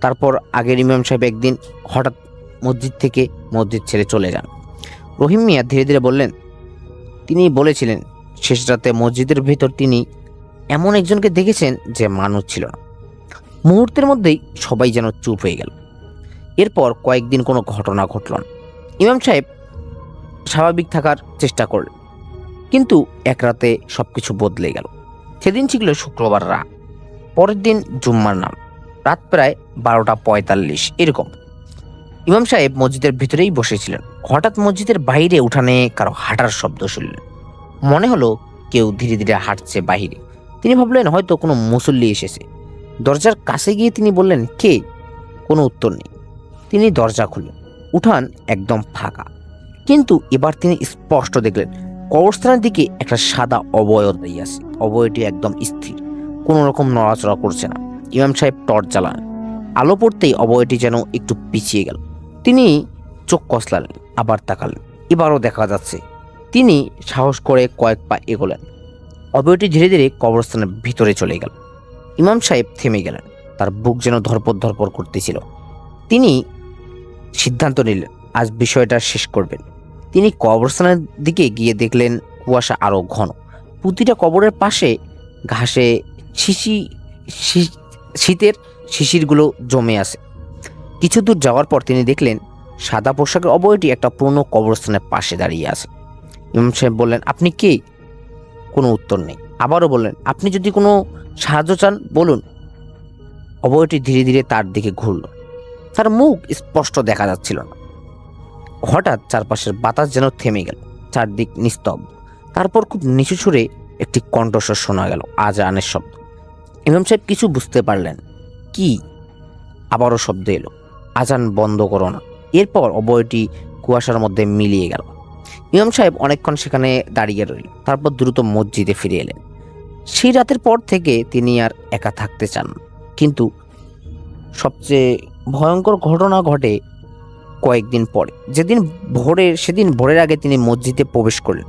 তারপর আগের ইমাম সাহেব একদিন হঠাৎ মসজিদ ছেড়ে চলে যান। রহিম মিয়া ধীরে ধীরে বললেন, তিনি বলেছিলেন শেষ রাতে মসজিদের ভিতর তিনি এমন একজনকে দেখেছেন যে মানুষ ছিল না। মুহূর্তের মধ্যেই সবাই যেন চুপ হয়ে গেল। এরপর কয়েকদিন কোনো ঘটনা ঘটল না। ইমাম সাহেব স্বাভাবিক থাকার চেষ্টা করলেন, কিন্তু এক রাতে সবকিছু বদলে গেল। সেদিন ছিল শুক্রবার রাত, পরের দিন জুম্মার নাম। রাত প্রায় 12:45 এরকম। ইমাম সাহেব মসজিদের ভিতরেই বসেছিলেন। হঠাৎ মসজিদের বাইরে উঠানে কারো হাঁটার শব্দ শুনলেন। মনে হলো কেউ ধীরে ধীরে হাঁটছে বাহিরে। তিনি ভাবলেন হয়তো কোনো মুসল্লি এসেছে। দরজার কাছে গিয়ে তিনি বললেন, কে? কোনো উত্তর নেই। তিনি দরজা খুললেন। উঠান একদম ফাঁকা, কিন্তু এবার তিনি স্পষ্ট দেখলেন কবরস্থানের দিকে একটা সাদা অবয়ব দাঁড়িয়ে আছে। অবয়বটি একদম স্থির, কোনো রকম নড়াচড়া করছে না। ইমাম সাহেব টর্চ জ্বালালেন। আলো পড়তেই অবয়বটি যেন একটু পিছিয়ে গেল। তিনি চোখ কসলালেন, আবার তাকালেন। এবারও দেখা যাচ্ছে। তিনি সাহস করে কয়েক পা এগোলেন। অবয়বটি ধীরে ধীরে কবরস্থানের ভিতরে চলে গেল। ইমাম সাহেব থেমে গেলেন, তার বুক যেন ধরপড় করতেছিল। তিনি সিদ্ধান্ত নিলেন আজ বিষয়টা শেষ করবেন। তিনি কবরস্থানের দিকে গিয়ে দেখলেন কুয়াশা আরো ঘন। প্রতিটা কবরের পাশে ঘাসে শীতের শিশিরগুলো জমে আছে। কিছু দূর যাওয়ার পর তিনি দেখলেন সাদা পোশাকের অবয়বটি একটা পুরনো কবরস্থানের পাশে দাঁড়িয়ে আছে। ইমাম সাহেব বললেন, আপনি কে? কোনো উত্তর নেই। আবারও বললেন, আপনি যদি কোনো সাহায্য চান বলুন। অবয়বটি ধীরে ধীরে তার দিকে ঘুরল। তার মুখ স্পষ্ট দেখা যাচ্ছিল না। হঠাৎ চারপাশের বাতাস যেন থেমে গেল, চারদিক নিস্তব্ধ। তারপর খুব নিচু সুরে একটি কণ্ঠস্বর শোনা গেল, আজানের শব্দ। ইমাম সাহেব কিছু বুঝতে পারলেন। কি? আবারও শব্দ এলো, আজান বন্ধ করো না। এরপর অবয়বটি কুয়াশার মধ্যে মিলিয়ে গেল। ইমাম সাহেব অনেকক্ষণ সেখানে দাঁড়িয়ে রইলেন, তারপর দ্রুত মসজিদে ফিরে এলেন। সেই রাতের পর থেকে তিনি আর একা থাকতে চান না। কিন্তু সবচেয়ে ভয়ঙ্কর ঘটনা ঘটে কয়েকদিন পরে। সেদিন ভোরের আগে তিনি মসজিদে প্রবেশ করলেন।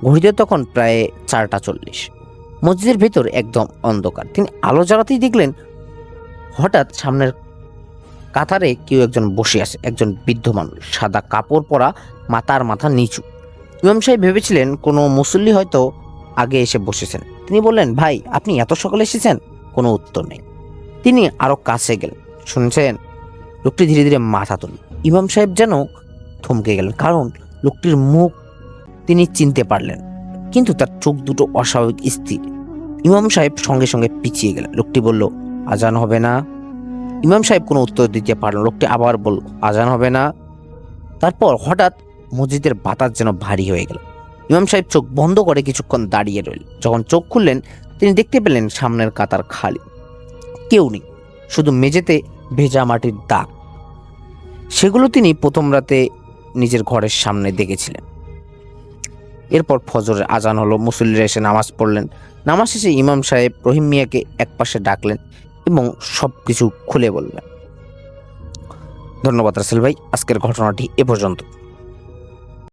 ঘড়িতে তখন প্রায় 4:40। মসজিদের ভেতর একদম অন্ধকার। তিনি আলো জ্বালাতেই দেখলেন হঠাৎ সামনের কাতারে কেউ একজন বসে আছে, একজন বৃদ্ধ মানুষ, সাদা কাপড় পরা, মাথা নিচু। ইমাম সাহেব ভেবেছিলেন কোনো মুসল্লি হয়তো আগে এসে বসেছেন। তিনি বললেন, ভাই, আপনি এত সকালে এসেছেন? কোনো উত্তর নেই। তিনি আরো কাছে গেলেন। শুনছেন? লোকটি ধীরে ধীরে মাথা তুলল। ইমাম সাহেব যেন থমকে গেলেন, কারণ লোকটির মুখ তিনি চিনতে পারলেন, কিন্তু তার চোখ দুটো অস্বাভাবিক স্থির। ইমাম সাহেব সঙ্গে সঙ্গে পিছিয়ে গেলেন। লোকটি বলল, আজান হবে না? ইমাম সাহেব কোনো উত্তর দিতে পারলেন। লোকটি আবার বলল, আজান হবে না? তারপর হঠাৎ মসজিদের বাতাস যেন ভারী হয়ে গেল। ইমাম সাহেব চোখ বন্ধ করে কিছুক্ষণ দাঁড়িয়ে রইলেন। যখন চোখ খুললেন তিনি দেখতে পেলেন সামনের কাতার খালি, কেউ নেই, শুধু মেঝেতে ভেজা মাটির দাগ। সেগুলো তিনি প্রথম রাতে নিজের ঘরের সামনে দেখেছিলেন। এরপর ফজরের আজান হলো, মুসল্লিরা এসে নামাজ পড়লেন। নামাজ শেষে ইমাম সাহেব রহিম মিয়াকে একপাশে ডাকলেন এবং সবকিছু খুলে বললেন। ধন্যবাদ রাসেল ভাই, আজকের ঘটনাটি এ পর্যন্ত।